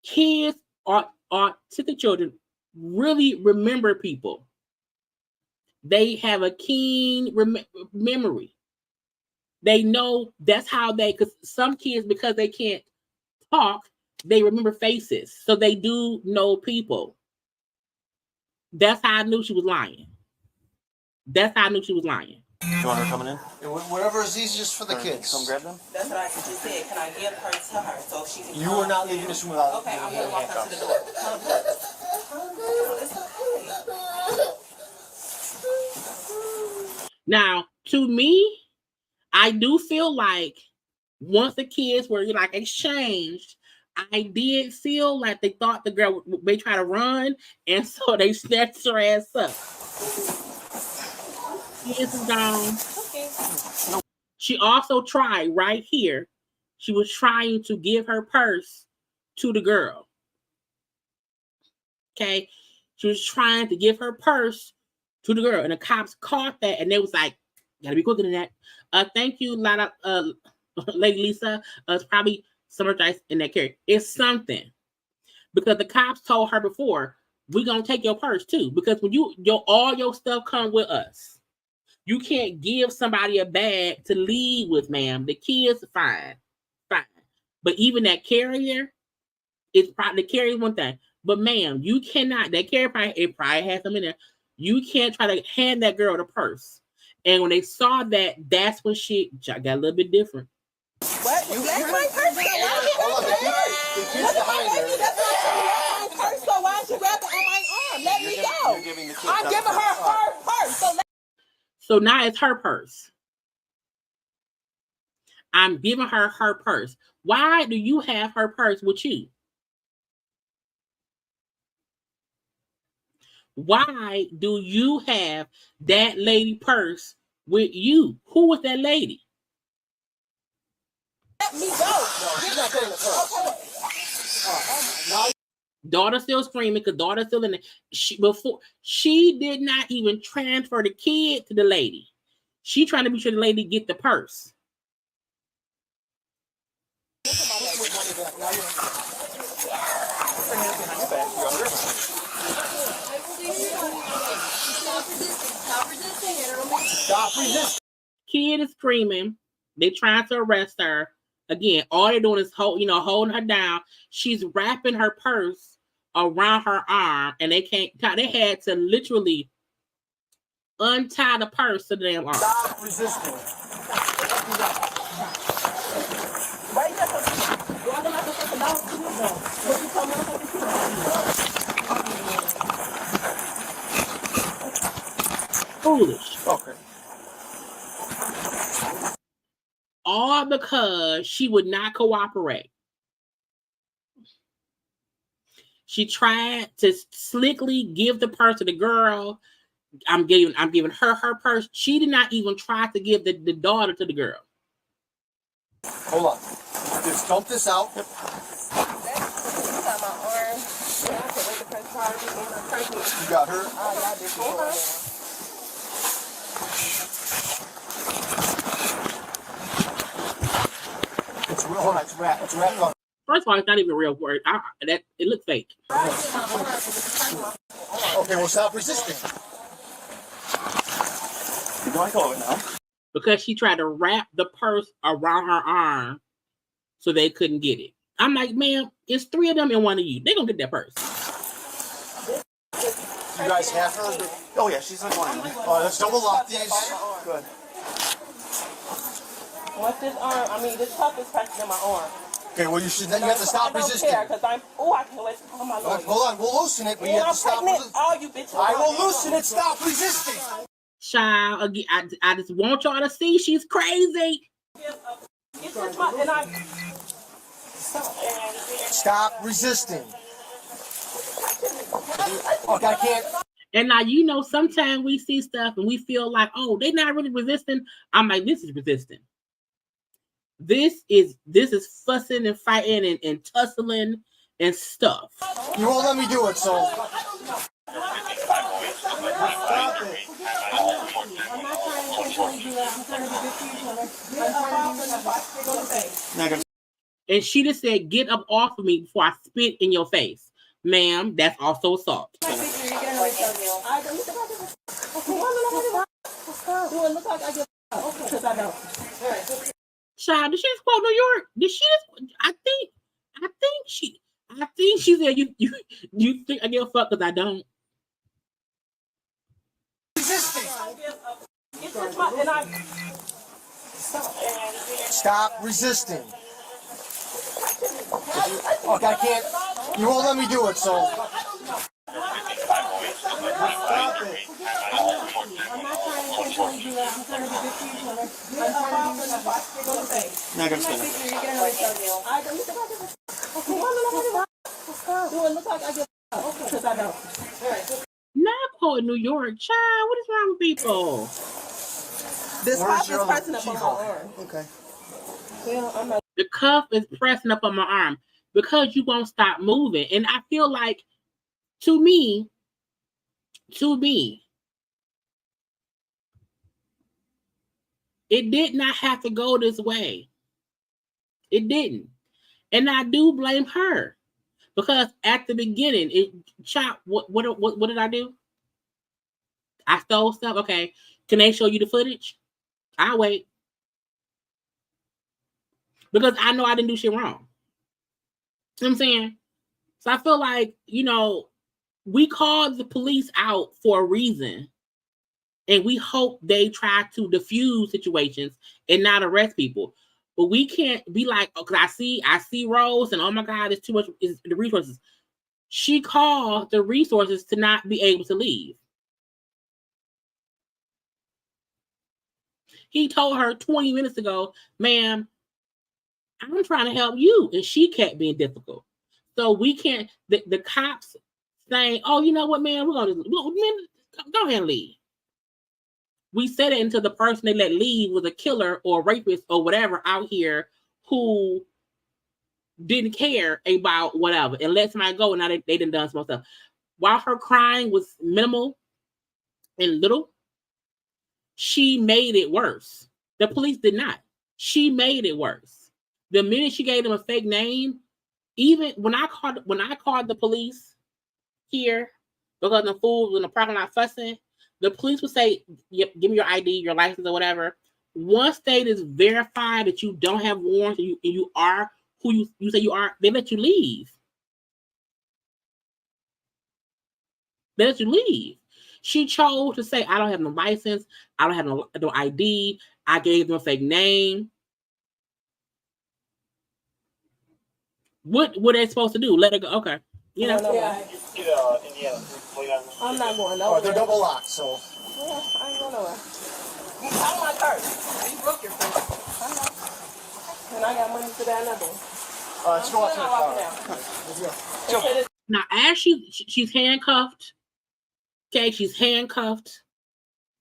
Kids are autistic children really remember people. They have a keen memory. They know that's how because some kids, because they can't talk, they remember faces. So they do know people. That's how I knew she was lying. That's how I knew she was lying. You want her coming in? Whatever is easiest for the kids. Come grab them? That's what I just said. Can I give her to her so she can You are not leaving this room without Okay, I'm going to walk her to the door. It's okay. Now, to me, I do feel like once the kids were like exchanged, I did feel like they thought the girl may try to run, and so they snatched her ass up. Kids is gone. Okay. She also tried right here. She was trying to give her purse to the girl. Okay. She was trying to give her purse to the girl, and the cops caught that, and they was like, "Gotta be quicker than that." Thank you, Lady Lisa. It's probably some merchandise in that carry. It's something because the cops told her before, "We're gonna take your purse too," because when all your stuff come with us. You can't give somebody a bag to leave with, ma'am. The kids, fine. But even that carrier, the carrier is one thing. But ma'am, you cannot. That carrier probably has some in there. You can't try to hand that girl the purse. And when they saw that, that's when she got a little bit different. What? You left my purse? Hold on, the kids behind her. So why don't you grab it on my arm? Let me go. I'm giving her purse. So now it's her purse. I'm giving her her purse. Why do you have her purse with you? Why do you have that lady purse with you? Who was that lady? Let me go. Daughter still screaming because daughter still in the she did not even transfer the kid to the lady. She trying to be sure the lady get the purse. Stop resisting. Kid is screaming. They trying to arrest her. Again, all they're doing is holding her down. She's wrapping her purse around her arm, and they can't. They had to literally untie the purse to the damn arm. Stop resisting. Foolish. Okay. All because she would not cooperate. She tried to slickly give the purse to the girl. I'm giving her her purse. She did not even try to give the daughter to the girl. Hold on. Just dump this out. Yep. You got her? It's real. Hold on. It's wrapped. It's wrapped up. First of all, it's not even a real word. It looks fake. Okay, well, stop resisting. You're going to go now. Because she tried to wrap the purse around her arm so they couldn't get it. I'm like, ma'am, it's 3 of them and 1 of you. They're going to get that purse. You guys have her? Oh, yeah, she's like one. Let's double lock these. Good. Once this arm, this cuff is pressing in my arm. Okay, well, you have to stop resisting. I can't wait to call my lawyer. Hold on, we'll loosen it, but you have to stop resisting. All you bitches. I will loosen it, stop resisting. Child, again, I just want y'all to see she's crazy. Stop resisting. Okay, I can't. And now, sometimes we see stuff and we feel like, oh, they're not really resisting. I'm like, this is resisting. This is fussing and fighting and tussling and stuff. You won't let me do it, so. And she just said, get up off of me before I spit in your face. Ma'am, that's also assault. Child, did she just quote New York? Did she just? I think she said you think I give a fuck because I don't. Stop resisting. Okay, I can't. You won't let me do it, so. Not quoting New York, child. What is wrong with people? This cuff is pressing up on my arm. Okay. The cuff is pressing up on my arm because you won't stop moving. And I feel like, to me, it did not have to go this way. It didn't. And I do blame her. Because at the beginning, what did I do? I stole stuff. Okay. Can they show you the footage? I'll wait. Because I know I didn't do shit wrong. You know what I'm saying? So I feel like, we called the police out for a reason. And we hope they try to diffuse situations and not arrest people. But we can't be like, oh, because I see Rose and oh my God, it's too much, it's the resources. She called the resources to not be able to leave. He told her 20 minutes ago, ma'am, I'm trying to help you. And she kept being difficult. So we can't, the cops saying, oh, you know what, man, we're going to, go ahead and leave. We said it until the person they let leave was a killer or a rapist or whatever out here who didn't care about whatever and let somebody go. And now they done some stuff. While her crying was minimal and little, she made it worse. The police did not. She made it worse. The minute she gave them a fake name, even when I called the police here because the fools in the parking lot fussing, the police would say, yep, give me your ID, your license, or whatever. Once they just verify that you don't have warrants and you are who you say you are, they let you leave. They let you leave. She chose to say, I don't have no license, I don't have no ID, I gave them a fake name. What were they supposed to do? Let her go? Okay. You know? Yeah. I'm not going nowhere. Oh, they're double locked, so. Yeah, I ain't going nowhere. I'm my purse. You broke your purse. I know. And I got money for that another one. Let's go out to the car. Now, as she's handcuffed. Okay, she's handcuffed.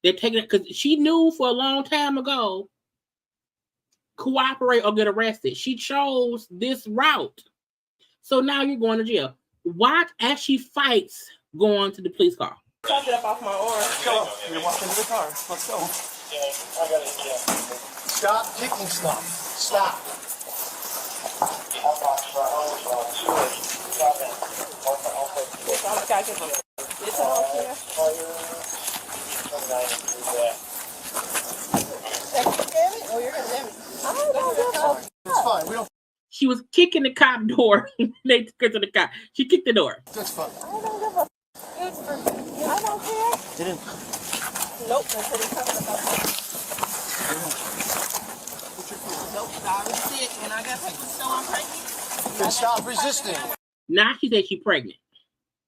They're taking it because she knew for a long time ago, cooperate or get arrested. She chose this route. So now you're going to jail. Watch as she fights going to the police car. Cut it up off my arm. Go. You're walking to the car. Let's go. Yeah, I got it. Yeah. Stop kicking stuff. Stop. It's fine. We don't. She was kicking the cop door. They took her to the cop. She kicked the door. That's fine. I don't give a. I don't care. Didn't. Nope. I said it's coming about. Nope. I already said, and I got papers, so I'm pregnant. Then stop resisting. Now she said she's pregnant.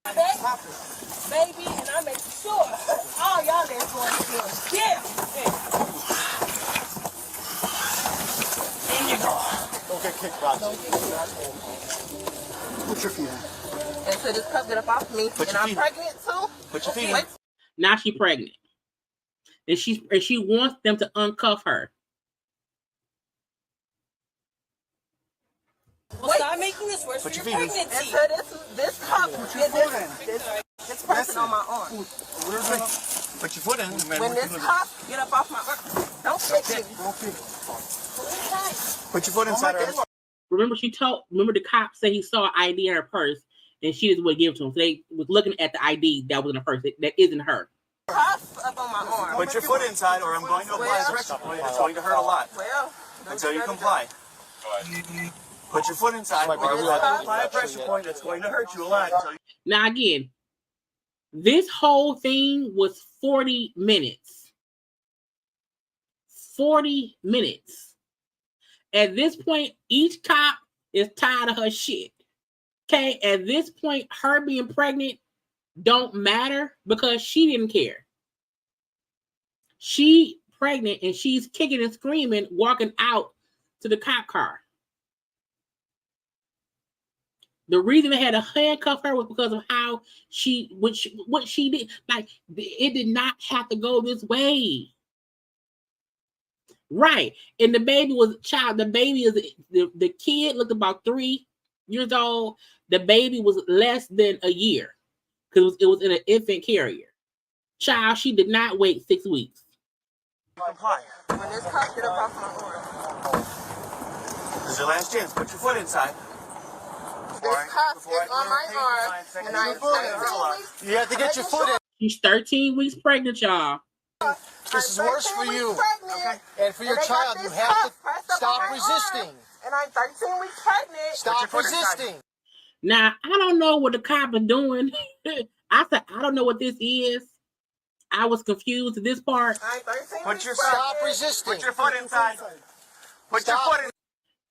Baby, and I make sure all y'all that's going to jail. Yeah. In you go. Don't get kicked, Roxy. Put your feet in. And so just cut it up off me. And I'm pregnant too. Put your feet in. Now she's pregnant. And she wants them to uncuff her. Well, stop making this worse for your pregnancy. And so this cup, this person on my arm. Put your foot in. When this cup get up off my arm, don't kick me. Put your foot inside her. Remember the cop said he saw an ID in her purse and she just would give it to him. So they was looking at the ID that was in her purse. That isn't her. Cuff up on my arm. Put your foot inside or I'm going to apply pressure point. It's going to hurt a lot. Well, until you comply. Put your foot inside or apply a pressure point. It's going to hurt you a lot. Now again, this whole thing was 40 minutes. 40 minutes. At this point, each cop is tired of her shit. Okay, at this point, her being pregnant don't matter because she didn't care. She pregnant and she's kicking and screaming, walking out to the cop car. The reason they had to handcuff her was because of how what she did. Like, it did not have to go this way. Right. And the baby was a child. The baby is the kid looked about 3 years old. The baby was less than a year because it was in an infant carrier. Child, she did not wait 6 weeks. Comply. When this cup get up off my arm. This is your last chance. Put your foot inside. This cup is on my arm, and I'm 13 weeks. You have to get your foot in. She's 13 weeks pregnant, y'all. This is worse for you. Okay. And for your child, you have to stop resisting. And I'm 13 weeks pregnant. Stop resisting. Now, I don't know what the cop is doing. I said, I don't know what this is. I was confused at this part. Stop resisting. Put your foot inside. Put your foot in.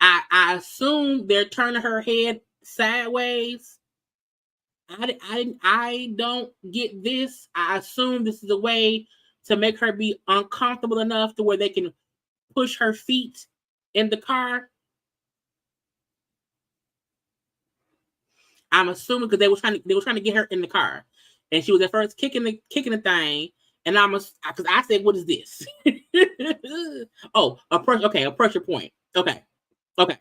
I assume they're turning her head sideways. I don't get this. I assume this is a way to make her be uncomfortable enough to where they can push her feet in the car. I'm assuming because they were trying to get her in the car, and she was at first kicking the thing, and because I said, "What is this?" Oh, a pressure point. Okay. Because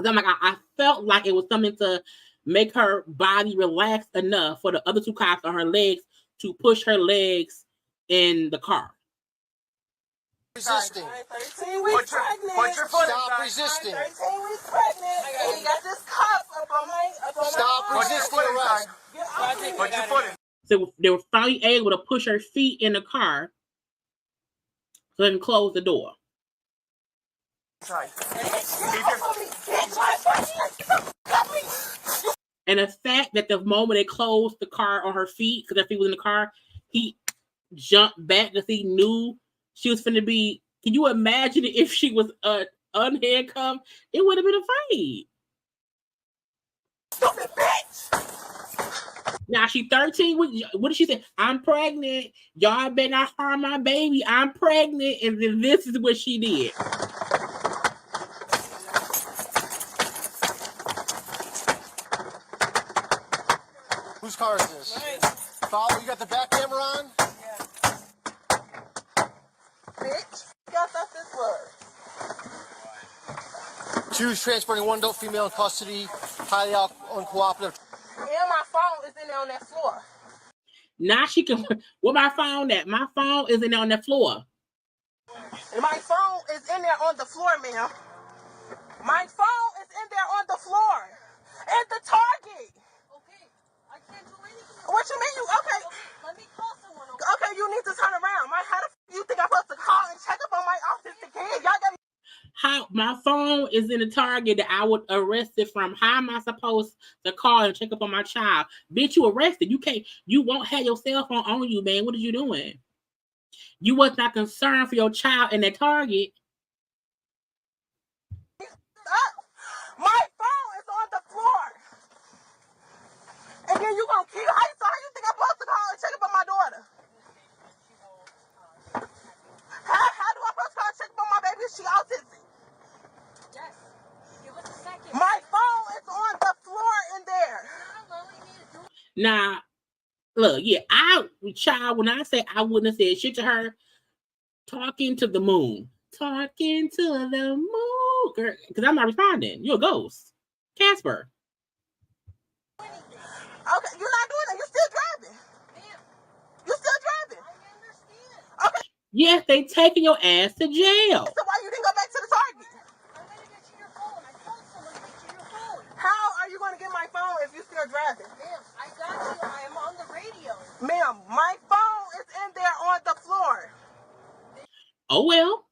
I'm like, I felt like it was something to make her body relax enough for the other two cops on her legs to push her legs in the car. Resisting. 13 weeks pregnant. Put your foot Stop resisting. 13 weeks pregnant. And you got this cuff up on my Stop resisting arrest. Put your foot in. So they were finally able to push her feet in the car so they can close the door. And the fact that the moment they closed the car on her feet, because her feet was in the car, he jumped back because he knew she was finna be. Can you imagine if she was unhandcuffed? It would have been a fight. Stupid bitch. Now she's 13. What did she say? I'm pregnant. Y'all better not harm my baby. I'm pregnant. And then this is what she did. Whose car is this? Follow, you got the back camera on? Yeah. Bitch, got that this was. Choose transporting one adult female in custody, highly uncooperative. And my phone is in there on that floor. Now she can. Where my phone at? My phone is in there on the floor. And my phone is in there on the floor, ma'am. My phone is in there on the floor. At the Target. Okay, I can't do anything. What you mean? Okay. Let me call someone. Okay, you need to turn around. How the you think I'm supposed to call and check up on my autistic kid? Y'all got me. How my phone is in the Target that I would arrest it from. How am I supposed to call and check up on my child? Bitch, you arrested. You won't have your cell phone on you, man. What are you doing? You was not concerned for your child in that Target. My phone is on the floor. And then you gonna keep how you think I'm supposed to call and check up on my daughter? How do I supposed to call and check up on my baby if she autistic? Yes. Give us a second. My phone is on the floor in there. Now, look, yeah, child, when I say I wouldn't have said shit to her, talking to the moon. Talking to the moon. Girl, because I'm not responding. You're a ghost. Casper. Okay, you're not doing it. You're still driving. You're still driving. I understand. Okay. Yes, they taking your ass to jail. So why you didn't go back to the Target? I'm going to get you your phone. I told someone to get you your phone. How are you going to get my phone if you're still driving? Ma'am, I got you. I am on the radio. Ma'am, my phone is in there on the floor. Oh, well.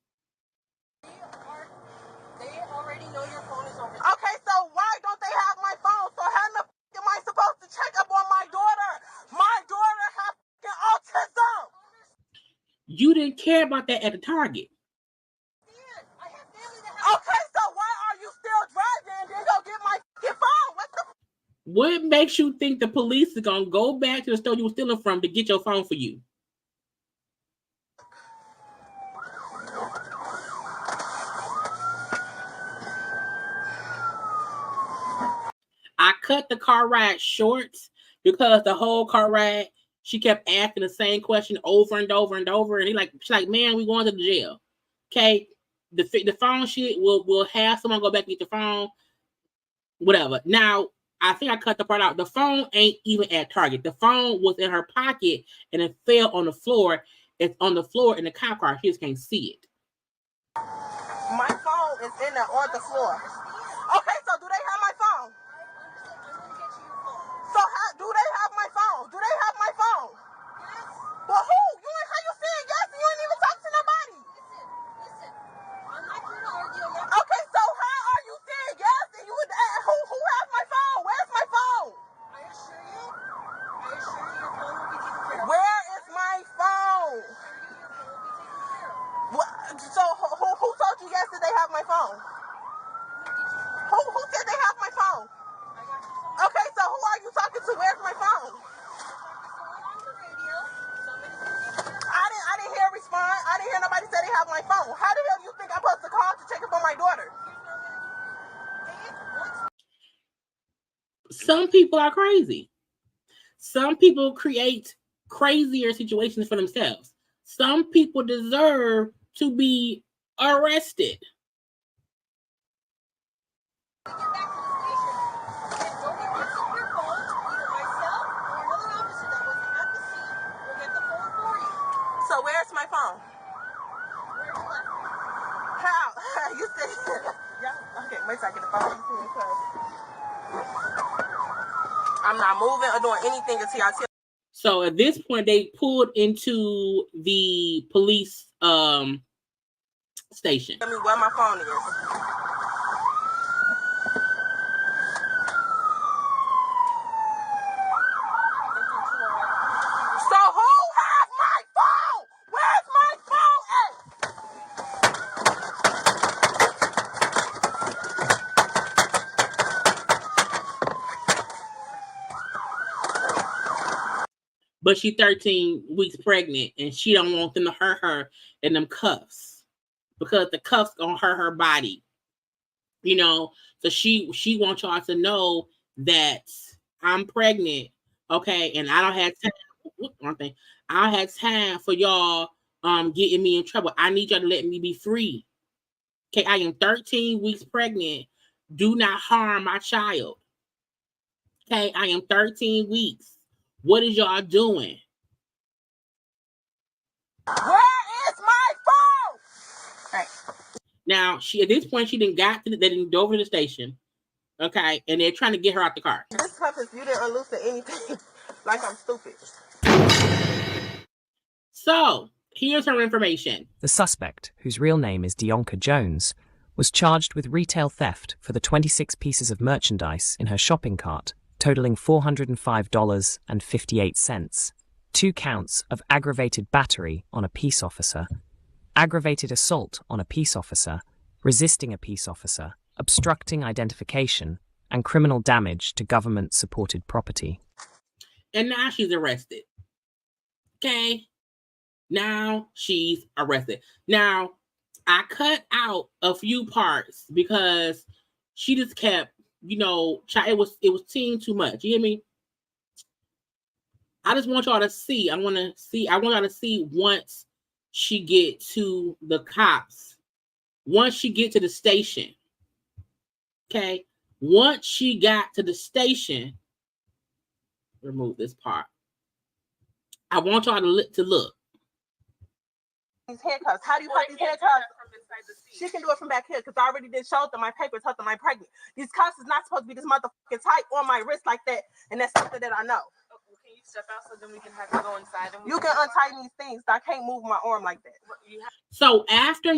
They already know your phone is over there. Okay, so why don't they have my phone? So how the f*** am I supposed to check up on my daughter? My daughter has autism. You didn't care about that at the Target. Okay, so why are you still driving and then go get my phone? What makes you think the police is going to go back to the store you were stealing from to get your phone for you? I cut the car ride short because the whole car ride, she kept asking the same question over and over and over. And she's like, man, we going to the jail. Okay. The phone shit, we'll have someone go back and get the phone. Whatever. Now, I think I cut the part out. The phone ain't even at Target. The phone was in her pocket and it fell on the floor. It's on the floor in the cop car. She just can't see it. My phone is in there on the floor. Okay, so do they have my phone? So do they have my phone? Do they have my phone? Yes. Well, who? How you saying yes and you ain't even talk to nobody? Listen. I'm not here to argue. Okay, so how are you saying yes and you would who has my phone? Where's my phone? I assure you your phone will be taken care of. Where is my phone? I assure you your phone will be taken care of. What? So who told you yes that they have my phone? Who some people are crazy. Some people create crazier situations for themselves. Some people deserve to be arrested. So where's my phone? How? You said, yeah. Okay, wait a second. The phone. I'm not moving or doing anything until y'all tell. So at this point, they pulled into the police station. Tell me where my phone is. So who has my phone? Where's my phone at? But she's 13 weeks pregnant, and she don't want them to hurt her in them cuffs because the cuffs gonna hurt her body. You know, so she wants y'all to know that I'm pregnant, okay, and I don't have time. One thing, I don't have time for y'all getting me in trouble. I need y'all to let me be free. Okay, I am 13 weeks pregnant. Do not harm my child. Okay, I am 13 weeks. What is y'all doing? Where is my phone? All right. Now, at this point, they didn't go over to the station. Okay, and they're trying to get her out the car. This purpose, you didn't unloosen anything. Like I'm stupid. So, here's her information. The suspect, whose real name is Deonka Jones, was charged with retail theft for the 26 pieces of merchandise in her shopping cart, totaling $405.58, 2 counts of aggravated battery on a peace officer, aggravated assault on a peace officer, resisting a peace officer, obstructing identification, and criminal damage to government-supported property. And now she's arrested. Okay? Now she's arrested. Now, I cut out a few parts because she just kept, it was team too much. You hear me? I just want y'all to see. I want y'all to see once she get to the cops. Once she get to the station. Okay? Once she got to the station, remove this part. I want y'all to look. These handcuffs. How do you put these handcuffs? She can do it from back here because I already did show them my papers, told them I'm pregnant. These cuffs is not supposed to be this motherfucking tight on my wrist like that, and that's something that I know. Can you step out so then we can have you go inside? And you can untighten these things. I can't move my arm like that. So after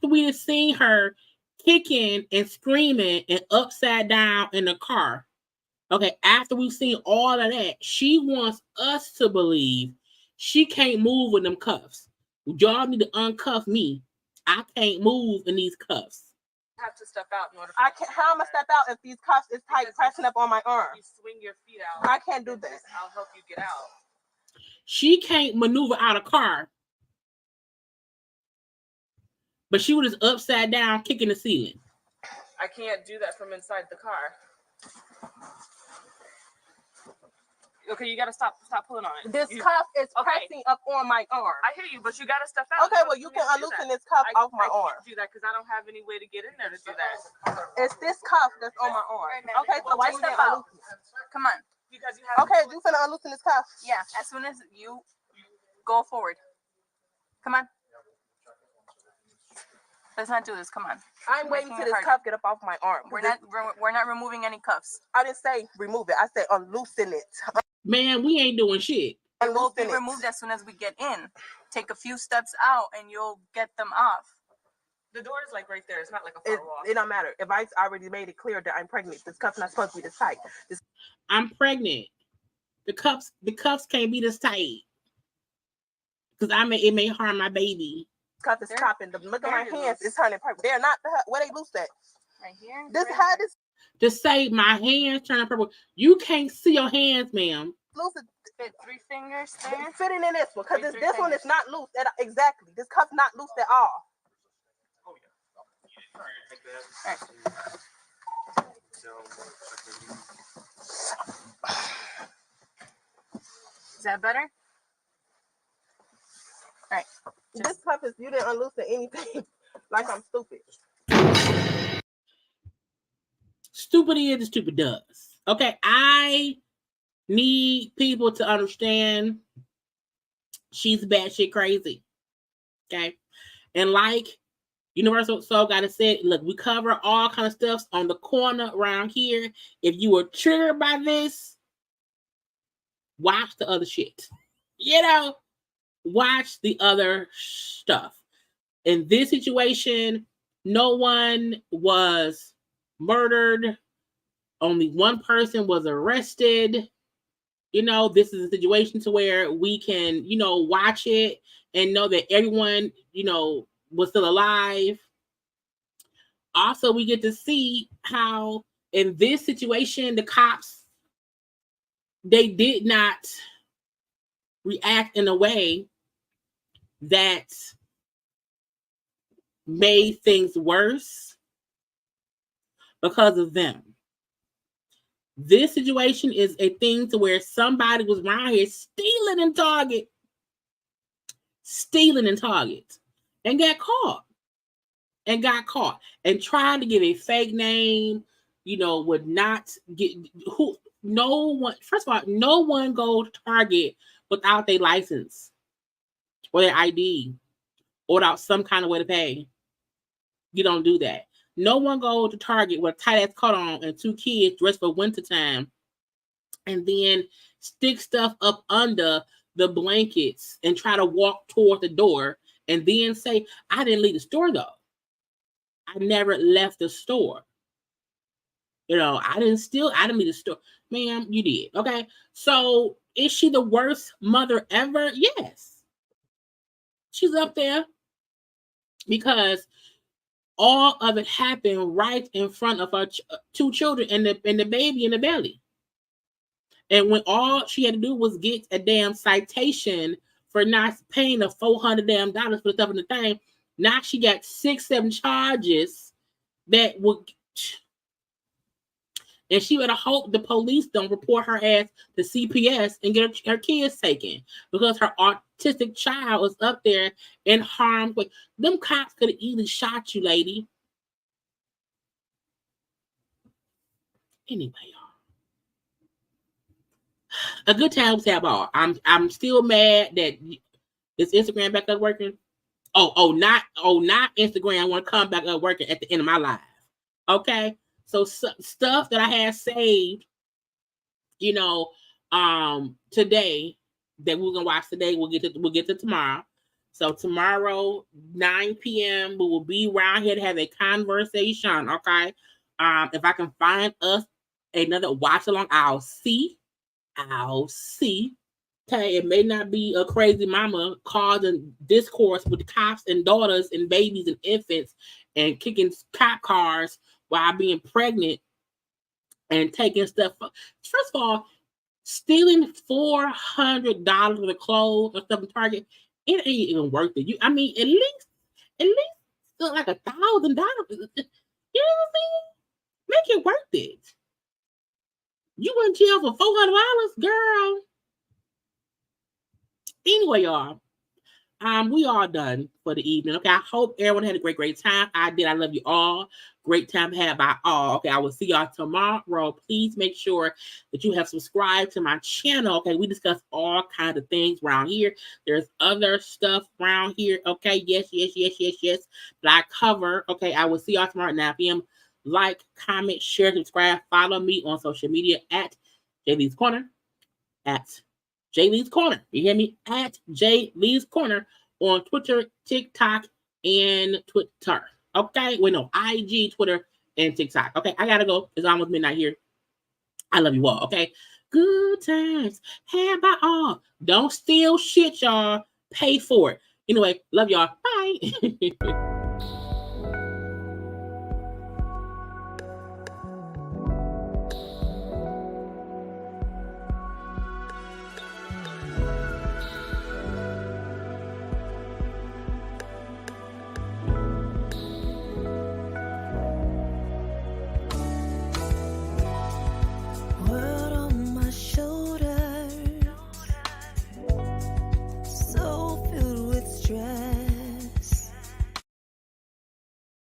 we had seen her kicking and screaming and upside down in the car, okay, after we've seen all of that, she wants us to believe she can't move with them cuffs. Y'all need to uncuff me. I can't move in these cuffs. I have to step out in order. How am I gonna step out if these cuffs is tight pressing up on my arm? You swing your feet out. I can't do that. I'll help you get out. She can't maneuver out of car, but she was just upside down kicking the ceiling. I can't do that from inside the car. Okay, you gotta stop pulling on it. This cuff is pressing up on my arm. I hear you, but you gotta step out. Okay, well you can unloosen this cuff off my arm. I can't do that because I don't have any way to get in there to do that. It's this cuff that's on my arm. Okay, so why you didn't unloosen it? Come on. Because you have. Okay, you finna unloosen this cuff. Yeah, as soon as you go forward. Come on. Let's not do this. Come on. I'm waiting till this cuff get up off my arm. We're not removing any cuffs. I didn't say remove it. I said unloosen it. Man, we ain't doing shit. It will be removed as soon as we get in. Take a few steps out and you'll get them off. The door is like right there. It's not like a far wall. It don't matter. If I already made it clear that I'm pregnant, this cuff's not supposed to be this tight. I'm pregnant. The cuffs can't be this tight. Because it may harm my baby. Cuff is chopping. Look at my hands. It's turning purple. They're not where they loose at. Right here. This how this. To say my hands turning purple. You can't see your hands, ma'am. Loose it. Fit 3 fingers there. Fitting in this one because this one is not loose exactly. This cuff's not loose at all. Oh yeah. All right. Is that better? All right. This cup is, you didn't unloosen anything. Like I'm stupid. Stupid is and stupid does. Okay, I need people to understand she's batshit crazy. Okay, and like Universal Soul Gotta said, look, we cover all kind of stuff on the corner around here. If you were triggered by this, watch the other shit. You know, watch the other stuff. In this situation, no one was murdered. Only one person was arrested. You know, this is a situation to where we can, you know, watch it and know that everyone, you know, was still alive. Also, we get to see how in this situation, the cops, they did not react in a way that made things worse because of them. This situation is a thing to where somebody was around here stealing in Target, and got caught. And trying to give a fake name, you know, would not get no one. First of all, no one goes to Target without their license or their ID or without some kind of way to pay. You don't do that. No one goes to Target with a tight ass coat on and two kids dressed for wintertime and then stick stuff up under the blankets and try to walk toward the door and then say, I didn't leave the store though. I never left the store. You know, I didn't leave the store. Ma'am, you did. Okay. So is she the worst mother ever? Yes. She's up there because all of it happened right in front of her two children and the baby in the belly. And when all she had to do was get a damn citation for not paying the $400 damn for the stuff in the thing, now she got 6-7 charges that would, and she better hope the police don't report her ass to CPS and get her kids taken because her autistic child was up there in harm's way. Them cops could have easily shot you, lady. Anyway, y'all. A good time was have all. I'm still mad that is Instagram back up working. Not Instagram. I want to come back up working at the end of my life. Okay, so stuff that I had saved, you know, today that we're gonna watch today. We'll get to tomorrow. So tomorrow, 9 p.m. we will be around here to have a conversation. Okay, if I can find us another watch along, I'll see. Okay, it may not be a crazy mama causing discourse with the cops and daughters and babies and infants and kicking cop cars while being pregnant and taking stuff. First of all, stealing $400 worth of clothes or stuff in Target, it ain't even worth it. At least like $1,000. You know what I'm saying? Make it worth it. You went to jail for $400, girl. Anyway, y'all, we all done for the evening. Okay, I hope everyone had a great time. I did. I love you all. Great time had by all. Okay, I will see y'all tomorrow. Please make sure that you have subscribed to my channel. Okay, we discuss all kinds of things around here. There's other stuff around here. Okay, yes. That I cover. Okay, I will see y'all tomorrow at 9 p.m. Like, comment, share, subscribe. Follow me on social media at JayLeesCorner. At JayLeesCorner. You hear me? At JayLeesCorner on Twitter, TikTok, and Twitter. Okay? Wait, no. IG, Twitter, and TikTok. Okay? I gotta go. It's almost midnight here. I love you all. Okay? Good times. Had by all. Don't steal shit, y'all. Pay for it. Anyway, love y'all. Bye.